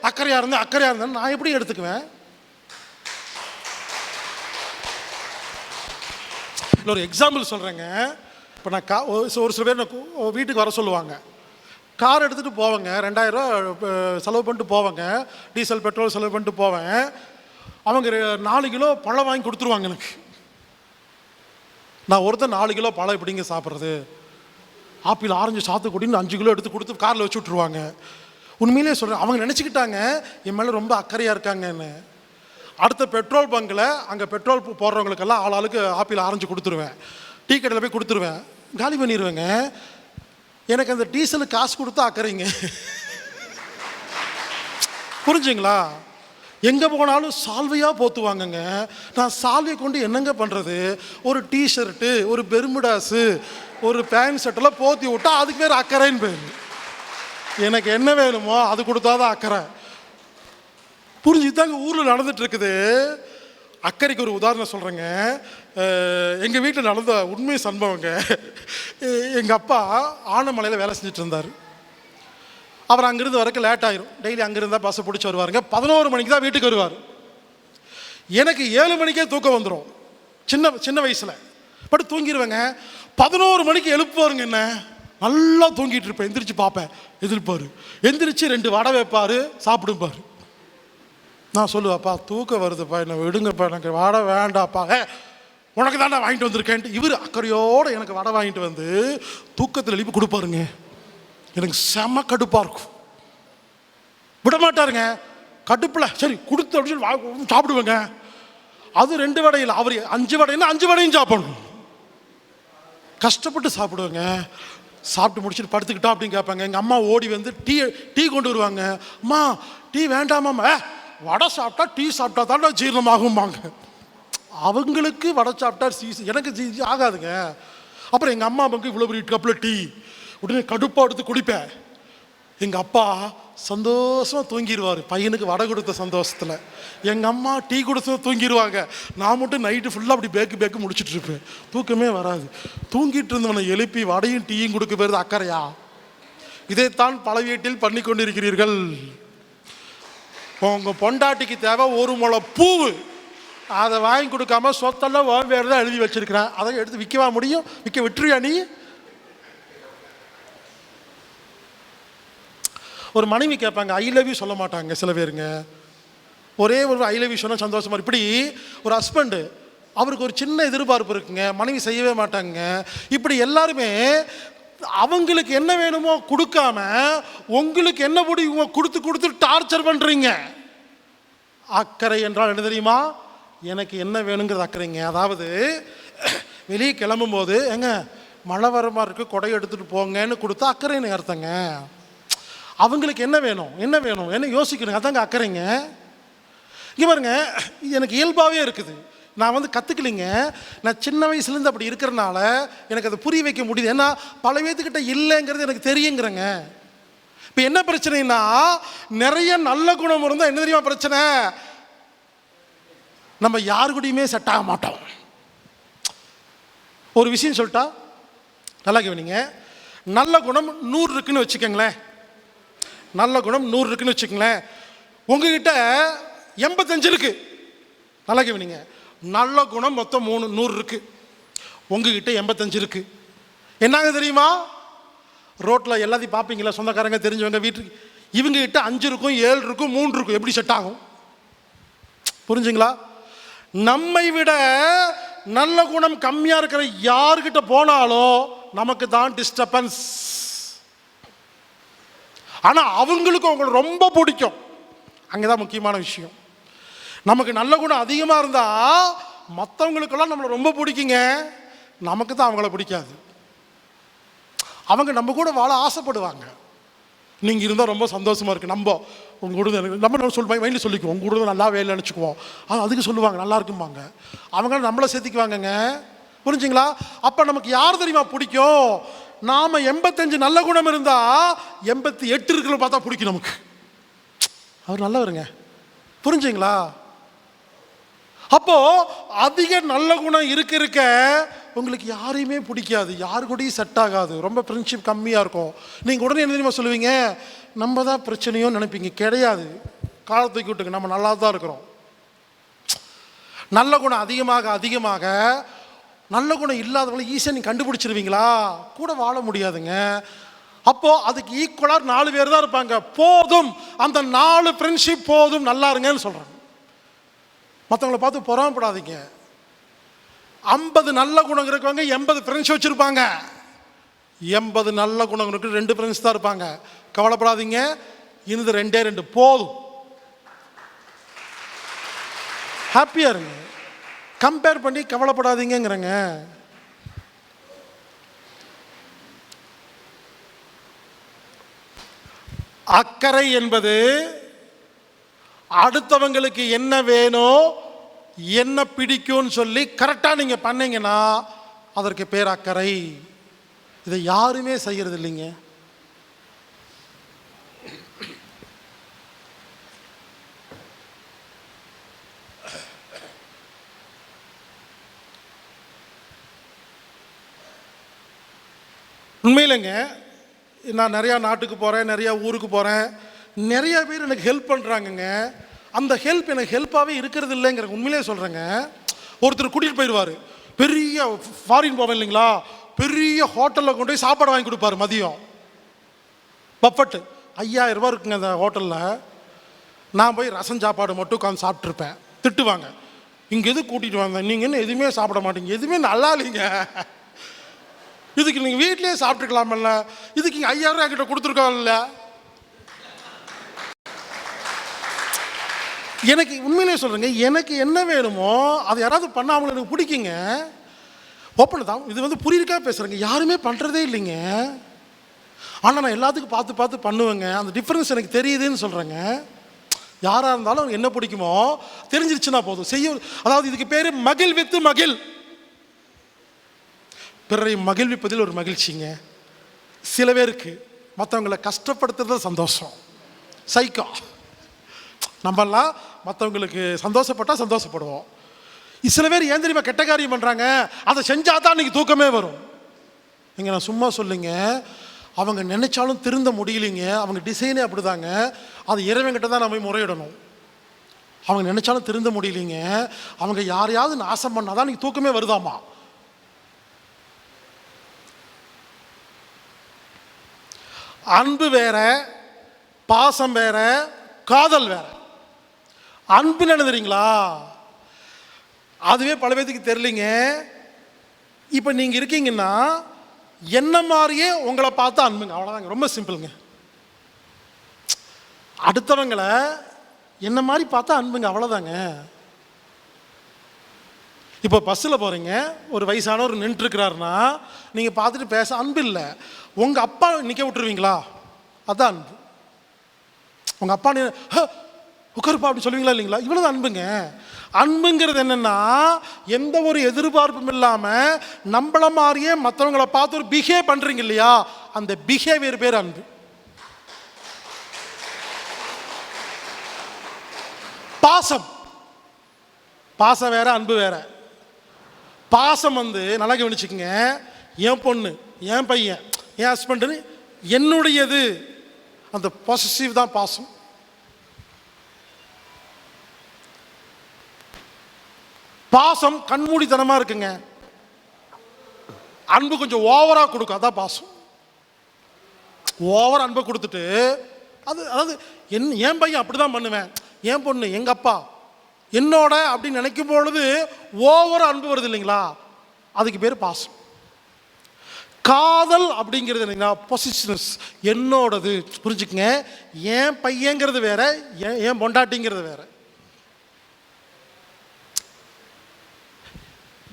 [SPEAKER 1] அக்கறையாக இருந்தேன் நான் எப்படி எடுத்துக்குவேன்? இல்லை, ஒரு எக்ஸாம்பிள் சொல்கிறேங்க. இப்போ நான் ஒரு சில பேர் வீட்டுக்கு வர சொல்லுவாங்க. கார் எடுத்துகிட்டு போவேங்க, 2000 ரூபா செலவு பண்ணிட்டு போவேங்க, டீசல் பெட்ரோல் செலவு பண்ணிட்டு போவேன். அவங்க 4 கிலோ பழம் வாங்கி கொடுத்துருவாங்க எனக்கு. நான் ஒருத்தர் 4 கிலோ பழம் எப்படிங்க சாப்பிட்றது? ஆப்பிள், ஆரஞ்சு, சாத்துக்குடின்னு 5 கிலோ எடுத்து கொடுத்து காரில் வச்சு விட்ருவாங்க. உண்மையிலே சொல்கிறேன், அவங்க நினச்சிக்கிட்டாங்க என் மேலே ரொம்ப அக்கறையாக இருக்காங்கன்னு. அடுத்த பெட்ரோல் பங்கில் அங்கே பெட்ரோல் போடுறவங்களுக்கெல்லாம் ஆளாளுக்கு ஆப்பிள், ஆரஞ்சு கொடுத்துருவேன். டீ கடையில் போய் கொடுத்துருவேன், காலி பண்ணிடுவேங்க. எனக்கு அந்த டீசலுக்கு காசு கொடுத்தா அக்கறைங்க. புரிஞ்சுங்களா? எங்கே போனாலும் சால்வையாக போத்துவாங்கங்க. நான் சால்வையை கொண்டு என்னங்க பண்ணுறது? ஒரு டிஷர்ட்டு, ஒரு பெர்முடாஸு, ஒரு பேண்ட் ஷர்ட்டெல்லாம் போத்தி விட்டா அதுக்கு பேர் அக்கறைன்னு பேர். எனக்கு என்ன வேணுமோ அது கொடுத்தாதான் அக்கறை. புரிஞ்சுதாங்க ஊரில் நடந்துட்டு இருக்குது. அக்கறைக்கு ஒரு உதாரணம் சொல்கிறேங்க. எங்கள் வீட்டில் நடந்த உண்மை சம்பவங்க. எங்கள் அப்பா ஆனமலையில் வேலை செஞ்சுட்டு இருந்தார். அவர் அங்கேருந்து வரக்கு லேட் ஆயிரும். டெய்லி அங்கேருந்தா பஸ்ஸை பிடிச்சி வருவாருங்க. 11 மணிக்கு தான் வீட்டுக்கு வருவார். எனக்கு 7 மணிக்கே தூக்கம் வந்துடும். சின்ன வயசில் பட் தூங்கிடுவேங்க. 11 மணிக்கு எழுப்புவாருங்க. என்ன நல்லா தூங்கிட்டு இருப்பேன். எந்திரிச்சு பார்ப்பேன், எதிர்ப்பார். எந்திரிச்சு 2 வடை வைப்பார், சாப்பிடுப்பார். நான் சொல்லுவாப்பா தூக்கம் வருதுப்பா, என்ன விடுங்கப்பா, எனக்கு வடை வேண்டாப்பா. உனக்கு தாண்டா வாங்கிட்டு வந்திருக்கேன்ட்டு இவர் அக்கறையோடு எனக்கு வடை வாங்கிட்டு வந்து தூக்கத்தில் எழுப்பி கொடுப்பாருங்க. எனக்கு செம கடுப்பாக இருக்கும். விட மாட்டாருங்க. கடுப்பில் சரி கொடுத்து அப்படின்னு சாப்பிடுவேங்க. அது 2 வடையில் அவர் 5 வடைன்னா 5 வடையும் சாப்பிடணும். கஷ்டப்பட்டு சாப்பிடுவேங்க. சாப்பிட்டு முடிச்சுட்டு படுத்துக்கிட்டா அப்படின்னு கேட்பாங்க. எங்கள் அம்மா ஓடி வந்து டீ கொண்டு வருவாங்க. அம்மா டீ வேண்டாமாம்மா, வடை சாப்பிட்டா டீ சாப்பிட்டா தாண்டா ஜீரணமாகும்பாங்க. அவங்களுக்கு வடை சாப்பிட்டா எனக்கு ஆகாதுங்க. அப்புறம் எங்கள் அம்மா அம்மாவுக்கு இவ்வளோ பெரிய கப்பில் டீ உடனே கடுப்பாக எடுத்து குடிப்பேன். எங்கள் அப்பா சந்தோஷமாக தூங்கிடுவார் பையனுக்கு வடை கொடுத்த சந்தோஷத்தில். எங்கள் அம்மா டீ கொடுத்த தூங்கிடுவாங்க. நான் மட்டும் நைட்டு ஃபுல்லாக அப்படி பேக்கு முடிச்சுட்டு இருப்பேன். தூக்கமே வராது. தூங்கிட்டு இருந்தவனை எழுப்பி வடையும் டீயும் கொடுக்க போகிறது அக்கறையா? இதைத்தான் பல வீட்டில் பண்ணி கொண்டிருக்கிறீர்கள். உங்கள் பொண்டாட்டிக்கு தேவை 1 முழம் பூவு, அதை வாங்கி கொடுக்காம சொத்தெல்லாம் வேறு தான் எழுதி வச்சிருக்கிறேன். அதை எடுத்து விற்கவா முடியும்? விற்க விட்டுருவியா நீ? ஒரு மனைவி கேட்பாங்க, ஐ லவ் யூ சொல்ல மாட்டாங்க சில பேருங்க. ஒரே ஒரு ஐ லவ் யூ சொன்னால் சந்தோஷமா. இப்படி ஒரு ஹஸ்பண்டு அவருக்கு ஒரு சின்ன எதிர்பார்ப்பு இருக்குங்க, மனைவி செய்யவே மாட்டாங்க. இப்படி எல்லாருமே அவங்களுக்கு என்ன வேணுமோ கொடுக்காம உங்களுக்கு என்ன முடியுமோ கொடுத்து டார்ச்சர் பண்ணுறீங்க. அக்கறை என்றால் என்ன தெரியுமா? எனக்கு என்ன வேணுங்கிறது அக்கறைங்க. அதாவது வெளியே கிளம்பும் போது எங்க மழை வர மாதிரி இருக்குது, கொடை எடுத்துகிட்டு போங்கன்னு கொடுத்தா அக்கறைன்னு அர்த்தங்க. அவங்களுக்கு என்ன வேணும் என்ன யோசிக்கணுங்க, அதாங்க அக்கறைங்க. இங்கே பாருங்க, எனக்கு இயல்பாகவே இருக்குது. நான் கற்றுக்கலிங்க. நான் சின்ன வயசுலேருந்து அப்படி இருக்கிறனால எனக்கு அதை புரிய வைக்க முடியுது. ஏன்னா பல பேர்த்துக்கிட்ட இல்லைங்கிறது எனக்கு தெரியுங்கிறேங்க. இப்போ என்ன பிரச்சனைனா, நிறைய நல்ல குணம் இருந்தால் என்ன தெரியுமா பிரச்சனை? நம்ம யாரு கூடயுமே செட் ஆக மாட்டோம். ஒரு விஷயம் சொல்லிட்டா நல்லா கவனிங்க. நல்ல குணம் 100 இருக்குன்னு வச்சுக்கோங்களேன். நல்ல குணம் 100 இருக்குன்னு வச்சுக்கோங்களேன். உங்ககிட்ட 85 இருக்கு. நல்லா கவனிங்க. நல்ல குணம் மொத்தம் 100 இருக்கு, உங்ககிட்ட 85 இருக்கு. என்னங்க தெரியுமா? ரோட்டில் எல்லாத்தையும் பார்ப்பீங்களா, சொந்தக்காரங்க தெரிஞ்சவங்க வீட்டுக்கு, இவங்க கிட்ட 5 இருக்கும், 7 இருக்கும், 3 இருக்கும். எப்படி செட் ஆகும்? புரிஞ்சுங்களா? நம்மை விட நல்ல குணம் கம்மியாக இருக்கிற யார்கிட்ட போனாலும் நமக்கு தான் டிஸ்டர்பன்ஸ். ஆனால் அவங்களுக்கு அவங்களை ரொம்ப பிடிக்கும். அங்கே தான் முக்கியமான விஷயம். நமக்கு நல்ல குணம் அதிகமாக இருந்தால் மற்றவங்களுக்கெல்லாம் நம்மளை ரொம்ப பிடிக்குங்க, நமக்கு தான் அவங்கள பிடிக்காது. அவங்க நம்ம கூட வாழ ஆசைப்படுவாங்க. நீங்கள் இருந்தால் ரொம்ப சந்தோஷமாக இருக்குது, நம்ம உங்கள் கூட நம்ம மைண்டில் சொல்லிக்குவோம், உங்கள் கூட நல்லா வேலை நினச்சிக்குவோம். அதுக்கு சொல்லுவாங்க நல்லா இருக்கும்பாங்க. அவங்க நம்மளை சேர்த்திக்குவாங்கங்க. புரிஞ்சுங்களா? அப்போ நமக்கு யார் தெரியுமா பிடிக்கும்? நாம் 85 நல்ல குணம் இருந்தால் 88 இருக்கிற பார்த்தா பிடிக்கும் நமக்கு. அவர் நல்லவருங்க. புரிஞ்சுங்களா? அப்போ அதிக நல்ல குணம் இருக்க உங்களுக்கு யாரையுமே பிடிக்காது, யாரு கூடயும் செட் ஆகாது, ரொம்ப ஃப்ரெண்ட்ஷிப் கம்மியாக இருக்கும். நீங்கள் உடனே என்ன தெரியுமா சொல்லுவீங்க? நம்ம தான் பிரச்சனையோ நினைப்பீங்க. கிடையாது. காலத்துக்கு விட்டுங்க, நம்ம நல்லா தான் இருக்கிறோம். நல்ல குணம் அதிகமாக நல்ல குணம் இல்லாதவங்களை ஈஸியாக நீங்கள் கண்டுபிடிச்சிருவீங்களா? கூட வாழ முடியாதுங்க. அப்போது அதுக்கு ஈக்குவலாக 4 பேர் தான் இருப்பாங்க. போதும், அந்த 4 ஃப்ரெண்ட்ஷிப் போதும், நல்லா இருங்கன்னு சொல்கிறாங்க. மற்றவங்களை பார்த்து பொறாமப்படாதீங்க. 50 நல்ல குணம் இருக்கவங்க 80 ஃப்ரெண்ட்ஸ் வச்சுருப்பாங்க. 80 நல்ல குணம் இருக்கு 2 ஃப்ரெண்ட்ஸ் தான் இருப்பாங்க. கவலைப்படாதீங்க, இந்த 2 போதும். ஹாப்பியாக இருங்க. கம்பேர் பண்ணி கவலைப்படாதீங்கிறங்க. அக்கறை என்பது அடுத்தவங்களுக்கு என்ன வேணும், என்ன பிடிக்கும்னு சொல்லி கரெக்டாக நீங்கள் பண்ணீங்கன்னா அதற்கு பேர் அக்கறை. இதை யாருமே செய்கிறது இல்லைங்க. உண்மையிலங்க, நான் நிறையா நாட்டுக்கு போகிறேன், நிறையா ஊருக்கு போகிறேன், நிறைய பேர் எனக்கு ஹெல்ப் பண்ணுறாங்கங்க. அந்த ஹெல்ப் எனக்கு ஹெல்ப்பாகவே இருக்கிறது இல்லைங்கிற உண்மையிலே சொல்கிறேங்க. ஒருத்தர் கூட்டிகிட்டு போயிடுவார், பெரிய ஃபாரின் போவேன் இல்லைங்களா, பெரிய ஹோட்டலில் கொண்டு போய் சாப்பாடு வாங்கி கொடுப்பாரு. மதியம் பஃபட்டு 5000 ரூபா இருக்குங்க அந்த ஹோட்டலில். நான் போய் ரசம் சாப்பாடு மட்டும் உட்காந்து சாப்பிட்ருப்பேன். திட்டுவாங்க, இங்கே எது கூட்டிகிட்டு வந்தேன், நீங்கள் என்ன எதுவுமே சாப்பிட மாட்டீங்க, எதுவுமே நல்லா இல்லைங்க, இதுக்கு நீங்கள் வீட்லேயே சாப்பிட்டுக்கலாமல்ல, இதுக்கு இங்கே 5000 ரூபா என்கிட்ட கொடுத்துருக்கோம்ல. எனக்கு உண்மையிலே சொல்கிறேங்க, எனக்கு என்ன வேணுமோ அதை யாராவது பண்ணாமல் எனக்கு பிடிக்குங்க. ஓப்பன் தான், இது வந்து புரியிருக்கா பேசுகிறேங்க, யாருமே பண்ணுறதே இல்லைங்க. ஆனால் நான் எல்லாத்துக்கும் பார்த்து பண்ணுவேங்க. அந்த டிஃப்ரென்ஸ் எனக்கு தெரியுதுன்னு சொல்கிறேங்க. யாராக இருந்தாலும் அவங்க என்ன பிடிக்குமோ தெரிஞ்சிருச்சுன்னா போதும் செய்ய. அதாவது இதுக்கு பேர் மகிழ்வித்து மகிழ். பிறரை மகிழ்விப்பதில் ஒரு மகிழ்ச்சிங்க. சில பேருக்கு மற்றவங்களை கஷ்டப்படுத்துறது சந்தோஷம், சைக்கோ. நம்மெல்லாம் மற்றவங்களுக்கு சந்தோஷப்பட்டால் சந்தோஷப்படுவோம். சில பேர் ஏன் தெரியுமா கெட்ட காரியம் பண்ணுறாங்க, அதை செஞ்சால் தான் இன்றைக்கி தூக்கமே வரும். நீங்கள் நான் சும்மா சொல்லுங்க, அவங்க நினைச்சாலும் திருந்த முடியலைங்க. அவங்க டிசைனே அப்படிதாங்க. அது இறைவன்கிட்ட தான் நம்ம முறையிடணும். அவங்க நினைச்சாலும் திருந்த முடியலைங்க. அவங்க யாரையாவது நாசம் பண்ணாதான் இன்னைக்கு தூக்கமே வருதாமா. அன்பு வேற, பாசம் வேற, காதல் வேற. அன்பு நினைக்கிறீங்களா, அதுவே பல பேருக்கு தெரியலிங்க. இப்போ நீங்கள் இருக்கீங்கன்னா என்ன மாதிரியே உங்களை பார்த்தா அன்புங்க, அவ்வளோதாங்க. ரொம்ப சிம்பிளுங்க. அடுத்தவங்களை என்ன மாதிரி பார்த்தா அன்புங்க, அவ்வளோதாங்க. இப்போ பஸ்ஸில் போகிறீங்க, ஒரு வயசானவர் நின்றுருக்கிறாருன்னா நீங்கள் பார்த்துட்டு பேச அன்பு இல்லை. உங்கள் அப்பா நிற்க விட்டுருவீங்களா? அதுதான் அன்பு. உங்கள் அப்பா உட்காருப்பா அப்படின்னு சொல்லுவீங்களா இல்லைங்களா? இவ்வளோதான் அன்புங்க. அன்புங்கிறது என்னென்னா, எந்த ஒரு எதிர்பார்ப்பும் இல்லாமல் நம்மள மாதிரியே மற்றவங்களை பார்த்து ஒரு பிஹேவ் பண்ணுறீங்க இல்லையா, அந்த பிஹேவியர் பேர் அன்பு. பாசம் பாசம் வேற, அன்பு வேற. பாசம் நல்லா கவனிச்சுக்கங்க, என் பொண்ணு, என் பையன், என் ஹஸ்பண்டுன்னு என்னுடையது, அந்த பொசசிவ் தான் பாசம். பாசம் கண்மூடித்தனமாக இருக்குங்க. அன்பு கொஞ்சம் ஓவராக கொடுக்கும், அதான் பாசம். ஓவர் அன்பை கொடுத்துட்டு அதாவது என் பையன் அப்படி தான் பண்ணுவேன், என் பொண்ணு, எங்கள் அப்பா என்னோட அப்படின்னு நினைக்கும் பொழுது ஓவர் அன்பு வருது இல்லைங்களா, அதுக்கு பேர் பாசம். காதல் அப்படிங்கிறது என்னன்னா பொசிஷனஸ், என்னோடது. புரிஞ்சுக்குங்க, என் பையங்கிறது வேற, என் பொண்டாட்டிங்கிறது வேற.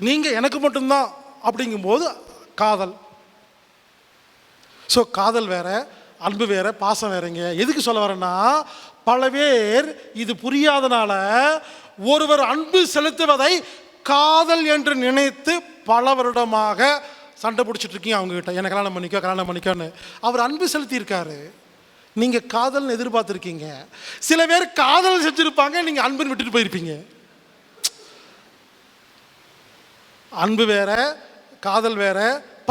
[SPEAKER 1] நீங்கள் எனக்கு மட்டும்தான் அப்படிங்கும்போது காதல். ஸோ காதல் வேற, அன்பு வேற, பாசம் வேறங்க. எதுக்கு சொல்ல வரேன்னா, பல பேர் இது புரியாதனால ஒருவர் அன்பு செலுத்துவதை காதல் என்று நினைத்து பல வருடமாக சண்டை பிடிச்சிட்டு இருக்கீங்க அவங்ககிட்ட. என்னை கல்யாணம் பண்ணிக்கோ, கல்யாணம் பண்ணிக்கோன்னு. அவர் அன்பு செலுத்தியிருக்காரு, நீங்கள் காதல்னு எதிர்பார்த்துருக்கீங்க. சில பேர் காதல் செஞ்சுருப்பாங்க, நீங்கள் அன்புன்னு விட்டுட்டு போயிருப்பீங்க. அன்பு வேற, காதல் வேற,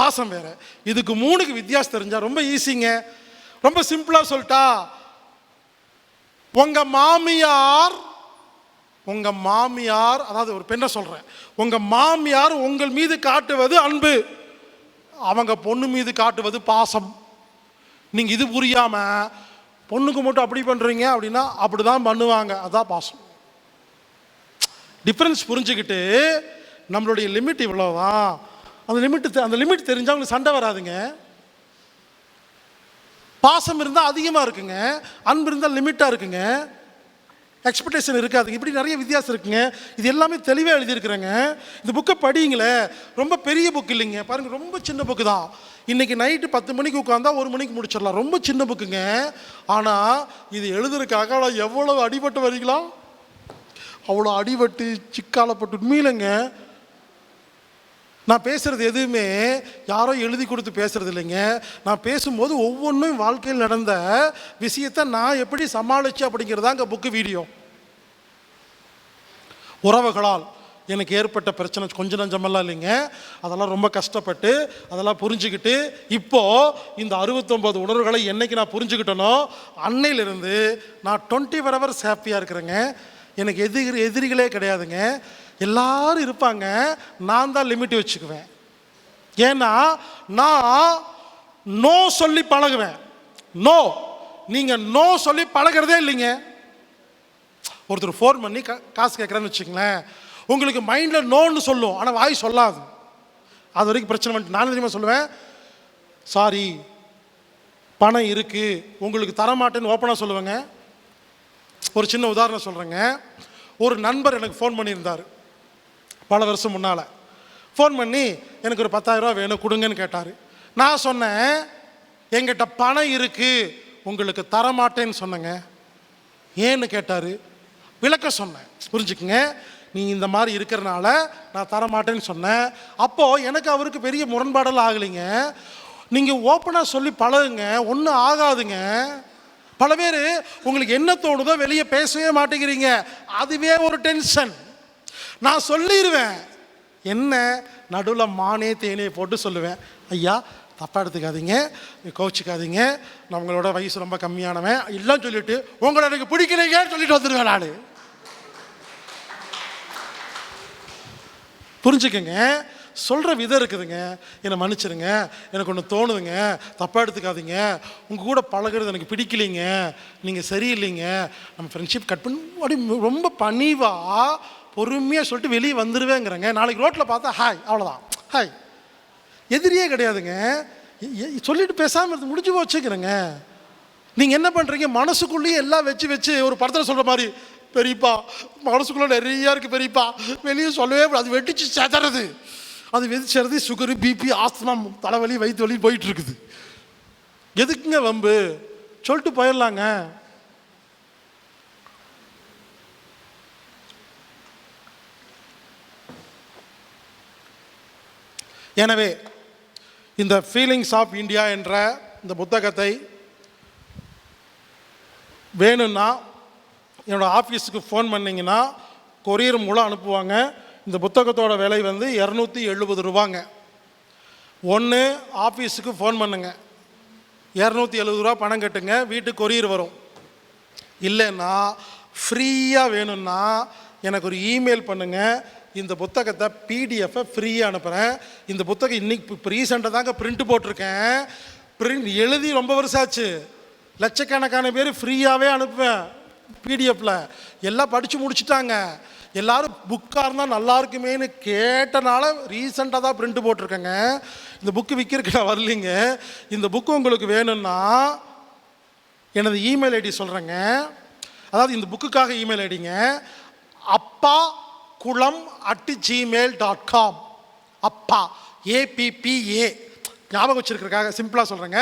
[SPEAKER 1] பாசம் வேற. இதுக்கு மூணுக்கு வித்தியாசம் தெரிஞ்சா ரொம்ப ஈஸிங்க. ரொம்ப சிம்பிளா சொல்லிட்டா, உங்க மாமியார் அதாவது ஒரு பெண்ணை சொல்றேன், உங்க மாமியார் உங்கள் மீது காட்டுவது அன்பு, அவங்க பொண்ணு மீது காட்டுவது பாசம். நீங்க இது புரியாம பொண்ணுக்கு மட்டும் அப்படி பண்றீங்க அப்படின்னா அப்படிதான் பண்ணுவாங்க, அதான் பாசம். டிஃபரன்ஸ் புரிஞ்சுக்கிட்டு நம்மளுடைய லிமிட் இவ்வளோதான், அந்த லிமிட் தெரிஞ்சால் உங்களுக்கு சண்டை வராதுங்க. பாசம் இருந்தால் அதிகமாக இருக்குங்க, அன்பு இருந்தால் லிமிட்டாக இருக்குங்க, எக்ஸ்பெக்டேஷன் இருக்காதுங்க. இப்படி நிறைய வித்தியாசம் இருக்குங்க. இது எல்லாமே தெளிவாக எழுதியிருக்கிறேங்க. இந்த புக்கை படிங்களே, ரொம்ப பெரிய புக் இல்லைங்க, பாருங்கள், ரொம்ப சின்ன புக்கு தான். இன்றைக்கி நைட்டு 10 மணிக்கு உட்காந்தா 1 மணிக்கு முடிச்சிடலாம், ரொம்ப சின்ன புக்குங்க. ஆனால் இது எழுதுறதுக்காக எவ்வளோ அடிபட்டு வரீங்களா, அவ்வளோ அடிபட்டு சிக்காலப்பட்டு. உண்மையிலங்க, நான் பேசுகிறது எதுவுமே யாரோ எழுதி கொடுத்து பேசுகிறது இல்லைங்க. நான் பேசும்போது ஒவ்வொன்றும் வாழ்க்கையில் நடந்த விஷயத்தை நான் எப்படி சமாளித்தேன் அப்படிங்கிறதாங்க புக்கு வீடியோ. உறவுகளால் எனக்கு ஏற்பட்ட பிரச்சனை கொஞ்சம் நஞ்சமெல்லாம் இல்லைங்க, அதெல்லாம் ரொம்ப கஷ்டப்பட்டு அதெல்லாம் புரிஞ்சுக்கிட்டு இப்போது இந்த 69 உணர்வுகளை என்றைக்கு நான் புரிஞ்சுக்கிட்டேனோ அன்னையிலிருந்து நான் 24 hours ஹாப்பியாக இருக்கிறேங்க. எனக்கு எதிரிகளே கிடையாதுங்க, எல்லாரும் இருப்பாங்க. நான் தான் லிமிட் வச்சுக்குவேன். ஏன்னா நான் நோ சொல்லி பழகுவேன். நோ, நீங்கள் நோ சொல்லி பழகிறதே இல்லைங்க. ஒருத்தர் ஃபோன் பண்ணி காசு கேட்குறேன்னு வச்சுக்கங்களேன், உங்களுக்கு மைண்டில் நோன்னு சொல்லும், ஆனால் வாய் சொல்லாது. அது வரைக்கும் பிரச்சனை பண்ணிட்டு நான் தெரியுமா சொல்லுவேன், சாரி பணம் இருக்குது உங்களுக்கு தரமாட்டேன்னு ஓப்பனாக சொல்லுவேங்க. ஒரு சின்ன உதாரணம் சொல்கிறேங்க. ஒரு நண்பர் எனக்கு ஃபோன் பண்ணியிருந்தார் பல வருஷம் முன்னால். ஃபோன் பண்ணி எனக்கு ஒரு 10,000 ரூபா வேணும் கொடுங்கன்னு கேட்டார். நான் சொன்னேன், என்கிட்ட பணம் இருக்குது உங்களுக்கு தரமாட்டேன்னு சொன்னேங்க. ஏன்னு கேட்டார், விளக்க சொன்னேன். புரிஞ்சுக்குங்க, நீ இந்த மாதிரி இருக்கிறனால நான் தரமாட்டேன்னு சொன்னேன். அப்போது எனக்கு அவருக்கு பெரிய முரண்பாடெல்லாம் ஆகலைங்க. நீங்கள் ஓப்பனாக சொல்லி பழகுங்க, ஒன்றும் ஆகாதுங்க. பல பேர் உங்களுக்கு என்ன தோணுதோ வெளியே பேசவே மாட்டேங்கிறீங்க, அதுவே ஒரு டென்ஷன். நான் சொல்லிடுவேன், என்ன நடுவில் மானே தேனே போட்டு சொல்லுவேன், ஐயா தப்பாக எடுத்துக்காதீங்க, கோச்சிக்காதீங்க, நான் உங்களோட வயசு ரொம்ப கம்மியானவன் எல்லாம் சொல்லிவிட்டு உங்களை எனக்கு பிடிக்கிறீங்கன்னு சொல்லிட்டு வந்துடுவேன் நான். புரிஞ்சுக்கங்க, சொல்கிற விதம் இருக்குதுங்க. என்னை மன்னிச்சிருங்க, எனக்கு ஒன்று தோணுதுங்க, தப்பாக எடுத்துக்காதீங்க, உங்கள் கூட பழகிறது எனக்கு பிடிக்கலைங்க, நீங்கள் சரியில்லைங்க, நம்ம ஃப்ரெண்ட்ஷிப் கட் பண்ணி அப்படி ரொம்ப பணிவாக பொறுமையாக சொல்லிட்டு வெளியே வந்துடுவேங்கிறேங்க. நாளைக்கு ரோட்டில் பார்த்தா ஹாய், அவ்வளோதான், ஹாய். எதிரியே கிடையாதுங்க, சொல்லிட்டு பேசாமல் இருந்து முடிஞ்சு வச்சுக்கிறேங்க. நீங்கள் என்ன பண்ணுறீங்க, மனசுக்குள்ளேயே எல்லாம் வச்சு வச்சு ஒரு படத்தில் சொல்கிற மாதிரி, பெரியப்பா மனசுக்குள்ளே நிறையா இருக்குது பெரியப்பா, வெளியே சொல்லவே அது வெட்டிச்சு செதறது, அது வெதிச்சறது, சுகரு, பிபி, ஆஸ்துமா, தலைவலி, வயிற்று வலி போயிட்டு இருக்குது. எதுக்குங்க வம்பு, சொல்லிட்டு போயிடலாங்க. எனவே இந்த ஃபீலிங்ஸ் ஆஃப் இந்தியா என்ற இந்த புத்தகத்தை வேணும்னா என்னோடய ஆஃபீஸுக்கு ஃபோன் பண்ணிங்கன்னா கொரியர் மூலம் அனுப்புவாங்க. இந்த புத்தகத்தோட விலை வந்து 270 ரூபாங்க. ஒன்று ஆஃபீஸுக்கு ஃபோன் பண்ணுங்க, 270 ரூபா பணம் கட்டுங்க, வீட்டுக்கு கொரியர் வரும். இல்லைன்னா ஃப்ரீயாக வேணும்னா எனக்கு ஒரு இமெயில் பண்ணுங்கள், இந்த புத்தகத்தை பிடிஎஃப்பை ஃப்ரீயாக அனுப்புகிறேன். இந்த புத்தகம் இன்றைக்கி இப்போ ரீசெண்டாக தாங்க பிரிண்ட் போட்டிருக்கேன். பிரிண்ட் எழுதி ரொம்ப வருஷம் ஆச்சு. லட்சக்கணக்கான பேர் ஃப்ரீயாகவே அனுப்புவேன் பிடிஎஃப்பில். எல்லாம் படித்து முடிச்சுட்டாங்க. எல்லோரும் புக்காக இருந்தால் நல்லா இருக்குமேனு கேட்டனால ரீசெண்டாக தான் பிரிண்ட் போட்டிருக்கேங்க. இந்த புக்கு விற்கிறதுக்கு நான் வரலிங்க. இந்த புக்கு உங்களுக்கு வேணும்னா எனது இமெயில் ஐடி சொல்கிறேங்க. அதாவது இந்த புக்குக்காக இமெயில் ஐடிங்க appakulam@gmail.com. அப்பா APPA ஞாபகம் வச்சுருக்கிறதுக்காக சிம்பிளாக சொல்கிறேங்க.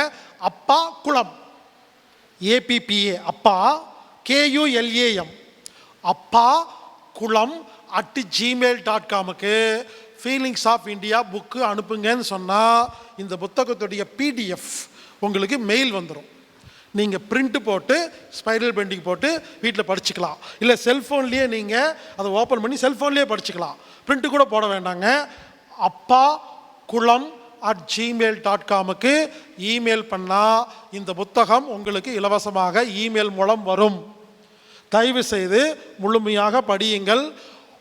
[SPEAKER 1] அப்பா குளம் APPA அப்பா KULAM அப்பா குளம் @gmail.comக்கு ஃபீலிங்ஸ் ஆஃப் இந்தியா புக்கு அனுப்புங்கன்னு சொன்னால் இந்த புத்தகத்துடைய PDF உங்களுக்கு மெயில் வந்துடும். நீங்கள் பிரிண்ட்டு போட்டு ஸ்பைரல் பெண்டிங் போட்டு வீட்டில் படிச்சுக்கலாம். இல்லை செல்ஃபோன்லேயே நீங்கள் அதை ஓப்பன் பண்ணி செல்ஃபோன்லேயே படிச்சுக்கலாம். பிரிண்ட்டு கூட போட வேண்டாங்க. அப்பா குளம் @gmail.comக்கு இமெயில் பண்ணால் இந்த புத்தகம் உங்களுக்கு இலவசமாக இமெயில் மூலம் வரும். தயவு செய்து முழுமையாக படியுங்கள்.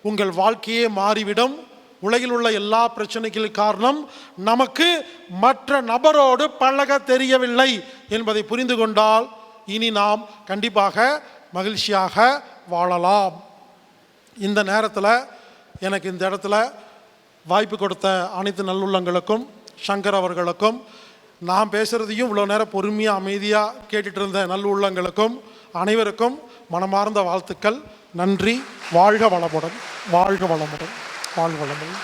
[SPEAKER 1] உங்கள் வாழ்க்கையே மாறிவிடும். உலகில் உள்ள எல்லா பிரச்சனைகளுக்கு காரணம் நமக்கு மற்ற நபரோடு பழக தெரியவில்லை என்பதை புரிந்து கொண்டால் இனி நாம் கண்டிப்பாக மகிழ்ச்சியாக வாழலாம். இந்த நேரத்தில் எனக்கு இந்த இடத்துல வாய்ப்பு கொடுத்த அனைத்து நல்லுள்ளங்களுக்கும், சங்கர் அவர்களுக்கும், நான் பேசுகிறதையும் இவ்வளோ நேரம் பொறுமையாக அமைதியாக கேட்டுட்டு இருந்த நல்லுள்ளங்களுக்கும் அனைவருக்கும் மனமார்ந்த வாழ்த்துக்கள். நன்றி. வாழ்க வளமுடன், வாழ்க வளமுடன், வாழ்க வளமுடன்.